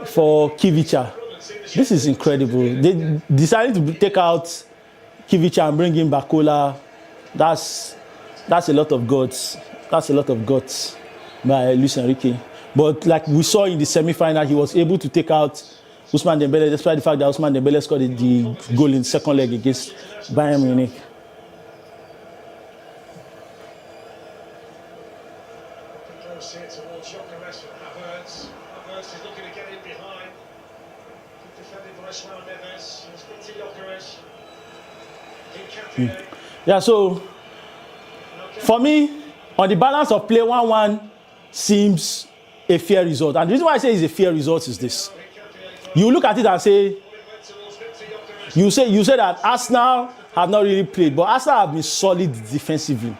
for Kivicha. This is incredible. They decided to take out Kivicha and bring in Barcola. That's a lot of guts. That's a lot of guts by Luis Enrique. But like we saw in the semi-final, he was able to take out Ousmane Dembele, despite the fact that Ousmane Dembele scored the goal in the second leg against Bayern Munich. See it towards Gyökeres from Havertz. Havertz is looking to get in behind. Good defended by João Neves. It's been to Gyökeres. Nketiah. Yeah, so for me, on the balance of play, 1-1 seems a fair result. And the reason why I say it's a fair result is this. You look at it and say, you say that Arsenal have not really played, but Arsenal have been solid defensively.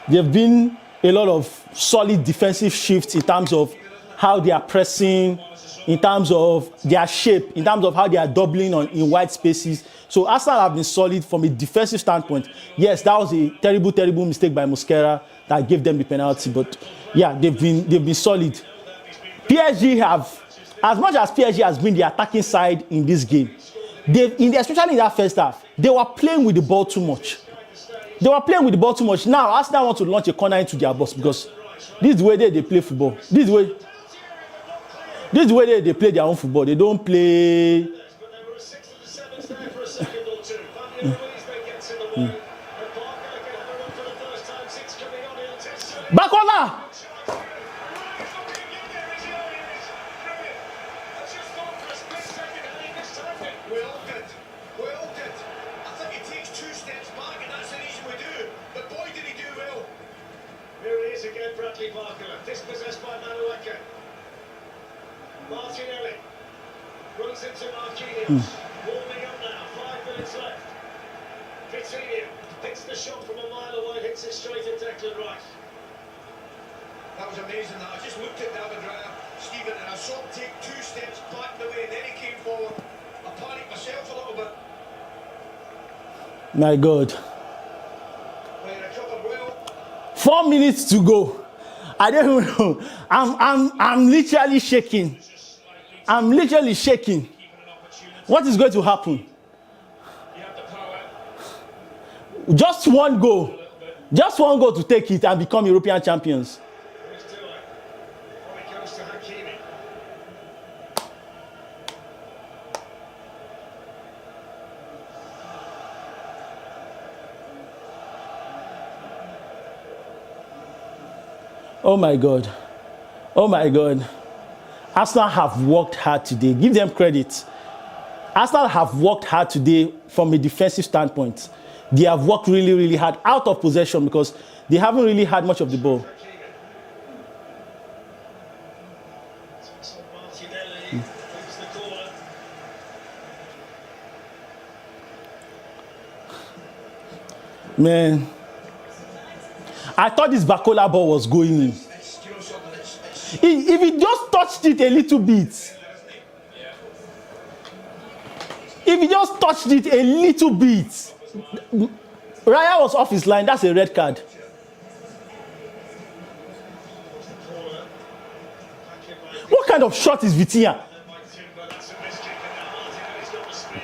They've been a lot of solid defensive shifts in terms of how they are pressing, in terms of their shape, in terms of how they are doubling in wide spaces. So Arsenal have been solid from a defensive standpoint. Yes, that was a terrible, terrible mistake by Mosquera that gave them the penalty. But yeah, they've been solid. PSG have, as much as PSG has been the attacking side in this game, especially in that first half, they were playing with the ball too much. Now Arsenal want to launch a corner into their box because this is the way they play football. This is the way they play their own football. They don't play. But there were 6 to the 7s there for a second or two. Fabio Ruiz then gets in the way. And Barker can have a run for the first time since coming on. He'll test it. Bakola! We all did. I think he takes 2 steps back, and that's the reason we do. But boy, did he do well. Here he is again, Bradley Barker. Dispossessed by Madueke. Martinelli runs into Marquinhos. Warming up now, 5 minutes left. Vitinha hits the shot from a mile away, hits it straight at Declan Rice. That was amazing. That I just looked at David Raya, Stephen, and I saw him take 2 steps back the way, and then he came forward. I panicked myself a little bit. My God. But he recovered well. 4 minutes to go. I don't even know. I'm literally shaking. What is going to happen? Just one goal to take it and become European champions. Here's Doué. Before he goes to Hakimi. Oh my God. Oh my God. Arsenal have worked hard today. Give them credit. Arsenal have worked hard today from a defensive standpoint. They have worked really, really hard out of possession because they haven't really had much of the ball. So Martinelli moves the corner. Man, I thought this Bakola ball was going in. It's, you know something, it's If he just touched it a little bit, if he just touched it a little bit, Raya was off his line. That's a red card. Corner. Back in by What kind of shot is Vitinha? by Timber. That's a miskick, and now Martinelli's got the speed.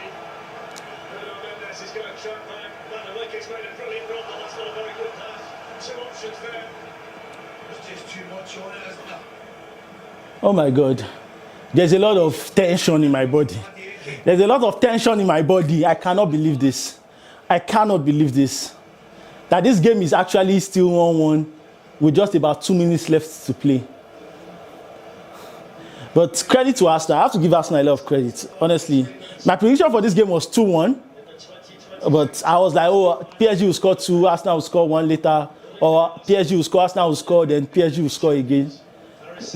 Bruno Mendes is going to track back. Van der Beek's made a brilliant run, but that's not a very good pass. Two options there. there's just too much on it, isn't there? Oh my God. There's a lot of tension in my body. There's a lot of tension in my body. I cannot believe this. I cannot believe this. That this game is actually still 1-1 with just about 2 minutes left to play. But credit to Arsenal. I have to give Arsenal a lot of credit, honestly. My prediction for this game was 2-1. But I was like, oh, PSG will score 2, Arsenal will score 1 later. Or PSG will score, Arsenal will score, then PSG will score again.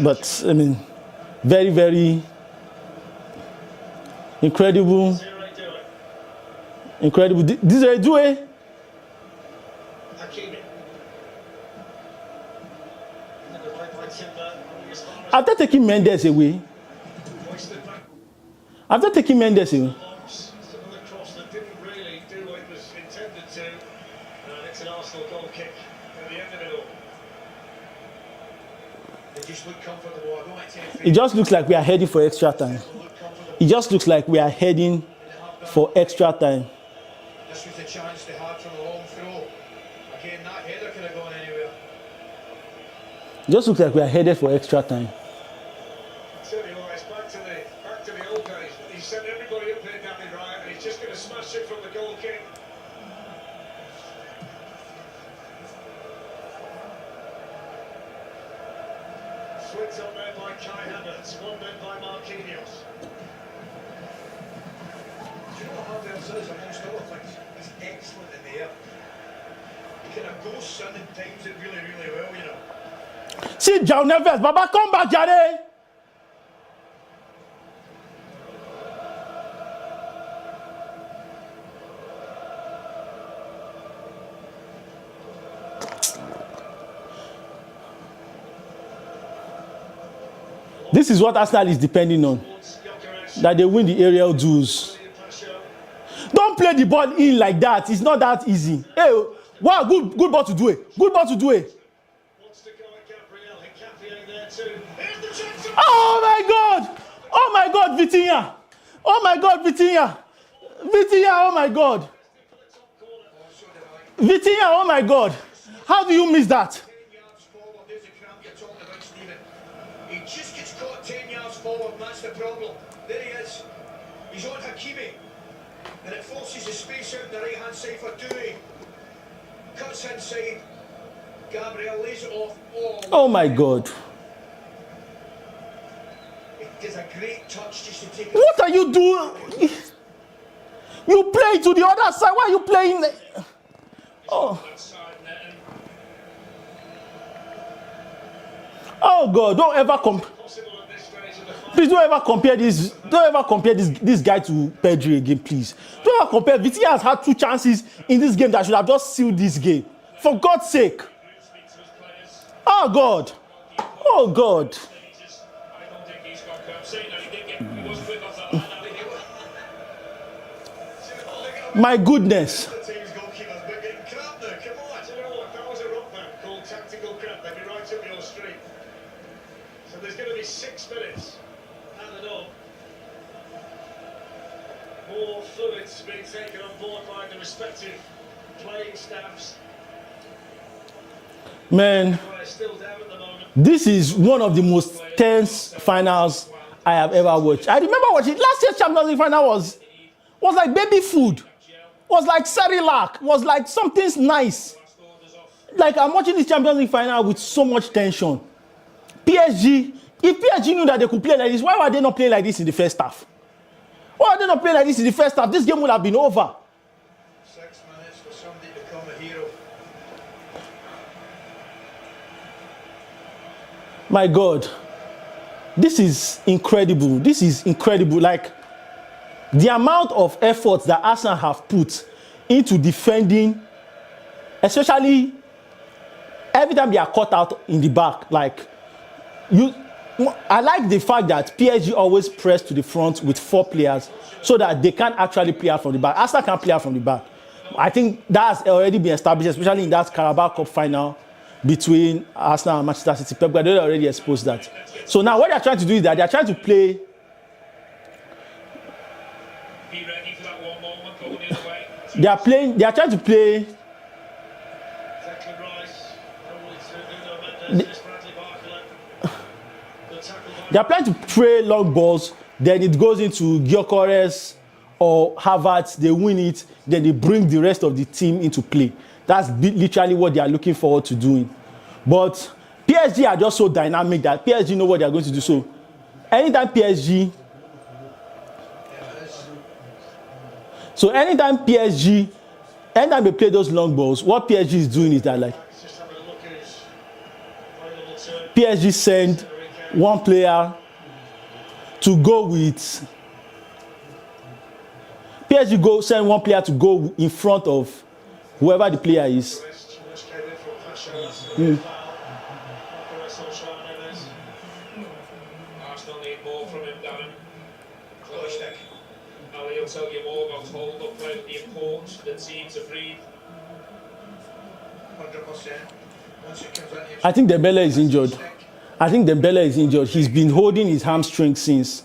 But, I mean, very, very incredible. Zero do it. Incredible. This is a do it. Hakimi. Another play by Timber. As far as After taking Mendes away, hoisted back. after taking Mendes away, Box. It's another cross that didn't really do what it was intended to. And it's an Arsenal goal kick at the end of it all. They just look comfortable. I don't like to it just looks like we are heading for extra time. look comfortable. It just looks like we are heading for extra time. This was the chance they had from a long throw. Again, that header could have gone anywhere. It just looks like we are headed for extra time. Tell you what, it's back to the old days. He sent everybody up there, Danny Ryan, and he's just going to smash it from the goal kick. Flicked up there by Kai Havertz, one bit by Marquinhos. Do you know what Havertz is, amongst other things? He's excellent in the air. He kind of goes in and times it really, really well, you know. See, João Neves, Baba, come back, Jare. This is what Arsenal is depending on. Gyökeres, That they win the aerial duels. brilliant pass show. Don't play the ball in like that. It's not that easy. Hey, wow, good ball to do it. Good ball to do it. Wants to go at Gabriel, Hincapié there too. Here's the chance. Oh my God! Oh my God, Vitinha! Oh my God, Vitinha! Vitinha, oh my God! Vitinha, oh my God! How do you miss that? 10 yards forward, there's the cramp you're talking about, Stephen. He just gets caught 10 yards forward, and that's the problem. There he is. He's on Hakimi. And it forces the space out on the right hand side for Doué. Cuts inside. Gabriel lays it off. Oh my God! It does a great touch just to take it. What are you doing? You play to the other side. Why are you playing? Oh, That side netting. oh God! Don't ever Possible at this stage of the fight. please don't ever compare this. Don't ever compare this guy to Pedri again, please. Don't ever compare. Vitinha has had 2 chances in this game that should have just sealed this game. For God's sake! Speak to his players. Oh God! Oh God! I don't think he's got crap. Saying that he did get, he was quick off that line. I think it was. My goodness! The team's goalkeeper's been getting cramp now. Come on. Do you know what? If that was a rock band called tactical cramp, they'd be right up your street. So there's going to be 6 minutes at the door. More fluids being taken on board by the respective playing staffs. Man, We're still down at the moment. this is one of the most tense finals I have ever watched. I remember watching last year's Champions League final was like baby food. Was like Cerelac. Was like something nice. Like I'm watching this Champions League final with so much tension. PSG, if PSG knew that they could play like this, why were they not playing like this in the first half? Why were they not playing like this in the first half? This game would have been over. 6 minutes for somebody to become a hero. My God, this is incredible. This is incredible. Like, the amount of effort that Arsenal have put into defending, especially every time they are caught out in the back. Like, I like the fact that PSG always press to the front with 4 players so that they can actually play out from the back. Arsenal can play out from the back. I think that has already been established, especially in that Carabao Cup final between Arsenal and Manchester City. Pep Guardiola already exposed that. So now what they're trying to do is that they're trying to play. Be ready for that one moment going the other way. They are trying to play. Declan Rice, only to Nuno Mendes, this Bradley Barcola. The tackle by They are planning to play long balls, then it goes into Gyökeres or Havertz, they win it, then they bring the rest of the team into play. That's literally what they are looking forward to doing. But PSG are just so dynamic that PSG know what they are going to do. So anytime PSG, anytime they play those long balls, what PSG is doing is that, like, just having a look at his final turn. PSG send one player to go with. PSG send one player to go in front of whoever the player is. Which came in from Pasha. Arsenal need more from him, Darren. Close stick. Ali will tell you more about hold up play, the importance for the team to breathe. 100%. Once it comes into I think Dembele is injured. He's been holding his hamstring since.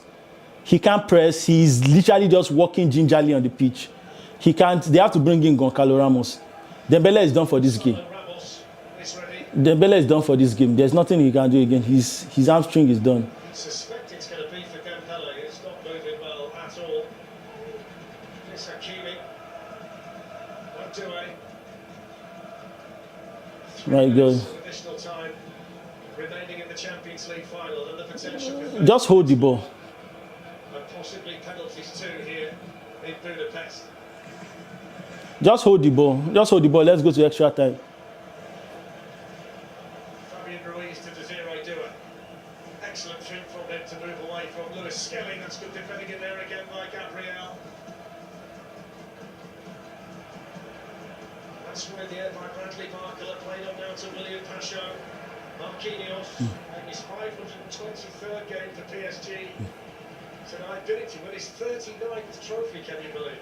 He can't press. He's literally just walking gingerly on the pitch. He can't. They have to bring in Goncalo Ramos. Dembele is done for this game. Ramos is ready. Dembele is done for this game. There's nothing he can do again. His hamstring is done. Suspect it's going to be for Dembele. It's not moving well at all. It's Hakimi. Doué. My God. Some additional time remaining in the Champions League final and the potential for Just hold the ball. and possibly penalties too here in Budapest. Just hold the ball. Just hold the ball. Let's go to extra time. Fabian Ruiz to Desiree Doué. Excellent trim from him to move away from Lewis Skelly. That's good defending in there again by Gabriel. That's where the air by Bradley Barcola played on now to William Pacho. Marquinhos in his 523rd game for PSG. Tonight did it with his 39th trophy, can you believe?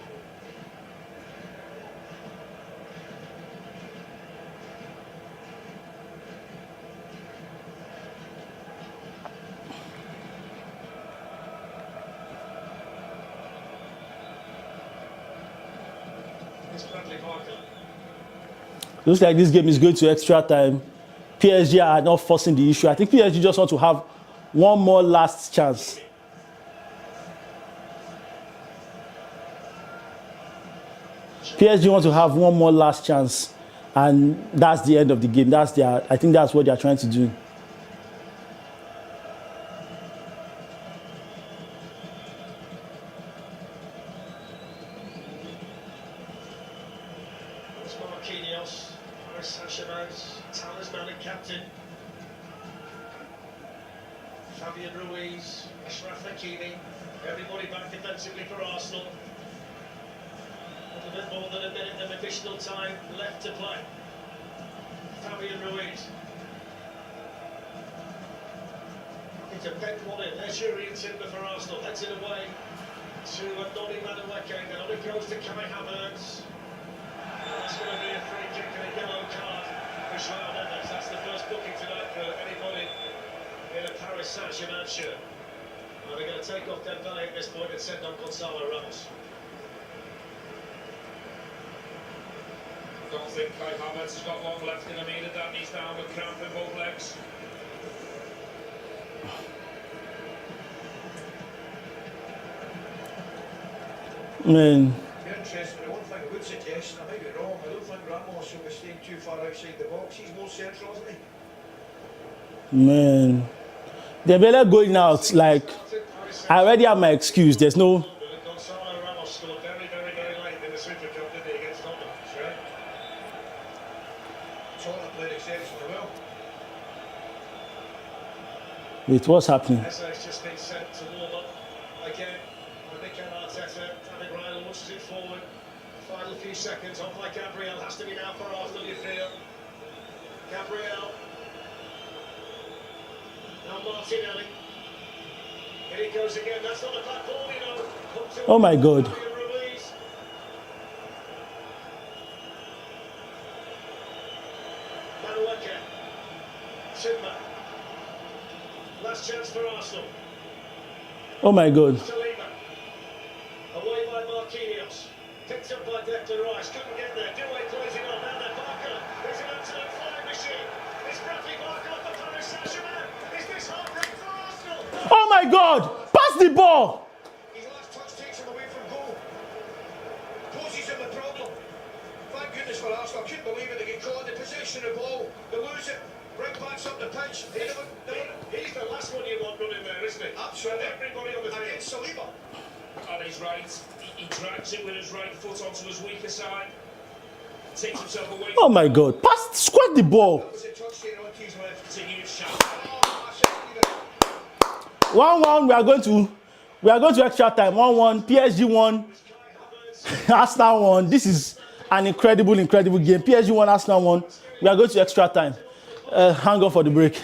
It's Bradley Barcola. Looks like this game is going to extra time. PSG are not forcing the issue. I think PSG just want to have one more last chance. PSG want to have one more last chance, and that's the end of the game. I think that's what they are trying to do. It's Marquinhos, Paris Saint-Germain's talismanic captain. Fabian Ruiz, Achraf Hakimi, everybody back defensively for Arsenal. A little bit more than a minute of additional time left to play. Fabian Ruiz. It's a bent one in. There's Jurriën Timber for Arsenal. Heads it away to Noni Madueke. Then on it goes to Kai Havertz. That's going to be a free kick and a yellow card for João Neves. That's the first booking tonight for anybody in a Paris Saint-Germain shirt. Well, they're going to take off Dembele at this point and send on Gonzalo Ramos. Don't think Kai Havertz has got long left in him either, Dan. He's down with cramp in both legs. Man, You're interested, but one thing I would suggest, and I might be wrong, I don't think Ramos will be staying too far outside the box. He's more central, isn't he? man. Dembele going out, like, I already have my excuse. There's no. Gonzalo Ramos scored very, very, very late in the Super Cup, didn't he, against Tottenham? Sure. Tottenham played exceptionally well. Wait, what's happening? Eze's just been sent to warm up again. And Mikel Arteta, David Raya launches it forward. Final few seconds on by Gabriel. Has to be now for Arsenal, you feel. Gabriel. Now Martinelli. Here he goes again. That's not a bad ball, you know. Oh my God. Ruiz. Manueke. Simba. Last chance for Arsenal. Oh my God. Saliba. Away by Marquinhos. Picked up by Declan Rice. Couldn't get there. Doué plays it on. Now then Barker. It's an absolute flying machine. It's Bradley Barker for Paris Saint-Germain. Is this heartbreak for Arsenal? Oh my God. Pass the ball. His last touch takes him away from goal. Poses him a problem. Thank goodness for Arsenal. I couldn't believe it. They get caught in the possession of the ball. They lose it. Right backs up the pitch. He's the last one you want running there, isn't he? Absolutely. Everybody on the field. Against Saliba. On his right, he drags it with his right foot onto his weaker side. Takes himself away. Oh my God. Pass, squat the ball. That was a touch there onto his left. Continued shot. Oh, that's it. 1-1. We are going to extra time. 1-1. PSG 1. Arsenal 1. This is an incredible game. PSG 1. Arsenal 1. We are going to extra time. Hang on for the break.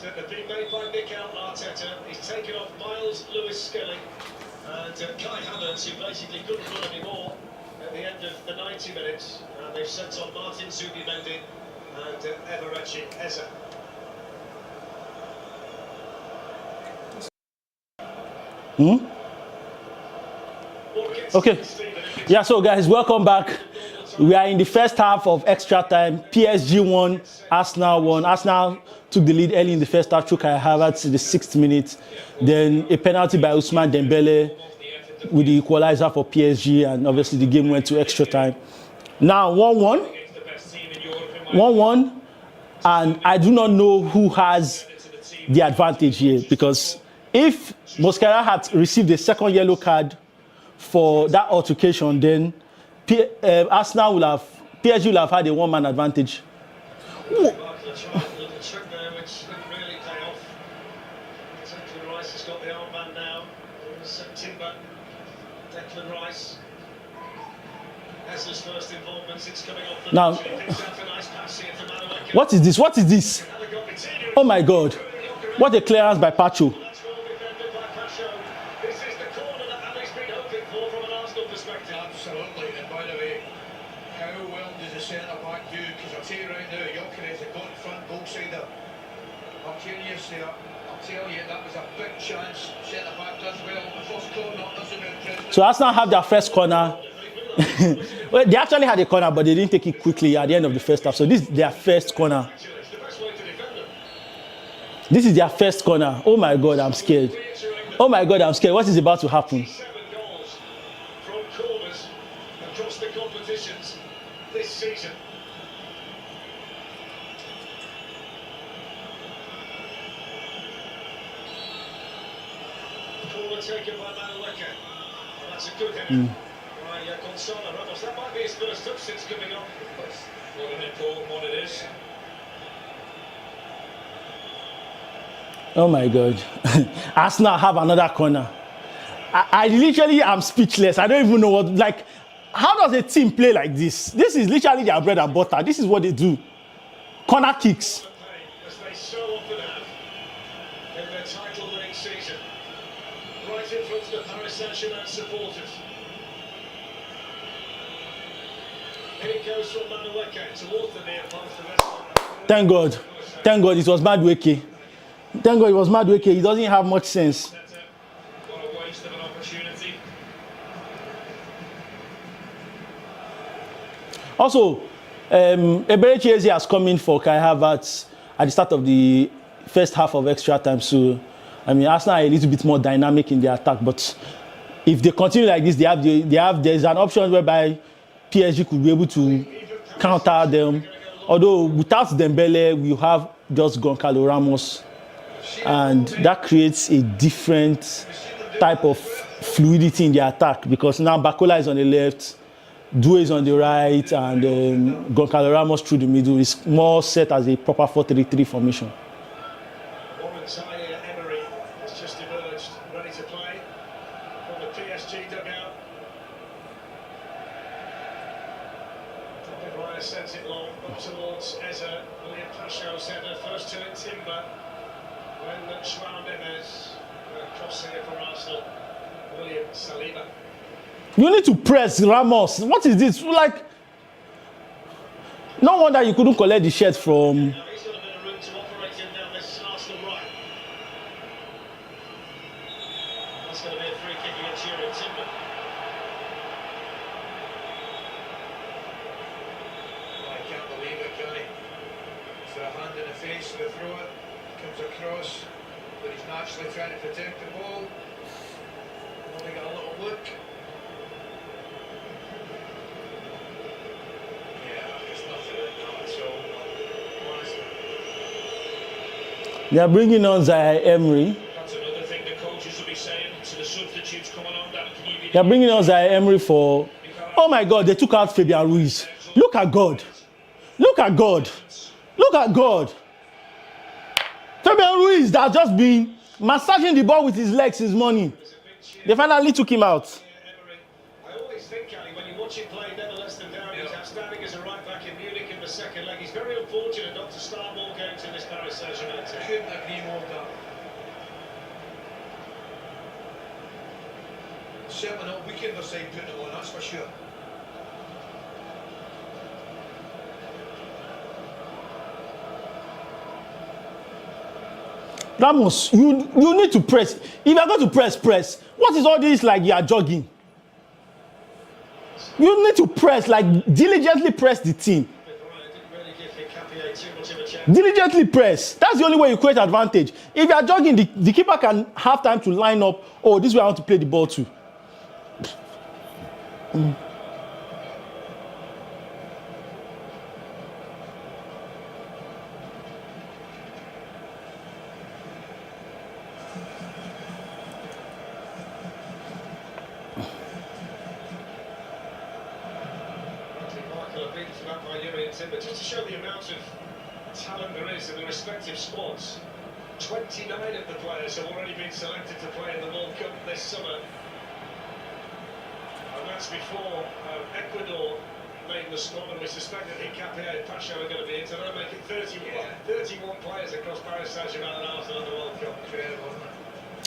that have been made by Mikel Arteta. He's taken off Miles Lewis-Skelly and Kai Havertz, who basically couldn't run anymore at the end of the 90 minutes. And they've sent on Martin Zubimendi and Eberechi Eze. Okay. Yeah, so guys, welcome back. We are in the first half of extra time. PSG won, Arsenal won. Arsenal took the lead early in the first half, through Kai Havertz in the 6th minute. Then a penalty by Ousmane Dembele with the equalizer for PSG, and obviously the game went to extra time. Now 1-1. 1-1. And I do not know who has the advantage here, because if Mosquera had received a second yellow card for that altercation, then Arsenal will have, PSG will have had a one-man advantage. Little trick there which didn't really pay off. Declan Rice has got the armband now. It's Timber, Declan Rice. Eze's first involvement since coming off the Now, nice pass here to Madueke. what is this? What is this? Oh my God. What a clearance by Pacho. That's well defended by Pacho. This is the corner that Ali's been hoping for from an Arsenal perspective. Absolutely, and by the way, how well does the centre back do? Because I'll tell you right now, Gyökeres, a good front goal sider. I'm curious there. I'll tell you, that was a big chance. Centre back does well. The first corner doesn't impress. So Arsenal have their first corner. Well, they actually had a corner, but they didn't take it quickly at the end of the first half. So this is their first corner. It's the best way to defend them. This is their first corner. Oh my God, I'm scared. Oh my God, I'm scared. What is about to happen? 7 goals from corners across the competitions this season. Corner taken by Madueke. And that's a good header by Gonzalo Ramos. That might be his first touch since coming on. What an important one it is. Oh my God. Arsenal have another corner. I literally am speechless. I don't even know what, like, how does a team play like this? This is literally their bread and butter. This is what they do. Corner kicks. As they so often have in their title-winning season. Right in front of the Paris Saint-Germain supporters. Here it goes from Madueke towards the near post. Thank God. Thank God it was Madueke. Thank God it was Madueke. He doesn't have much sense. What a waste of an opportunity. Also, Eberechi Eze has come in for Kai Havertz at the start of the first half of extra time. So, I mean, Arsenal are a little bit more dynamic in their attack. But if they continue like this, there's an option whereby PSG could be able to counter them. Although without Dembele, we have just Goncalo Ramos. And that creates a different type of fluidity in the attack, because now Bakola is on the left, Due is on the right, and Goncalo Ramos through the middle is more set as a proper 4-3-3 formation. Warren Zaire-Emery has just emerged, ready to play from the PSG dugout. David Raya sends it long, up towards Eze. William Pacho header, first to it, Timber. When João Neves, cross here for Arsenal. William Saliba. You need to press Ramos. What is this? Like, no wonder you couldn't collect the shirt from. Now he's got a bit of room to operate in down this Arsenal right. That's going to be a free kick against Jurgen Timber. I can't believe it, Johnny. So a hand in the face, the throw it, comes across, but he's naturally trying to protect the ball. Only got a little look. They are bringing on Zaire Emery. That's another thing the coaches will be saying to the substitutes coming on. That can you be They are bringing on Zaire Emery for. Oh my God! They took out Fabian Ruiz. Look at God. Look at God. Look at God. Fabian Ruiz that has just been massaging the ball with his legs this morning. They finally took him out. I always think, Ali, when you watch him play, never less than down, he's outstanding as a right back in Munich in the the second leg. He's very unfortunate not to start more games in this Paris Saint-Germain team. Couldn't agree more with that. Certainly not weakened their side putting it on, that's for sure. Ramos, you need to press. If you are going to press. What is all this like you are jogging? You need to press, like diligently press the team. Diligently press. That's the only way you create advantage. If you are jogging, the keeper can have time to line up. Oh, this is where I want to play the ball to. But just to show the amount of talent there is in the respective squads, 29 of the players have already been selected to play in the World Cup this summer. And that's before Ecuador made the squad, and we suspect that Hincapié and Pacho are going to be in, so that'll make it 31 players across Paris Saint-Germain and Arsenal in the World Cup.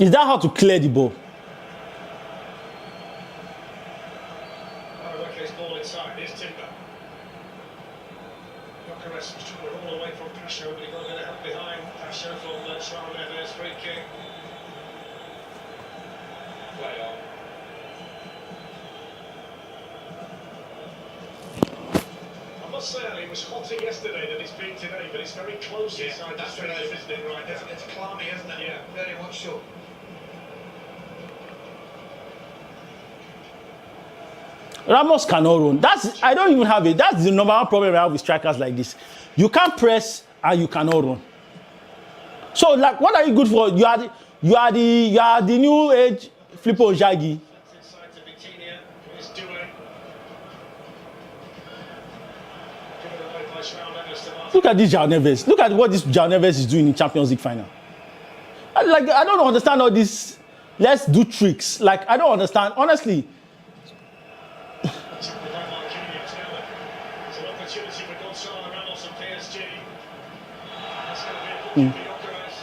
Is that how to clear the ball? Araweke's ball inside, here's Timber. Bucharest was trying to roll away from Pacho, but he got a bit of help behind. Pacho from Sharon Neves, free kick. Play on. I must say, Ali, it was hotter yesterday than it's been today, but it's very close inside the stadium, isn't it, right now? It's clammy, isn't it? Yeah. Very much so. Ramos cannot run. I don't even have it. That's the number one problem I have with strikers like this. You can't press and you cannot run. So, like, what are you good for? You are the new age Filippo Inzaghi. Inside to Vitinha, here's Doué. Given away by Sharon Neves to Martin. Look at this João Neves. Look at what this João Neves is doing in Champions League final. I don't understand all this. Let's do tricks. Like, I don't understand. Honestly. It's an opportunity for Gonzalo Ramos and PSG. That's going to be a good for Gyökeres.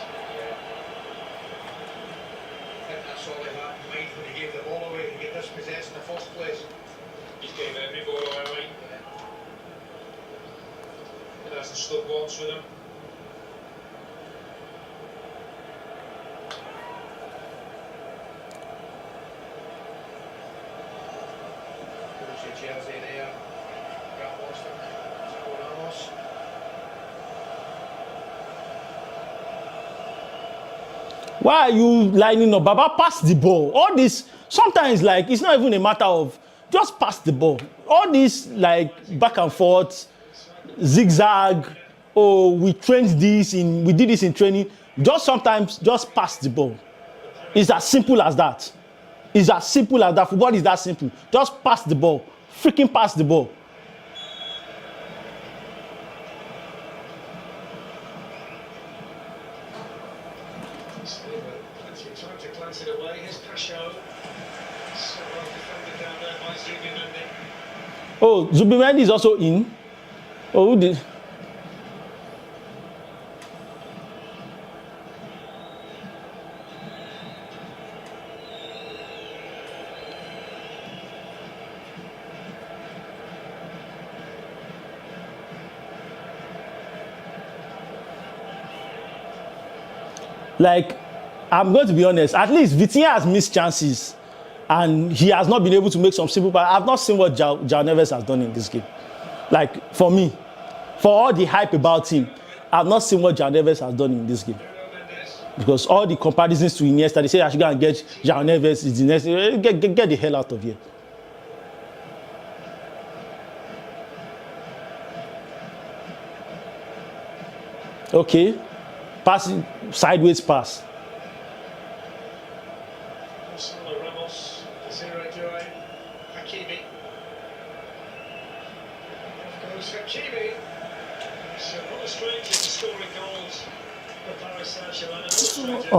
I think that's all he had in mind when he gave the ball away to get dispossessed in the first place. He's gave every ball away. He hasn't stuck once with him. Jersey there, Ramos, Ramos. Why are you lining up? Baba, pass the ball. All this, sometimes, like, it's not even a matter of just pass the ball. All this, like, back and forth, zigzag. Oh, we did this in training. Just sometimes, just pass the ball. It's as simple as that. It's as simple as that. Football is that simple. Just pass the ball. Freaking pass the ball. Plenty of time to glance it away. Here's Pacho. So well defended down there by Zubimendi. Oh, Zubimendi is also in. Oh, who did? Like, I'm going to be honest, at least Vitinha has missed chances and he has not been able to make some simple passes. I've not seen what João Neves has done in this game. Like, for me, for all the hype about him, I've not seen what João Neves has done in this game. Because all the comparisons to Iniesta, they say I should go and get João Neves is the next. Get the hell out of here. Okay. Pass, sideways pass. Gonzalo Ramos, Desiree Doué, Hakimi. Off goes Hakimi. So not a stranger to scoring goals for Paris Saint-Germain. Not a stranger to scoring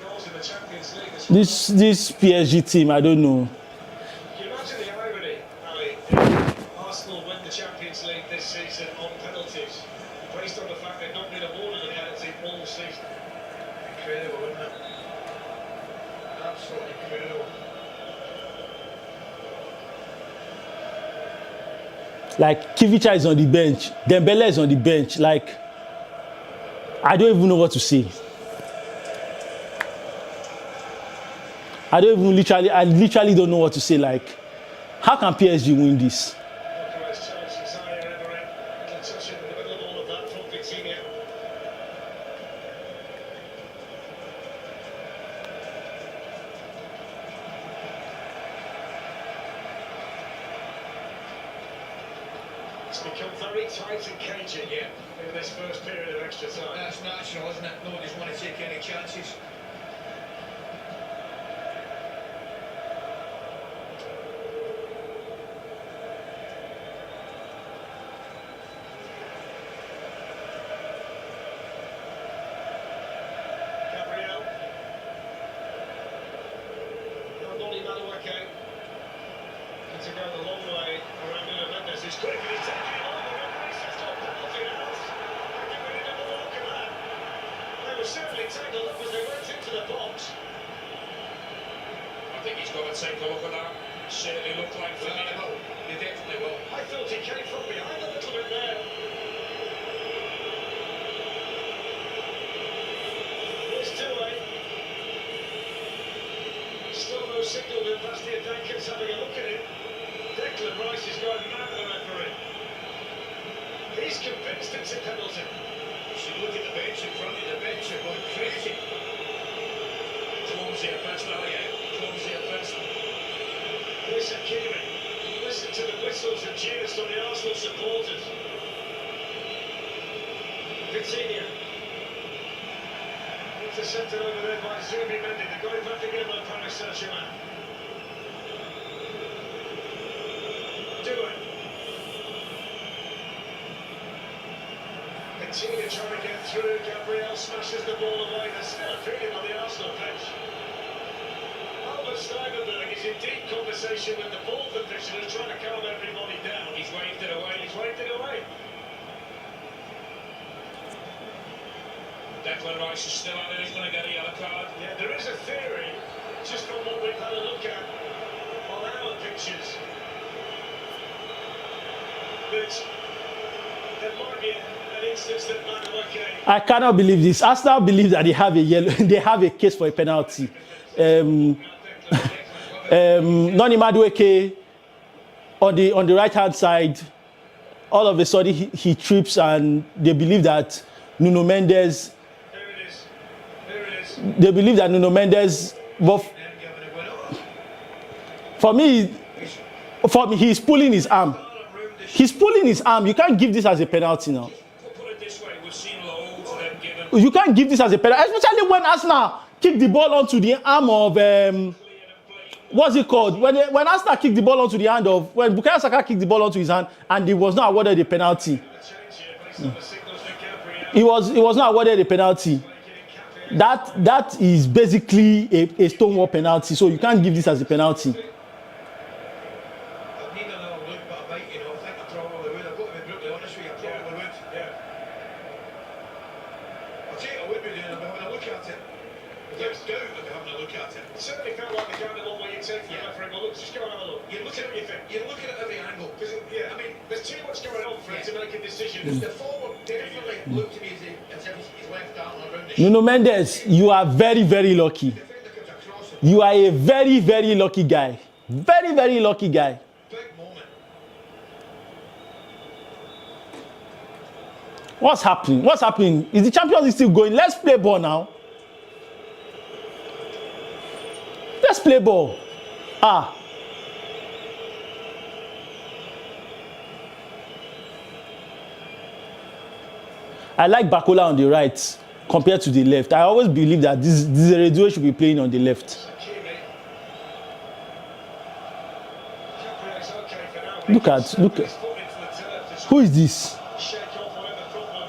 goals in the Champions League. This PSG team, I don't know. Can you imagine the irony, Ali? If Arsenal win the Champions League this season on penalties, based on the fact they've not been awarded a penalty all season. Incredible, isn't it? Absolutely incredible. Like Kivicha is on the bench, Dembele is on the bench. Like, I don't even know what to say. I literally don't know what to say. Like, how can PSG win this? It's become very tight and cagey in this first period of extra time. That's natural, isn't it? Nobody's want to take any chances. Gabriel. Noni Madueke. And to go the long way around Nuno Mendes is quick and he's taking it on. The referee says stop the nothing else. And you really never look at that. They were certainly tangled up as they went into the box. I think he's got to take a look at that. Certainly looked like Well, they will. They definitely will. I thought he came from behind a little bit there. Here's Toure. Still no signal that Bastien Danker's having a look at it. Declan Rice is going mad at the referee. He's convinced it's a penalty. You should look at the bench in front of you. The bench are going crazy. clumsy at best, Elliot. Clumsy at best. Here's Hakimi. Listen to the whistles and cheers from the Arsenal supporters. Vitinha. Intercepted over there by Zubimendi. They've got it back again by Paris Saint-Germain. Vitinha trying to get through. Gabriel smashes the ball away. There's still a feeling on the Arsenal bench. Albert Steigenberg is in deep conversation with the ball petitioners, trying to calm everybody down. He's waved it away. He's waved it away. Declan Rice is still at it. He's going to get a yellow card. Yeah, there is a theory, just from what we've had a look at on our pictures, that there might be an instance that Madueke. I cannot believe this. Arsenal believe that they have a yellow. They have a case for a penalty. Noni Madueke on the right hand side, all of a sudden he trips, and they believe that Nuno Mendes. They believe that Nuno Mendes. But for me, he's pulling his arm. He's pulling his arm. You can't give this as a penalty now. Put it this way, we've seen loads of them given. You can't give this as a penalty, especially when Arsenal kick the ball onto the arm of what's it called? When Arsenal kicked the ball onto the hand of, when Bukayo Saka kicked the ball onto his hand and he was not awarded a penalty. He was not awarded a penalty. That is basically a stonewall penalty. So you can't give this as a penalty. I need another look, but I think I probably would. I've got to be brutally honest with you, I probably would. Yeah. I'll tell you, I would be doing. I'd be having a look at it. Without doubt, I'd be having a look at it. It certainly felt like the kind of one where you take the referee, well, look, just go and have a look. You look at what you think. You look at it every angle. Because, I mean, there's too much going on for him to make a decision. The forward definitely looked to me as if his left arm around the Nuno Mendes, you are very, very lucky. defender comes across him. You are a very, very lucky guy. Very, very lucky guy. Big moment. What's happening? What's happening? Is the Champions League still going? Let's play ball now. Let's play ball. Ah. I like Bakola on the right compared to the left. I always believe that this Zeredue should be playing on the left. Hakimi. Gabriel's okay for now. Look at- He's look at- put into the turf to Who is this? shake off whatever problem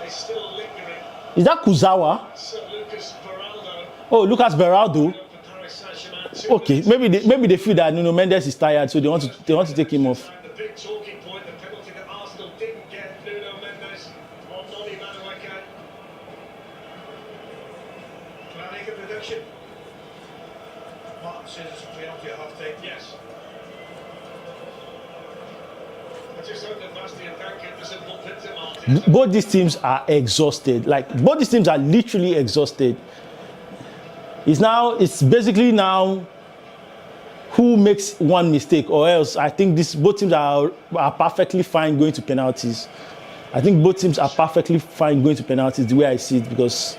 is still lingering. Is that Kuzawa? Sir Lucas Beraldo Oh, Lucas Beraldo. for Paris Saint-Germain. Okay, maybe they feel that Nuno Mendes is tired, so they want to take him off. The big talking point, the penalty that Arsenal didn't couldn't get Nuno Mendes on Noni Madueke. Can I make a prediction? Martin says it's a penalty at half time. Yes. I just hope that Bastian Duncan doesn't bump into Martin. Both these teams are exhausted. Like, both these teams are literally exhausted. It's basically now who makes one mistake, or else I think both teams are perfectly fine going to penalties. I think both teams are perfectly fine going to penalties the way I see it, because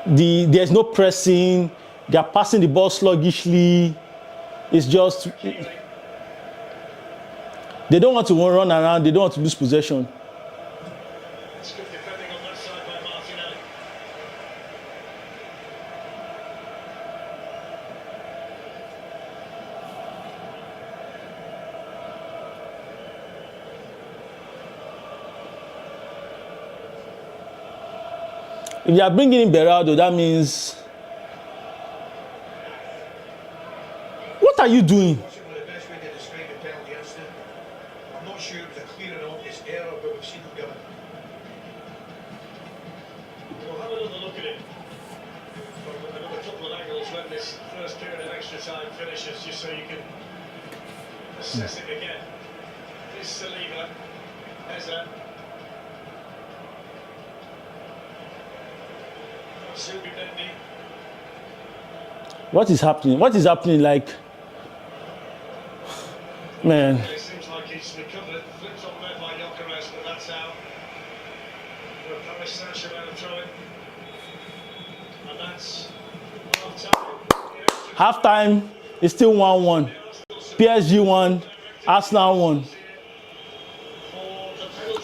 there's no pressing, they're passing the ball sluggishly. It's just they don't want to run around, they don't want to lose possession. It's good defending on that side by Martinelli. If you are bringing in Berardo, that means, what are you doing? Possibly the best way to describe the penalty incident. I'm not sure it was a clear and obvious error, but we've seen him given. We'll have another look at it from another couple of angles when this first period of extra time finishes, just so you can assess it again. This Saliba, Eza, Zubimendi. What is happening? What is happening? Like, man. It seems like he's recovered. Flipped on there by Gyökeres, but that's out. For Paris Saint-Germain throwing. And that's half-time. Half time is still 1-1. PSG 1, Arsenal 1.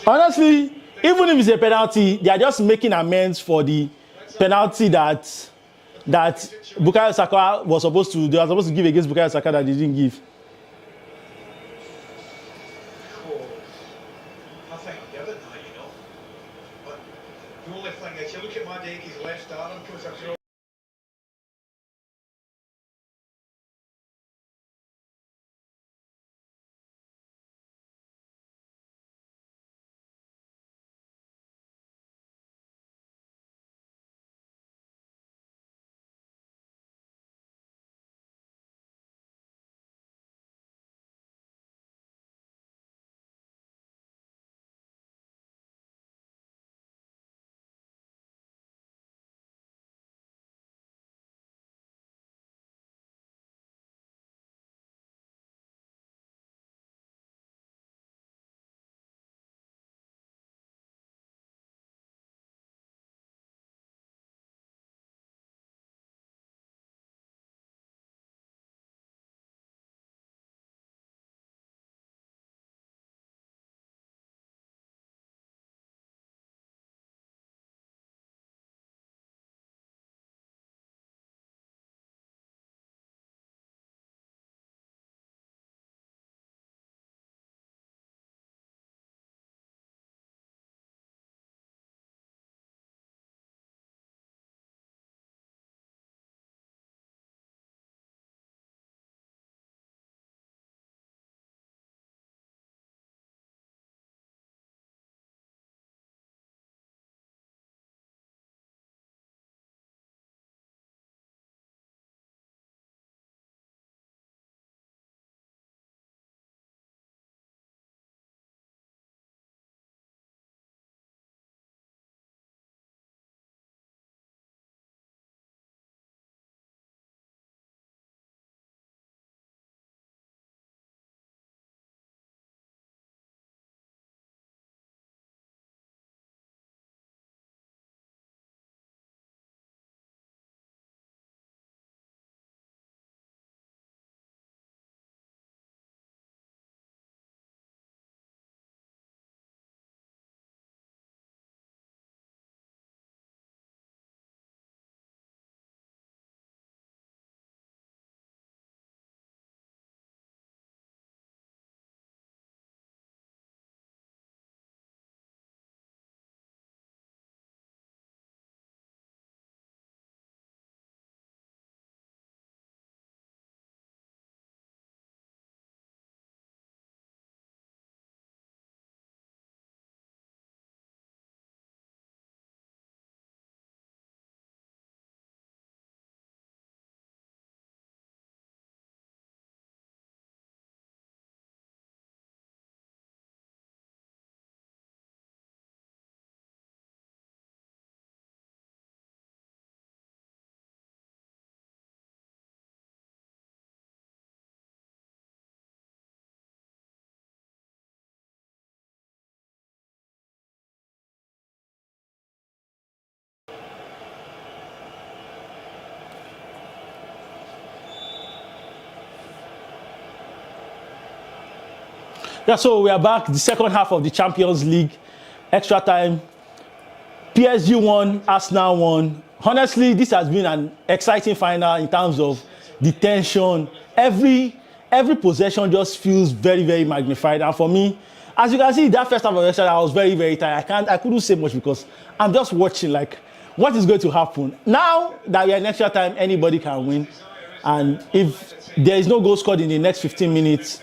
Honestly, even if it's a penalty, they are just making amends for the penalty that Bukayo Saka was supposed to give against Bukayo Saka that they didn't give. I think I'm given that, you know. But the only thing is, you look at Madueke's left arm comes across. Yeah, so we are back. The second half of the Champions League, extra time. PSG won, Arsenal won. Honestly, this has been an exciting final in terms of the tension. Every possession just feels very, very magnified. And for me, as you can see, that first half of the session, I was very, very tired. I couldn't say much because I'm just watching like what is going to happen. Now that we are in extra time, anybody can win. And if there is no goal scored in the next 15 minutes,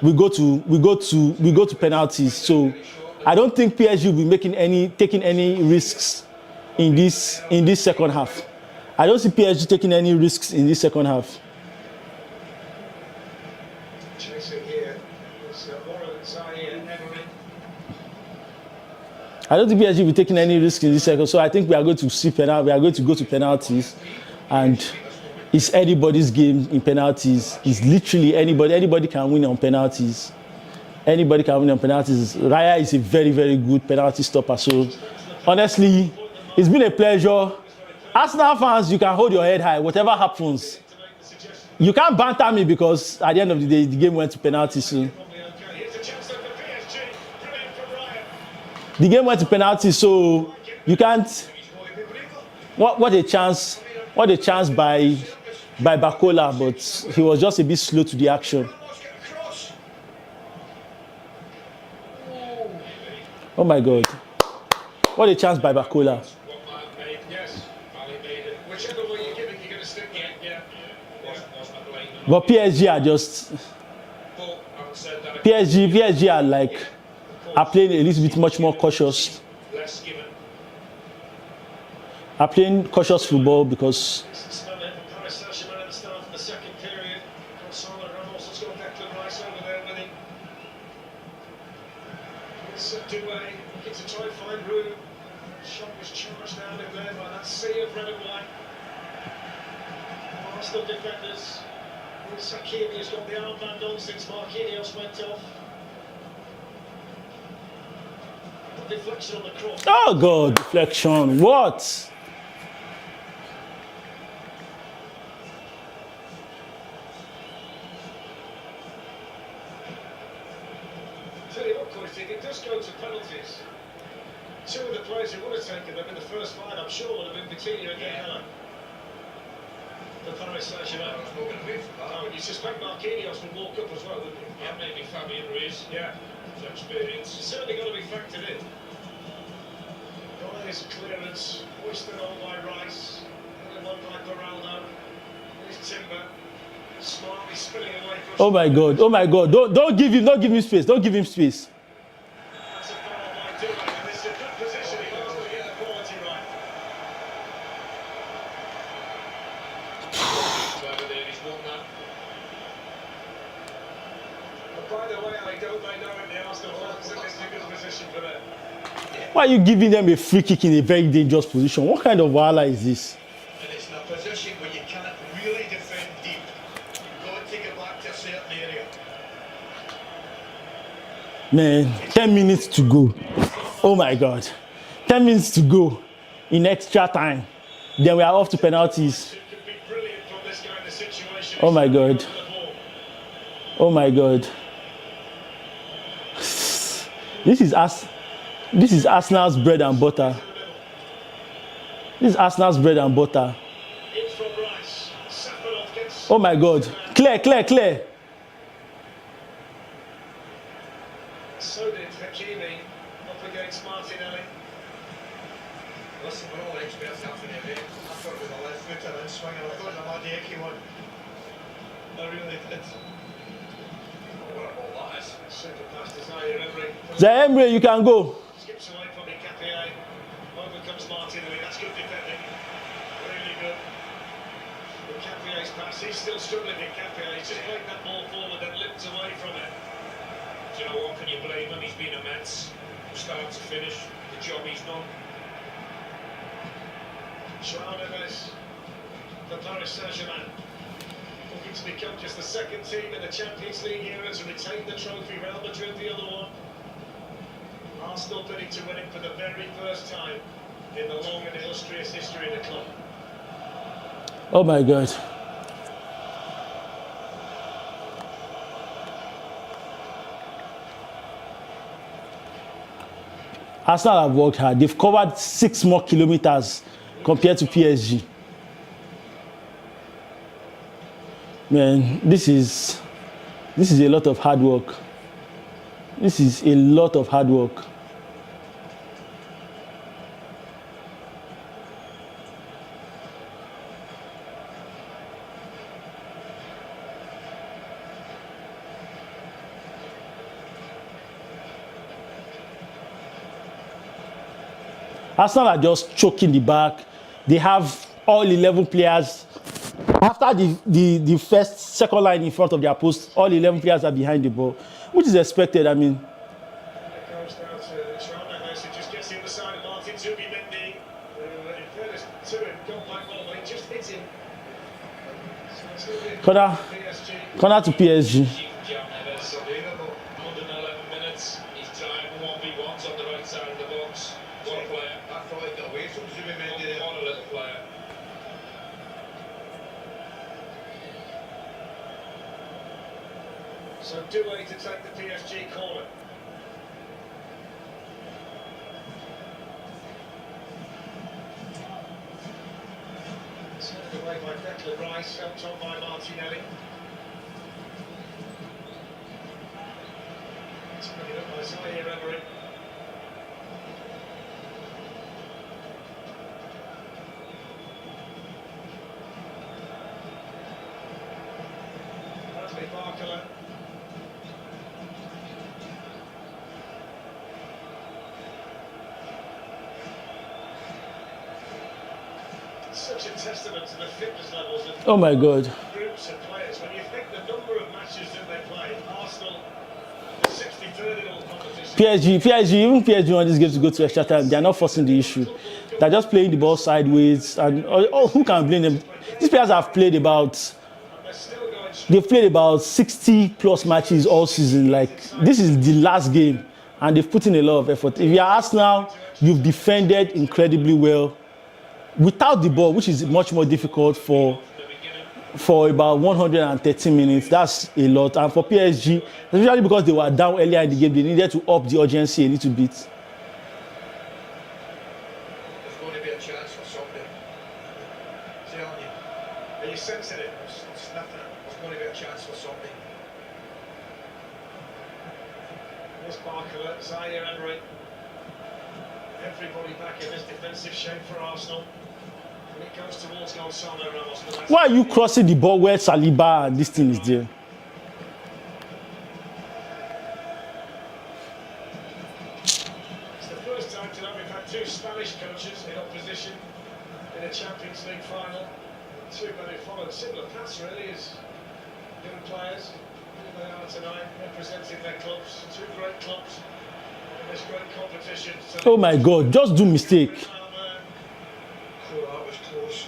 we go to penalties. So I don't think PSG will be taking any risks in this second half. I don't see PSG taking any risks in this second half. Chasing here is Warren Zaire Emery. I don't think PSG will be taking any risks in this second. So I think we are going to see penalty. We are going to go to penalties, and it's anybody's game in penalties. It's literally anybody. Anybody can win on penalties. Anybody can win on penalties. Raya is a very, very good penalty stopper. So, honestly, it's been a pleasure. Arsenal fans, you can hold your head high. Whatever happens, you can't banter me because at the end of the day, the game went to penalties. So. The game went to penalties, so you can't. What a chance! What a chance by Bakola, but he was just a bit slow to the action. Oh my God! What a chance by Bakola. But PSG are just PSG are playing a little bit much more cautious. Are playing cautious football because to try and find room. Shot was charged down in there by that sea of red and white. Arsenal defenders. Sakimi has got the armband on since Marquinhos went off. Deflection on the cross. Oh God, deflection. What? Tell you what, Coach, if it does go to penalties, two of the players who would have taken them in the first fight, I'm sure, would have been Coutinho and Gallagher. The Paris Saint-Germain. Oh, you suspect Marquinhos will walk up as well, wouldn't you? Yeah, maybe Fabian Ruiz. Yeah. His experience. It's certainly got to be factored in. Nice clearance, hoisted on by Rice, and one by Beraldo. Here's Timber, smartly spinning away from. Oh my God! Oh my God! Don't give him space! Don't give him space! That's a foul by Due, and this is a good position if Arsenal get the quality right. Whoever there is won that. But by the way, I don't they know it, the Arsenal fans, and this is a good position for them. Why are you giving them a free kick in a very dangerous position? What kind of wahala is this? And it's in a position where you cannot really defend deep. You've got to take it back to a certain area. Man, 10 minutes to go. Oh my God. 10 minutes to go in extra time. Then we are off to penalties. It could be brilliant from this kind of situation. Oh my God. Oh my God. This is Arsenal's bread and butter. This is Arsenal's bread and butter. In from Rice. Safanov gets. Oh my God. Clear. So did Hakimi up against Martinelli. Listen, we're all experts after the event. I thought it was a left footer and swinging. I thought it was a Madiaki one. I really did. Oh, what a ball that is. Super pass to Zaire Emery. Zaire, you can go. Skips away from Nketiah. Overcomes Martinelli. That's good defending. Really good. Nketiah's pass. He's still struggling, Nketiah. He's just played that ball forward and limped away from it. Do you know what? Can you blame him? He's been immense. Start to finish. The job he's done. João Neves for Paris Saint-Germain. Looking to become just the second team in the Champions League era to retain the trophy. Real Madrid the other one. Arsenal bidding to win it for the very first time in the long and illustrious history of the club. Oh my God. Arsenal have worked hard. They've covered 6 more kilometers compared to PSG. Man, this is a lot of hard work. This is a lot of hard work. Arsenal are just choking the back. They have all 11 players. After the second line in front of their post, all 11 players are behind the ball, which is expected. I mean, It goes down to Toronto. Messi just gets in the side of Martin Zubimendi. In fairness to him, gone back well, but he just hits him. So it's going to be corner, PSG. corner to PSG. John Neves, 111 minutes. He's trying 1v1s on the right side of the box. What a player. I thought he got away from Zubimendi there. What a little player. So Doué to take the PSG corner. Sent away by Declan Rice, helped on by Martinelli. Taken it up by Zaire Emery. Bradley Barcola. Such a testament to the fitness levels of Oh my God. groups of players. When you think the number of matches that they play, Arsenal, the 63rd in all competitions. PSG, even PSG want this game to go to extra time. They are not forcing the issue. They're just playing the ball sideways. And who can blame them? These players have played about. They're still going strong. They've played about 60 plus matches all season. Like, this is the last game, and they've put in a lot of effort. If you are Arsenal, you've defended incredibly well without the ball, which is much more difficult for about 113 minutes. That's a lot. And for PSG, especially because they were down earlier in the game, they needed to up the urgency a little bit. There's going to be a chance for somebody. Telling you. Are you sensing it? It's nothing. There's going to be a chance for somebody. There's Barcola, Zaire Emery. Everybody back in this defensive shape for Arsenal. And it goes towards Gonzalo Ramos. But that's Why are you crossing the ball where Saliba and this thing is there? It's the first time tonight we've had two Spanish coaches in opposition in a Champions League final. Two men who followed similar paths really as young players. Here they are tonight representing their clubs. Two great clubs in this great competition. So Oh my God, just do mistake. Oh, that was close.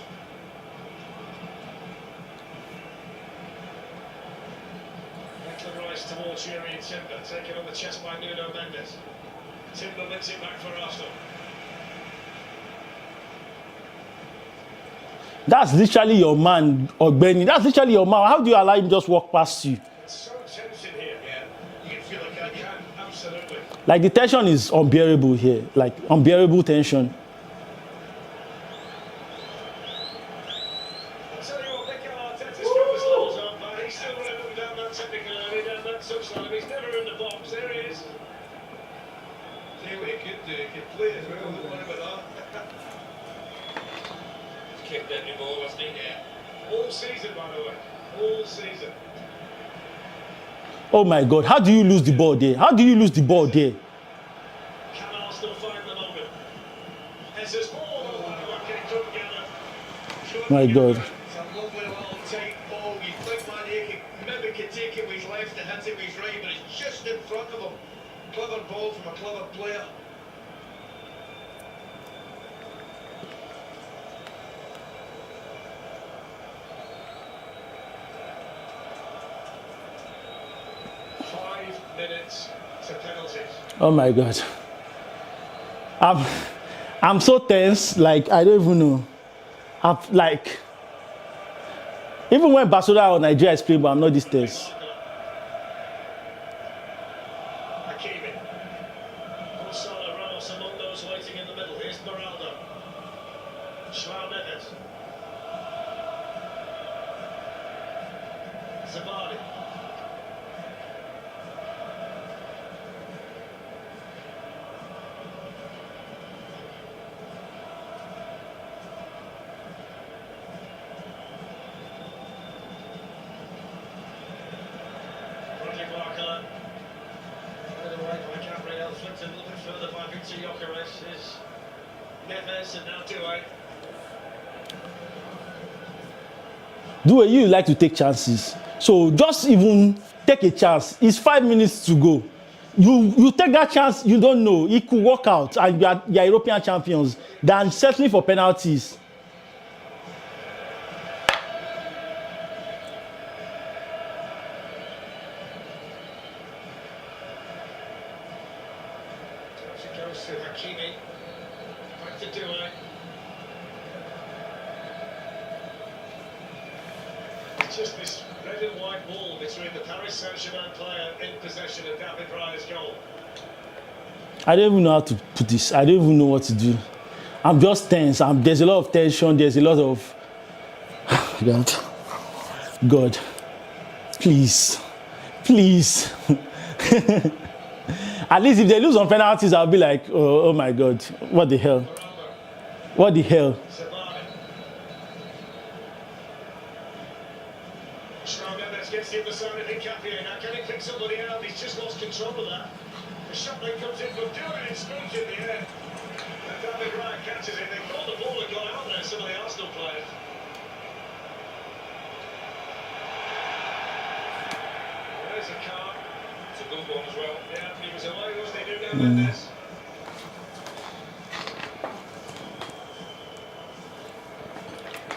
Declan Rice towards Yuri Timber, taken on the chest by Nuno Mendes. Timber wins it back for Arsenal. That's literally your man, Ogbeni. That's literally your man. How do you allow him just walk past you? It's so tense in here. Yeah. You can feel it, can't you? Absolutely. Like, the tension is unbearable here. Like, unbearable tension. I'll tell you what, Mikel Arteta's got his levels up, but he's still running up and down that technical area, down that touchline. He's never in the box. There he is. Tell you what he could do. He could play as well. Don't worry about that. Kicked every ball, wasn't he? Yeah. All season, by the way. All season. Oh my God, how do you lose the ball there? How do you lose the ball there? Can Arsenal find the moment? Jesus, okay, couldn't get it. Couldn't My get God. it. It's a lovely little tight ball. You think man, maybe could take it with his left and hit it with his right, but it's just in front of him. Clever ball from a clever player. To penalties. Oh my God. I'm so tense, like, I don't even know. I'm like, even when Barcelona or Nigeria is playing, but I'm not this tense. Hakimi. Gonzalo Ramos among Esmeralda. João Neves. Zabani. Rodney Barker. Put it away by Gabriel. Flipped a little bit further by Victor Gyökeres. Is Neves and now Doué. Do you like to take chances? So just even take a chance. It's 5 minutes to go. You take that chance, you don't know. It could work out and you are European champions than settling for penalties. It goes to Hakimi. Back to Doué. It's just this red and white wall between the Paris Saint-Germain player in possession and David Raya's goal. I don't even know how to put this. I don't even know what to do. I'm just tense. There's a lot of tension. There's a lot of... God. God. Please. Please. At least if they lose on penalties, I'll be like, oh my God. What the hell? What the hell? Zabani. João Neves gets the other side of Hincapié. Now can he pick somebody out? He's just lost control of that. The shot then comes in from Doué and spins in the air. And David Raya catches it. They thought the ball had gone out there, some of the Arsenal players. There's a card. It's a good one as well. Yeah, he was away, wasn't he? Nuno Mendes.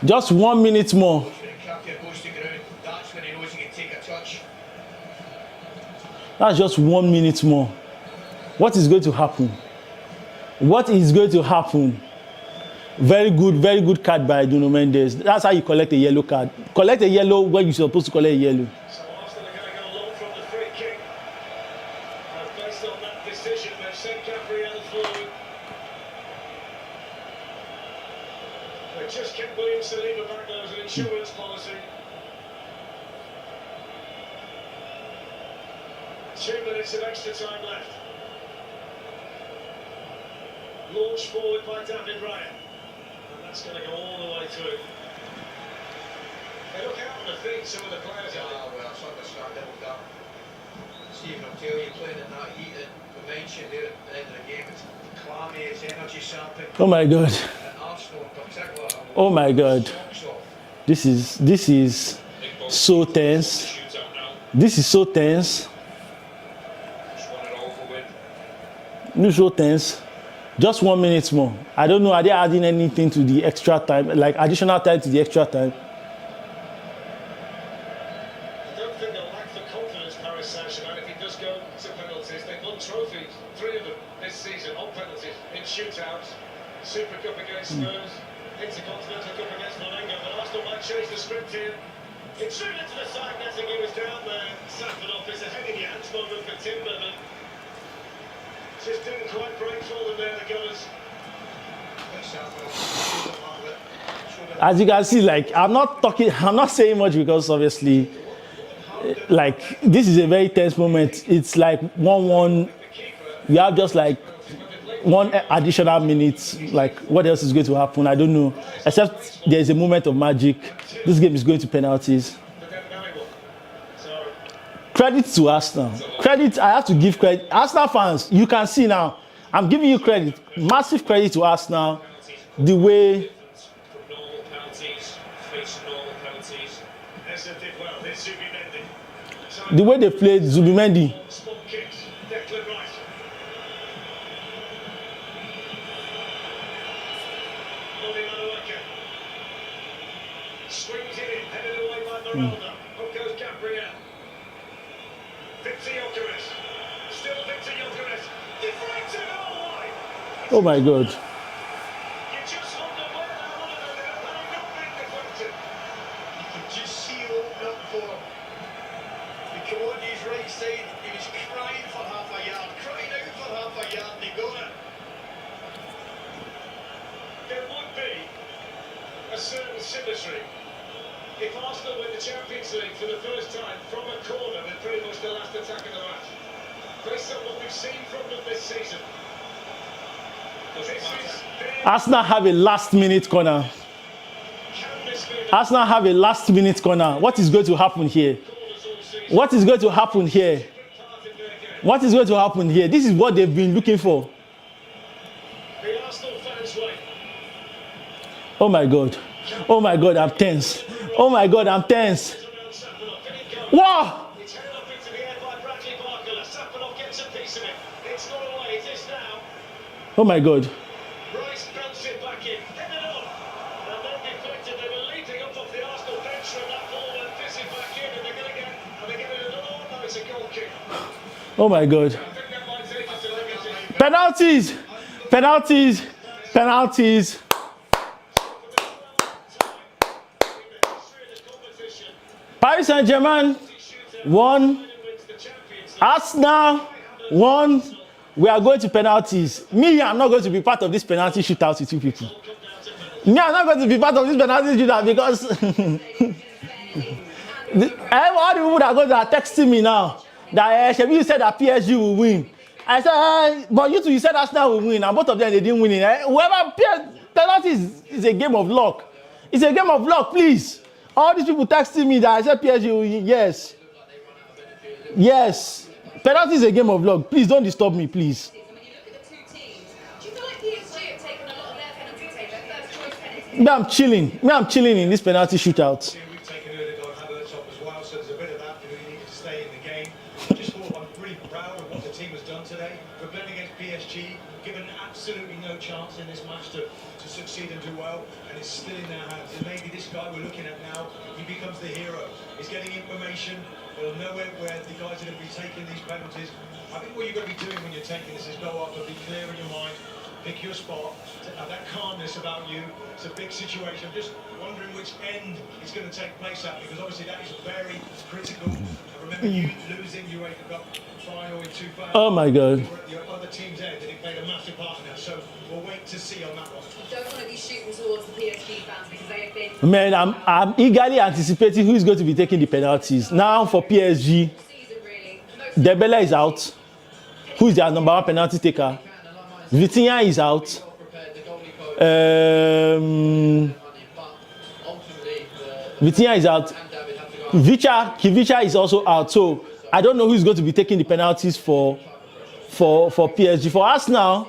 Just 1 minute more. When Nketiah goes to ground, that's when he knows he can take a touch. That's just 1 minute more. What is going to happen? What is going to happen? Very good card by Nuno Mendes. That's how you collect a yellow card. Collect a yellow when you're supposed to collect a yellow. So Arsenal are going to go long from the free kick. And based on that decision, they've sent Gabriel forward. They just kept William Saliba back there as an insurance policy. 2 minutes of extra time left. Launched forward by David Raya. And that's going to go all the way through. They look out on the feet, some of the players are. Ah, well, it's understandable that. Stephen, I'll tell you, playing in that heat that we mentioned there at the end of the game, it's clammy, it's energy sapping. Oh my God. And Arsenal in particular. Oh my God. Socks off. This is so tense. Shootout now. This is so tense. Just want it over with. This is so tense. Just 1 minute more. I don't know. Are they adding anything to the extra time, like additional time to the extra time? I don't think they'll lack the confidence, Paris Saint-Germain, if it does go to penalties. They've won trophies, 3 of them this season, on penalties, in shootouts. Super Cup against Spurs, Intercontinental Cup against Flamengo, but Arsenal might change the script here. It's through into the side netting, he was down there, Safford off. It's a heading Jans moment for Timber, but just didn't quite break for them there, the Gunners. As you can see, like I'm not saying much because obviously, like this is a very tense moment. It's like 1-1. We have just like 1 additional minute. Like what else is going to happen? I don't know. Except there is a moment of magic. This game is going to penalties. Credit to Arsenal. Credit, I have to give credit. Arsenal fans, you can see now. I'm giving you credit. Massive credit to Arsenal. The way. From normal penalties, facing normal penalties. Essa did well, there's Zubimendi. The way they played Zubimendi. Spot kicks, Declan Rice. Lodi Manueka. Swings it in, headed away by Miranda. Up goes Gabriel. Victor Gyökeres. Still Victor Gyökeres. Deflected all wide. Oh my God. You just wonder where that would have ended up had it not been deflected. You can just see it open up for him. He came on his right side, he was crying for half a yard, crying out for half a yard, and he got it. certain symmetry. If Arsenal win the Champions League for the first time from a corner, they're pretty much the last attack of the match. Based on what we've seen from them this season. This is their Arsenal have a last-minute corner. canvas for the Arsenal have a last-minute corner. What is going to happen here? corners all season. What is going to happen here? Part of their game. What is going to happen here? This is what they've been looking for. The Arsenal fans wait. Oh my God. Oh my God, I'm tense. Oh my God, I'm tense. Around Safanov. Can it go? Wow! It's held up into the air by Bradley Barker. Safanov gets a piece of it. It's not away. It is now. Oh my God. Rice belts it back in. Headed on. And then deflected. They were leaping up off the Arsenal bench from that ball and fizzing back in. And they're going to get. Are they getting another one? No, it's a goal kick. Oh my God. I think that might take us to negative. Penalties! Penalties! Penalties! Paris Saint-Germain won. Arsenal won. We are going to penalties. Me, I'm not going to be part of this penalty shootout with you people. Me, I'm not going to be part of this penalty shootout because all the people that are going to are texting me now that Shebi, you said that PSG will win. I said, but you two, you said Arsenal will win, and both of them they didn't win it. Whoever penalties is a game of luck. It's a game of luck, please. All these people texting me that I said PSG will win. Yes. Yes. Penalty is a game of luck. Please don't disturb me, please. When you look at the two teams, do you feel like PSG have taken a lot of their penalties, their first choice penalties? Me, I'm chilling. Me, I'm chilling in this penalty shootout. We've taken Ødegaard Havertz off as well, so there's a bit of that. We needed to stay in the game. Just thought I'm pretty proud of what the team has done today. We're playing against PSG, given absolutely no chance in this match to succeed and do well, and it's still in their hands. And maybe this guy we're looking at now, he becomes the hero. He's getting information. They'll know where the guys are going to be taking these penalties. I think what you've got to be doing when you're taking this is go up and be clear in your mind, pick your spot, have that calmness about you. It's a big situation. I'm just wondering which end it's going to take place at, because obviously that is very critical. I remember you losing UEFA Cup final in 2000. Oh my God. You were at your other team's end, and it played a massive part in that. So we'll wait to see on that one. You don't want to be shooting towards the PSG fans because they have been Man, I'm eagerly anticipating who is going to be taking the penalties. Now for PSG, season really. Most Dembele is out. Who is their number one penalty taker? Vitinha is out. Vitinha is out. Kivicha is also out. So I don't know who is going to be taking the penalties for PSG. For Arsenal,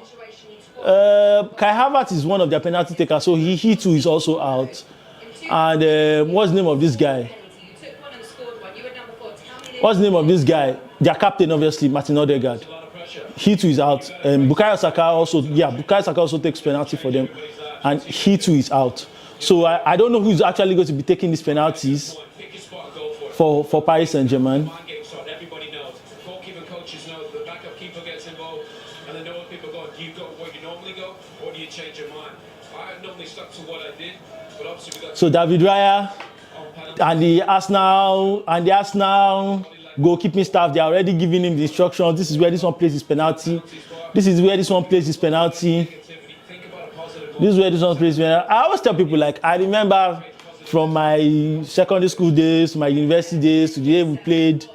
Kai Havertz is one of their penalty takers, so he too is also out. And what's the name of this guy? you took one and scored one. You were number 4. Tell me What's the name of this guy? Their captain, obviously, Martin Odegaard. He too is out. Bukayo Saka also takes penalty for them, and he too is out. So I don't know who's actually going to be taking these penalties Pick your spot and go for it. for Paris Saint-Germain. Mind game start, everybody knows. Goalkeeper coaches know, the backup keeper gets involved, and they know when people go, do you go where you normally go, or do you change your mind? I normally stuck to what I did, but obviously we got So David Raya on penalty. and the Arsenal goalkeeping staff, they are already giving him the instructions. This is where this one plays his penalty. This is where this one plays his penalty. Think about a positive. This is where this one plays. I always tell people, like, I remember from my secondary school days, my university days, to the day we played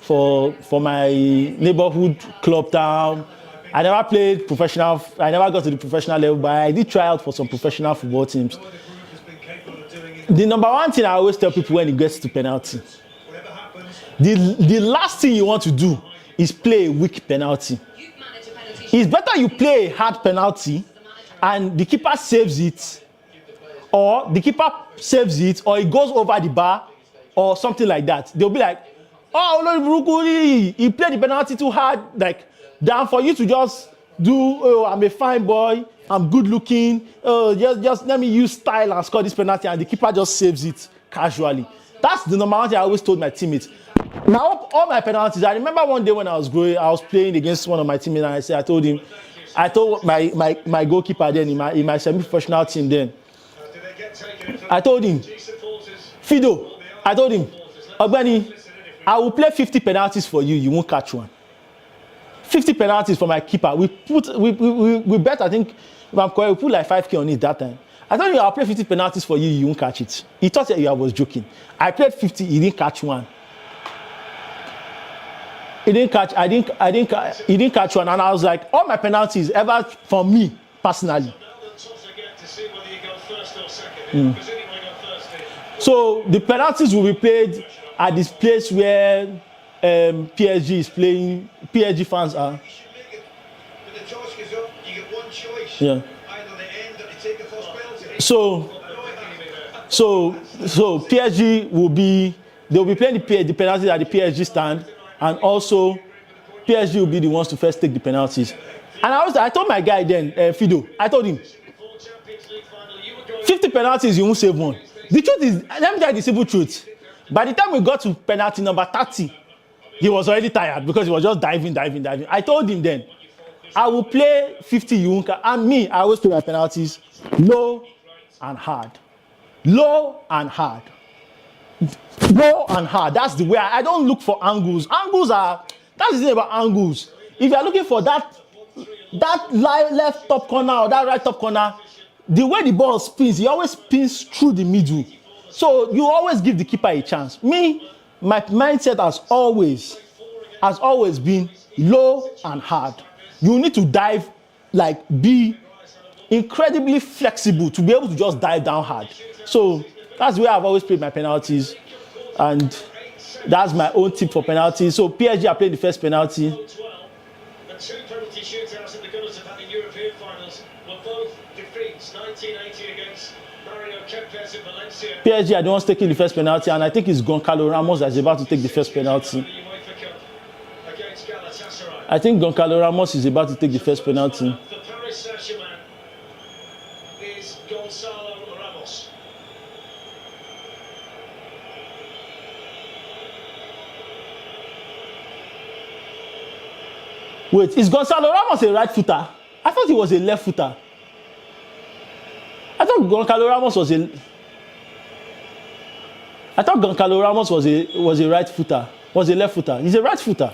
for my neighborhood club town. I never played professional. I never got to the professional level, but I did try out for some professional football teams. What the group has been capable of doing in The number one thing I always tell people when it gets to penalty, whatever happens. the last thing you want to do is play a weak penalty. you've managed a penalty. It's better you play a hard penalty and the keeper saves it, or the keeper saves it, or it goes over the bar, or something like that. They'll be like, oh, Olori, he played the penalty too hard. Like, than for you to just do, oh, I'm a fine boy, I'm good looking, just let me use style and score this penalty, and the keeper just saves it casually. That's the number one thing I always told my teammates. Now, all my penalties, I remember one day when I was growing, I was playing against one of my teammates, and I told my goalkeeper then in my semi-professional team then, did they get taken in I told him, G supporters? Fido, I told him, Ogbeni, I will play 50 penalties for you, you won't catch one. 50 penalties for my keeper. We bet, I think, if I'm correct, we put like 5K on it that time. I told you I'll play 50 penalties for you, you won't catch it. He thought that I was joking. I played 50, he didn't catch one. He didn't catch one, and I was like, all my penalties ever for me personally. So the penalties will be played at this place where PSG is playing. PSG fans are. When the toss goes up, you get one choice. Yeah. Either the end or you take the first penalty. So PSG will be. They will be playing the penalties at the PSG stand, and also PSG will be the ones to first take the penalties. And I told my guy then, Fido, I told him, 50 penalties, you won't save one. The truth is, let me tell you the simple truth. By the time we got to penalty number 30, he was already tired because he was just diving. I told him then, I will play 50, you won't. And me, I always play my penalties low and hard. Low and hard. Low and hard. That's the way I don't look for angles. That's the thing about angles. If you're looking for that left top corner or that right top corner, the way the ball spins, he always spins through the middle. So you always give the keeper a chance. Me, my mindset has always been low and hard. You need to dive, like be incredibly flexible to be able to just dive down hard. So that's the way I've always played my penalties. And that's my own tip for penalties. So PSG are playing the first penalty. The two penalty shootouts that the Gunners have had in European finals were both defeats. 1980 against Mario Kempes in Valencia. PSG are the ones taking the first penalty, and I think it's Goncalo Ramos that's about to take the first penalty. Against Galatasaray. I think Goncalo Ramos is about to take the first penalty. For Paris Saint-Germain is Gonzalo Ramos. Wait, is Gonzalo Ramos a right footer? I thought he was a left footer. I thought Goncalo Ramos was a right footer. Was a left footer. He's a right footer.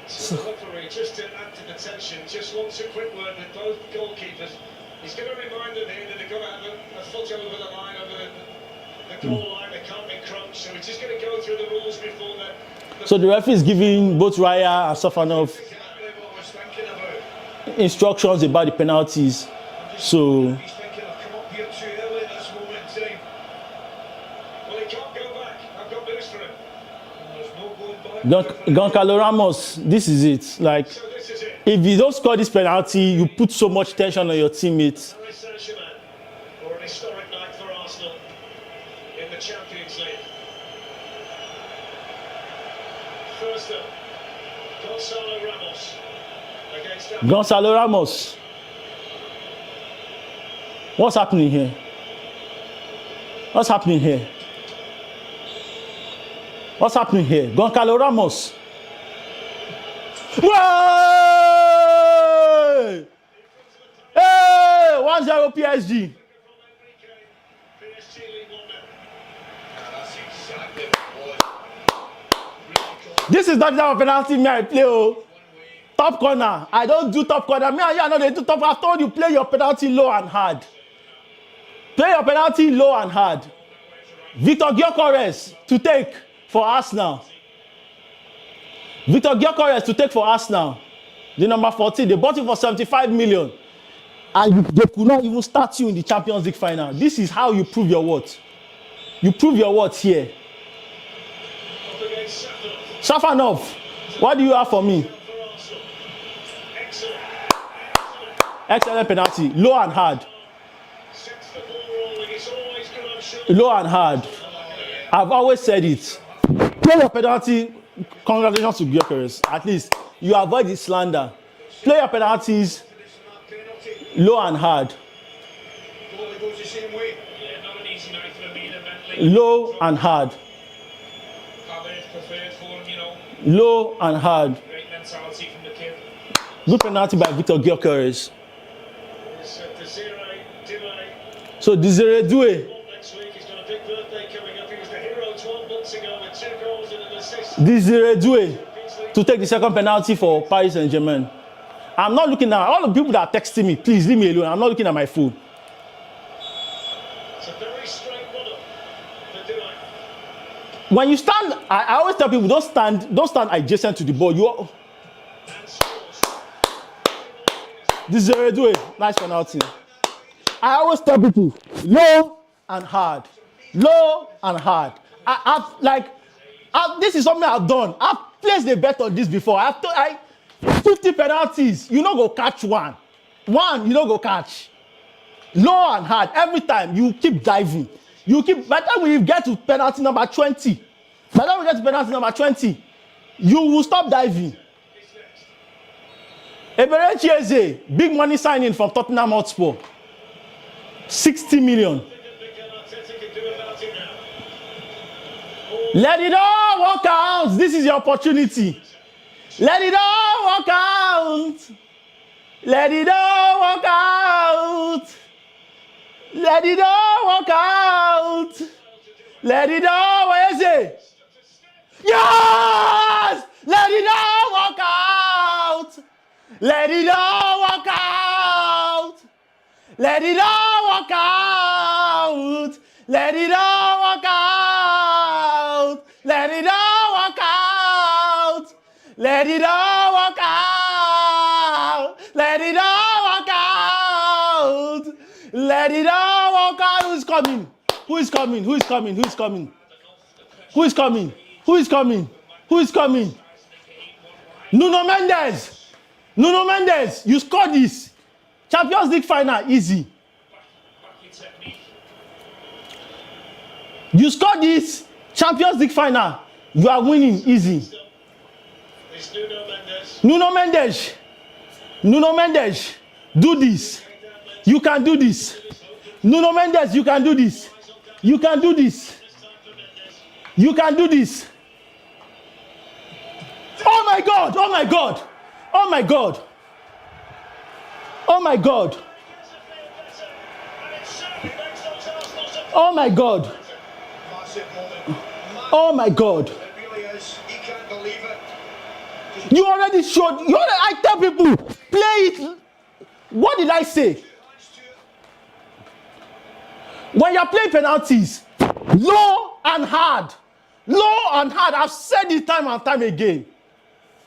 So the referee, just to add to the tension, just wants a quick word with both goalkeepers. He's going to remind them here that they've got to have a foot over the line, over the goal line. They can't be crunched. So he's just going to go through the rules before that. So the referee is giving both Raya and Safanov Exactly what I was thinking about. instructions about the penalties. So He's thinking, I've come up here too early at this moment in time. Well, he can't go back. I've got news for him. There's no going back. Goncalo Ramos, this is it. Like, So this is it. if you don't score this penalty, you put so much tension on your teammates. Paris Saint-Germain, or an historic night for Arsenal in the Champions League. First up, Gonzalo Ramos against Gonzalo Ramos. What's happening here? What's happening here? What's happening here? Goncalo Ramos. Hey! Hey! 1-0 PSG. PSG lead 1-0. That's exactly what it was. Really close. This is not the type of penalty me I play. Oh. Top corner. I don't do top corner. Me and you are not do top. I've told you, play your penalty low and hard. Play your penalty low and hard. Victor Gyökeres to take for Arsenal. Victor Gyökeres to take for Arsenal. The number 14. They bought him for 75 million. And they could not even start you in the Champions League final. This is how you prove your worth. You prove your worth here. Up against Safanov Safanov, what do you have for me? for Arsenal. Excellent. Excellent penalty. Low and hard. Sets the ball rolling. It's always good, I'm sure. Low and hard. I've always said it. Play your penalty. Congratulations to Gyökeres. At least you avoid the slander. Play your penalties Penalty. low and hard. Goalie goes the same way. Yeah, not an easy night for Amina mentally. Low and hard. Havertz preferred for him, you know. Low and hard. Great mentality from the kid. Good penalty by Victor Gyökeres. It's Desiree Doué. So Desiree Doué. Next week, he's got a big birthday coming up. He was the hero 12 months ago with 2 goals and an assist. Desiree Doué to take the second penalty for Paris Saint-Germain. I'm not looking at all the people that are texting me. Please leave me alone. I'm not looking at my phone. When you stand, I always tell people don't stand adjacent to the ball. You. This is a nice penalty. I always tell people low and hard, low and hard. This is something I've done. I've placed a bet on this before. 50 penalties. You don't go catch one. One you don't go catch. Low and hard every time. You keep diving. You keep. By the time we get to penalty number 20, you will stop diving. Eberechi Eze, big money signing from Tottenham Hotspur. 60 million. Let it all work out. This is your opportunity. Let it all work out. Let it all work out. Let it all work out. Let it all work. Yes! Let it all work out. Let it all work out. Let it all work out. Let it all work out. Let it all work out. Let it all work out. Let it all work out. Let it all work out. Who is coming? Who is coming? Who is coming? Who is coming? Who is coming? Who is coming? Who is coming? Nuno Mendes. Nuno Mendes. You scored this. Champions League final, easy. You scored this. Champions League final. You are winning, easy. Nuno Mendes. Nuno Mendes. Do this. You can do this. Nuno Mendes, you can do this. You can do this. You can do this. Oh my God! Oh my God! Oh my God! Oh my God! Oh my God! Oh my God! It really is. He can't believe it. You already showed. I tell people, play it. What did I say? When you're playing penalties, low and hard. Low and hard. I've said it time and time again.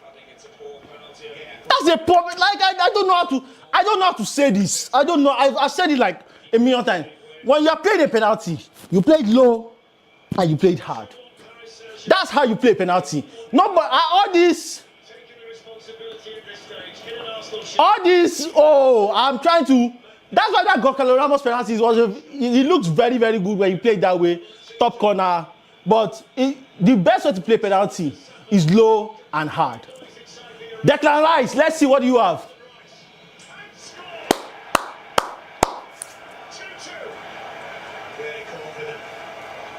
I think it's a poor penalty. That's a problem. Like I don't know how to say this. I don't know. I've said it like a million times. When you are playing a penalty, you play it low and you play it hard. That's how you play a penalty. No, but all this. Oh, I'm trying to. That's why that Gonçalo Ramos penalty it looks very, very good when you play it that way, top corner. But the best way to play penalty is low and hard. Declan Rice, let's see what you have. Very confident.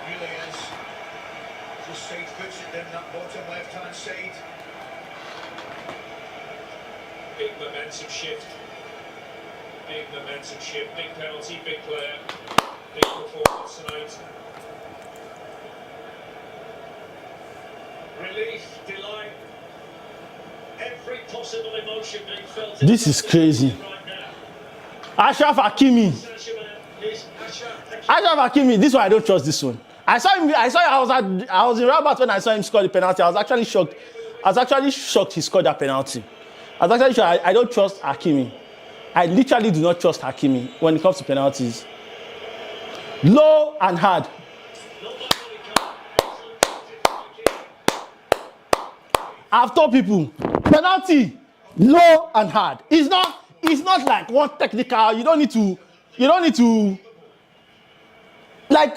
Really is. Just side puts it down that bottom left-hand side. Big momentum shift. Big momentum shift. Big penalty, big player. Big performance tonight. Relief, delight, every possible emotion being felt. This is crazy. Right now. Achraf Hakimi. Achraf Hakimi. This one I don't trust. This one. I was in Rabat when I saw him score the penalty. I was actually shocked he scored that penalty. I was actually shocked. I don't trust Hakimi. I literally do not trust Hakimi when it comes to penalties. Low and hard. I've told people, penalty, low and hard. It's not like one technical. You don't need to, like,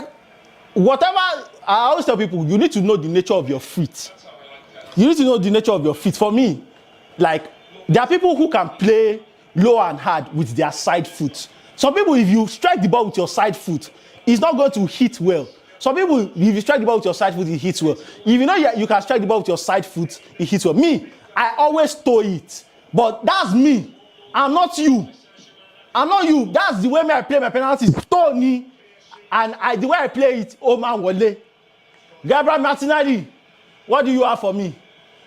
whatever. I always tell people, you need to know the nature of your feet. You need to know the nature of your feet. For me, like, there are people who can play low and hard with their side foot. Some people, if you strike the ball with your side foot, it's not going to hit well. Some people, if you strike the ball with your side foot, it hits well. If you know you can strike the ball with your side foot, it hits well. Me, I always toe it. But that's me. I'm not you. I'm not you. That's the way I play my penalties. Tony. And the way I play it, Omar Wole. Gabriel Martinelli, what do you have for me?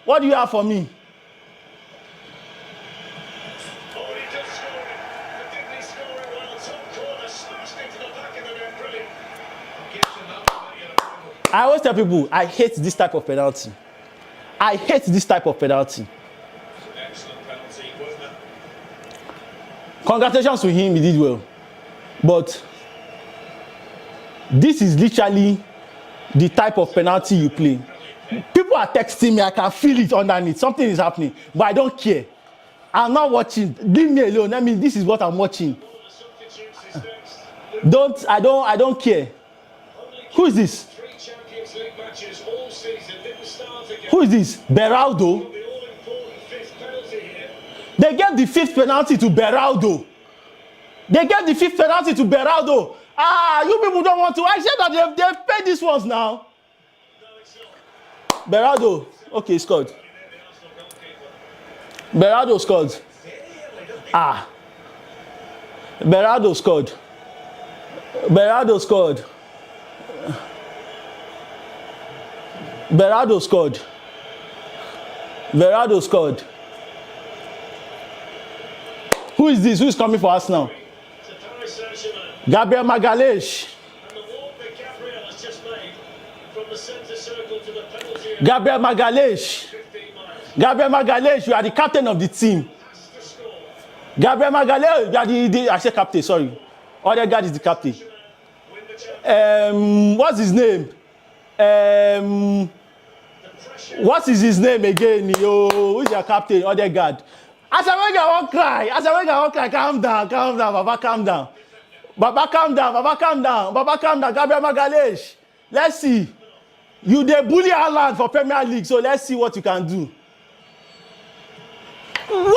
What do you have for me? I always tell people I hate this type of penalty. I hate this type of penalty. Excellent penalty, wasn't it? Congratulations to him, he did well. But this is literally the type of penalty you play. People are texting me, I can feel it underneath. Something is happening, but I don't care. I'm not watching. Leave me alone. I mean, this is what I'm watching. I don't care. Who is this? 3 Champions League matches all season didn't start again. Who is this? Beraldo. The all-important 5th penalty here. They gave the 5th penalty to Beraldo. They gave the 5th penalty to Beraldo. Ah, you people don't want to. I said that they've paid these ones now. Beraldo. Okay, he scored. Beraldo scored. Ah. Beraldo scored. Beraldo scored. Beraldo scored. Beraldo scored. Who is this? Who is coming for us now? To Paris Saint-Germain. Gabriel Magalhaes. And the walk that Gabriel has just made from the centre circle to the penalty area. Gabriel Magalhaes. 15 miles. Gabriel Magalhaes, you are the captain of the team. That's the score. Gabriel Magalhaes, you are the I said captain, sorry. Odegaard is the captain. Win the championship. What's his name? The pressure. What is his name again? Yo, who is your captain? Odegaard. Asawenga won't cry. Asawenga won't cry. Calm down, Baba, calm down. Baba, calm down. Baba, calm down. Gabriel Magalhaes. Let's see. You dey bully Haaland for Premier League, so let's see what you can do. Wow!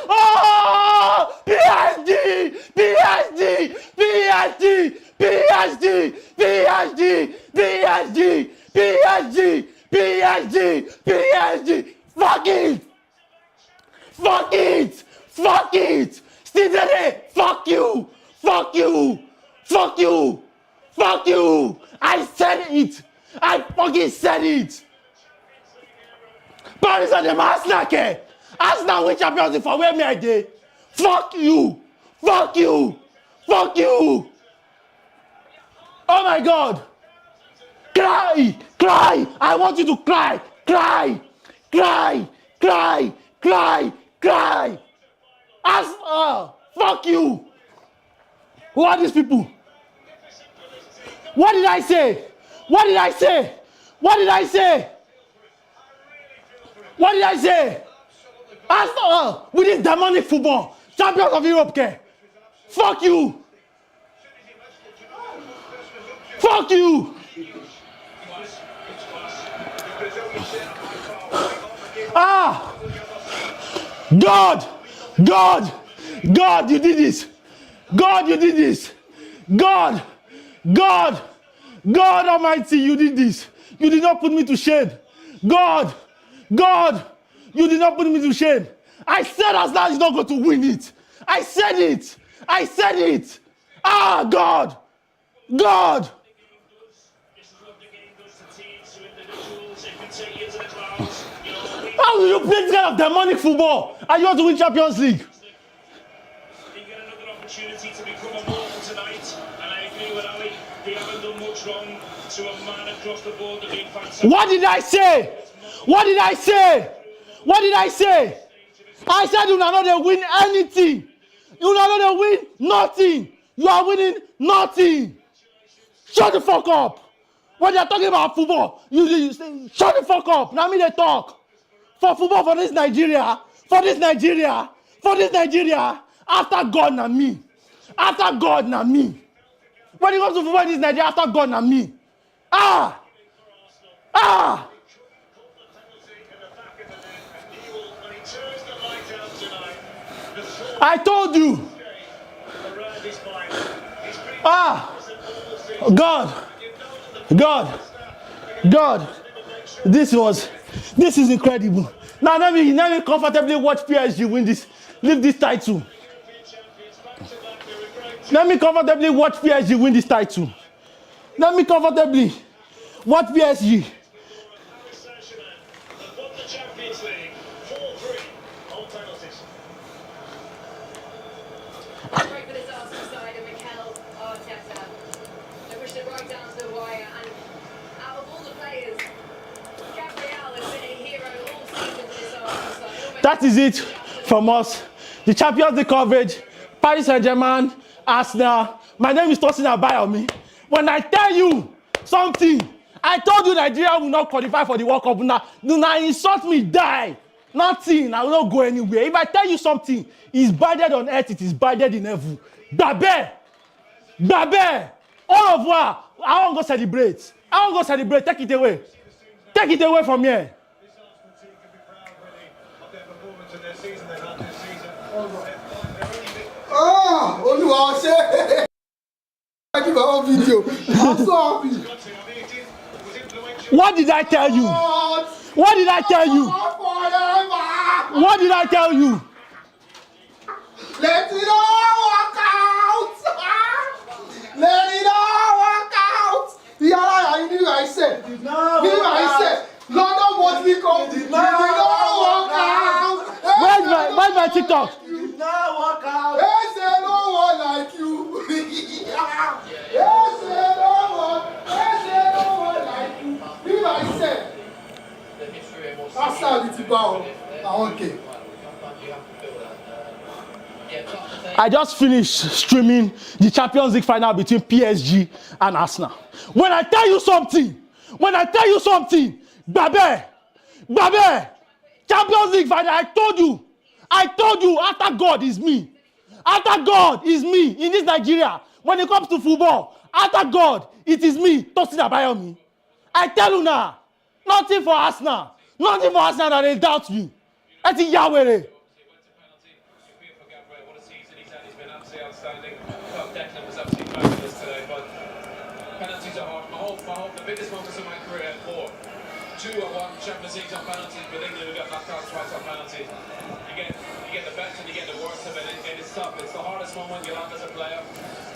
Oh! PSG! PSG! PSG! PSG! PSG! PSG! PSG! PSG! PSG! Fuck it! Fuck it! Fuck it! Still there! Fuck you! Fuck you! Fuck you! Fuck you! I said it! I fucking said it! Paris Saint-Germain, Arsenal care! Arsenal win Champions League for where me I dey! Fuck you! Fuck you! Fuck you! Oh my God! Cry! Cry! I want you to cry! Cry! Cry! Cry! Cry! Cry! Arsenal! Fuck you! Who are these people? What did I say? What did I say? What did I say? What did I say? Arsenal with this demonic football, champions of Europe, care. Fuck you. Fuck you. Ah, God, God, God, you did this. God, you did this. God, God, God Almighty, you did this. You did not put me to shame. God, God, you did not put me to shame. I said Arsenal is not going to win it. I said it. I said it. Ah, God, God. This is what the game does to teams, to individuals. It can take you to the clouds. You know, How will you play this kind of demonic football and you want to win Champions League? they get another opportunity to become immortal tonight. And I agree with Ali. They haven't done much wrong to a man across the board. They've been fantastic. What did I say? What did I say? What did I say? I said you are not going to win anything. You are not going to win nothing. You are winning nothing. Shut the fuck up. When they are talking about football, you say, shut the fuck up. Now me they talk. For football, for this Nigeria, for this Nigeria, for this Nigeria, after God and me. After God and me. When it comes to football in this Nigeria, after God and me. Ah! Ah! I told you. Ah! God! God! God! This is incredible. Now let me comfortably watch PSG win this, lift this title. Let me comfortably watch PSG win this title. Let me comfortably watch PSG. Great for this Arsenal side and Mikel Arteta. They pushed it right down to the wire. That is it from us. The Champions League coverage, Paris Saint-Germain, Arsenal. My name is Tosin Abayomi. When I tell you something, I told you Nigeria will not qualify for the World Cup. Now insult me, die. Nothing, I will not go anywhere. If I tell you something, it's binded on earth, it is binded in heaven. Babe, au revoir. I want to go celebrate. Take it away. Take it away from here. Ah, Olúwa ṣe. I give our video. I'm so happy. What did I tell you? What did I tell you? What did I tell you? Let it all work out. Let it all work out. Yàrá I knew I said. London was the cup. Did not work out. Where's my TikTok? Did not work out. They say no one like you. They say no one like you. Did I said? That's how it's about. Okay. I just finished streaming the Champions League final between PSG and Arsenal. When I tell you something, Babe, Champions League final, I told you, after God is me. After God is me in this Nigeria. When it comes to football, after God, it is me, Tosin Abayomi. I tell you now, nothing for Arsenal that they doubt me. That's Yahweh. Penalties are hard. The biggest moments of my career, 4. 2 or 1 Champions League on penalties. With England, we got knocked out twice on penalties. You get the best and you get the worst of it, and it's tough. It's the hardest moment you'll have as a player.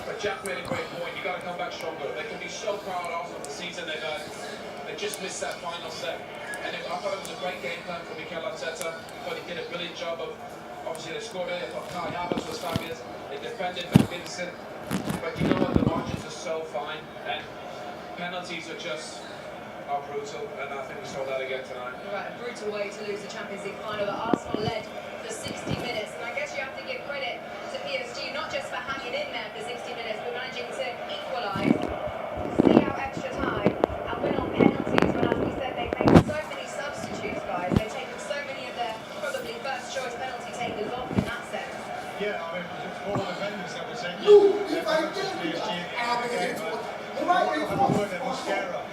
But Jack made a great point. You got to come back stronger. They can be so proud of the season they've had. They just missed that final set. And I thought it was a great game plan for Mikel Arteta. I thought he did a brilliant job of. Obviously, they scored early. I thought Kai Havertz was fabulous. They defended magnificent. But you know what? The margins are so fine. And penalties are just brutal. And I think we saw that again tonight. Right, a brutal way to lose the Champions League final. But Arsenal led for 60 minutes. And I guess you have to give credit to PSG, not just for hanging in there for 60 minutes, but managing to equalise, see out extra time, and win on penalties. When, as we said, they've made so many substitutes, guys. They've taken so many of their probably first choice penalty takers off in that sense. Yeah, I mean, it's 4 defenders that were sent. If I get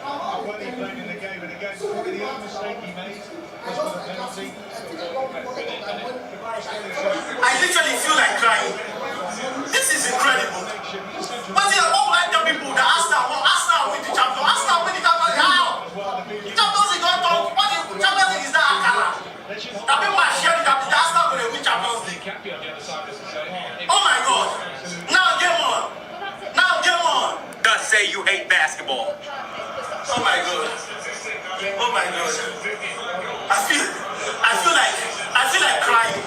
How well he played in the game, and again, probably the only mistake he made was for the penalty. I literally feel like crying. This is incredible. But yeah, what will I tell people that Arsenal win the champion? Arsenal win the champion? How? Champions League don't talk. What the Champions League is that Akala? That people are sharing that the Arsenal will win Champions League. Oh my God! Now game on. Don't say you hate basketball. Oh my God. Oh my God. I feel like crying.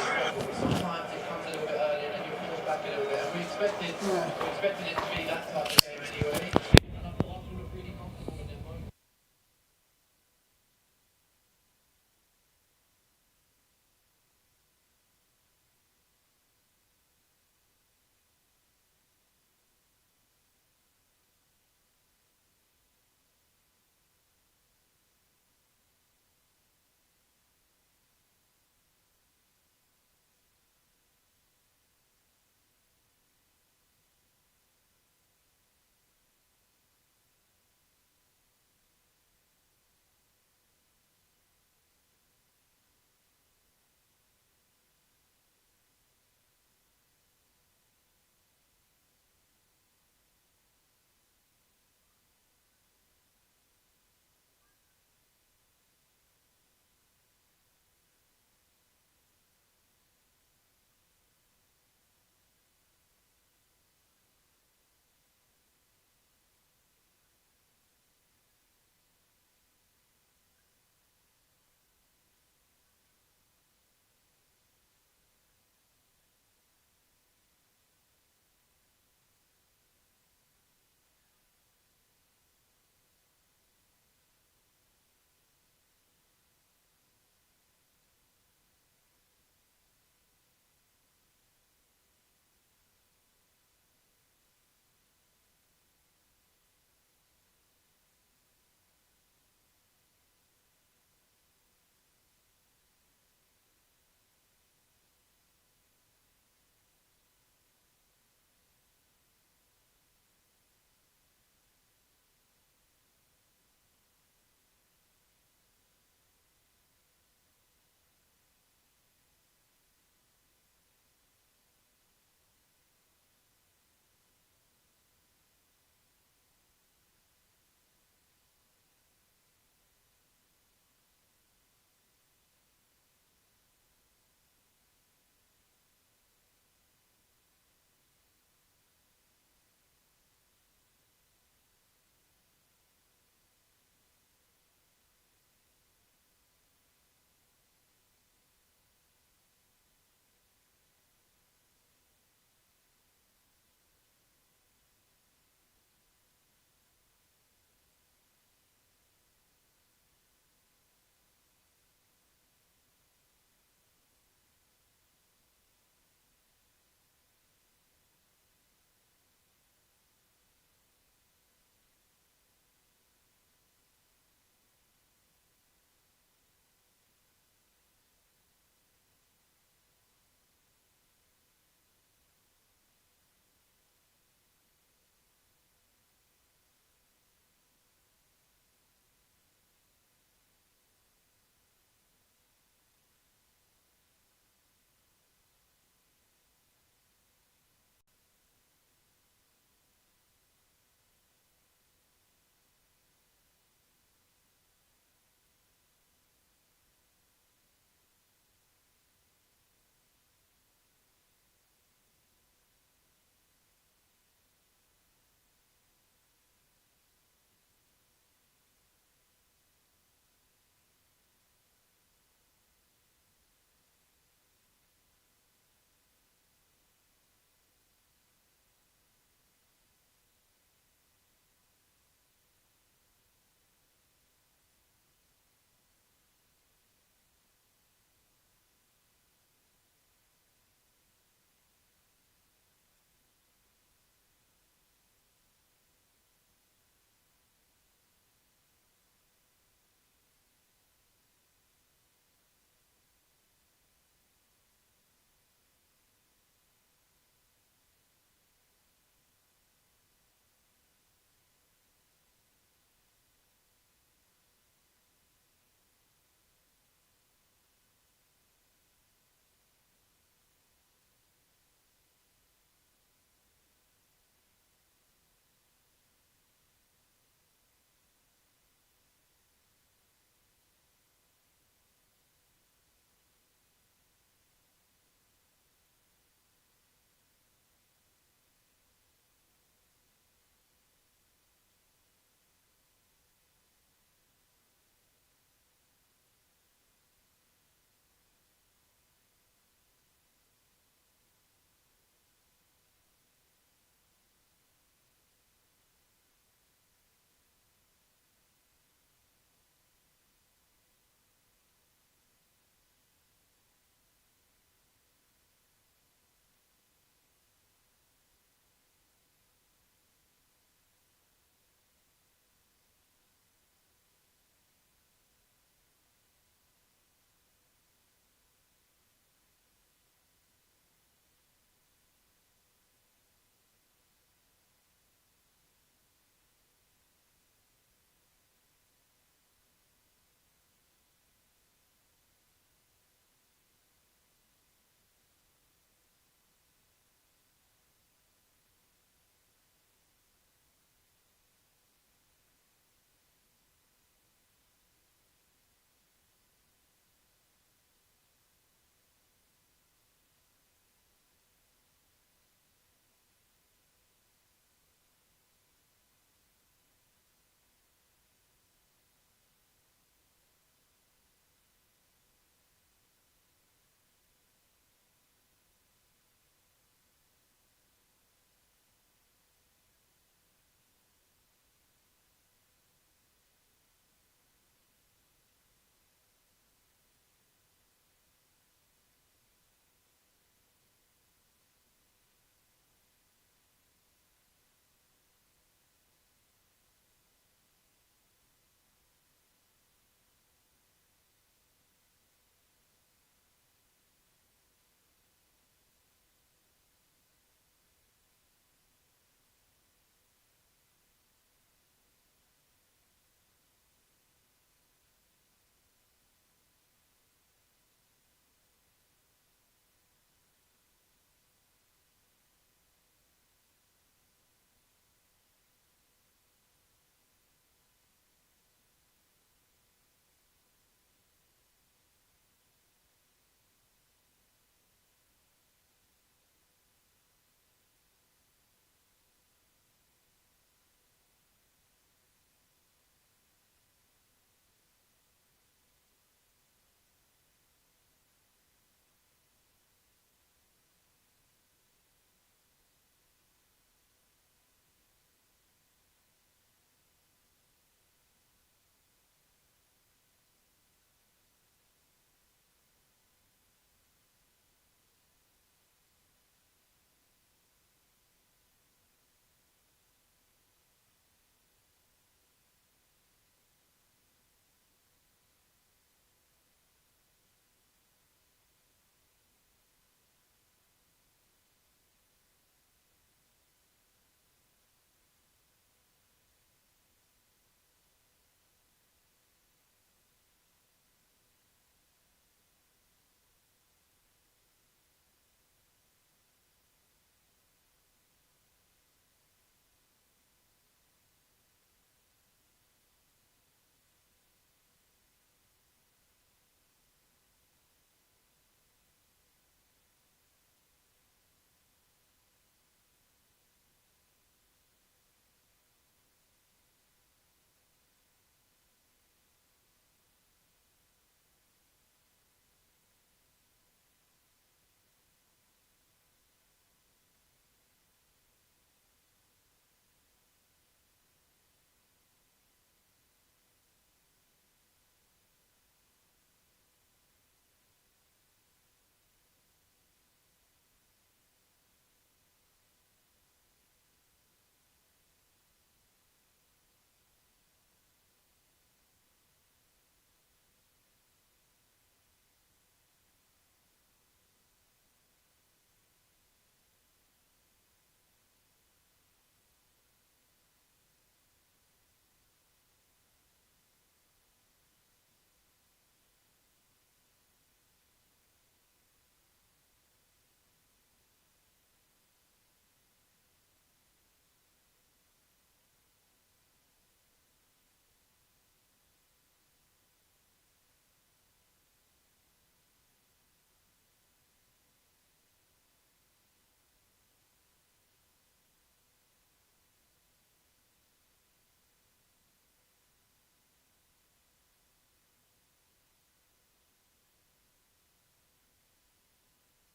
Sometimes it comes a little bit early and then you pull back a little bit. And we expected it to be that type of game anyway.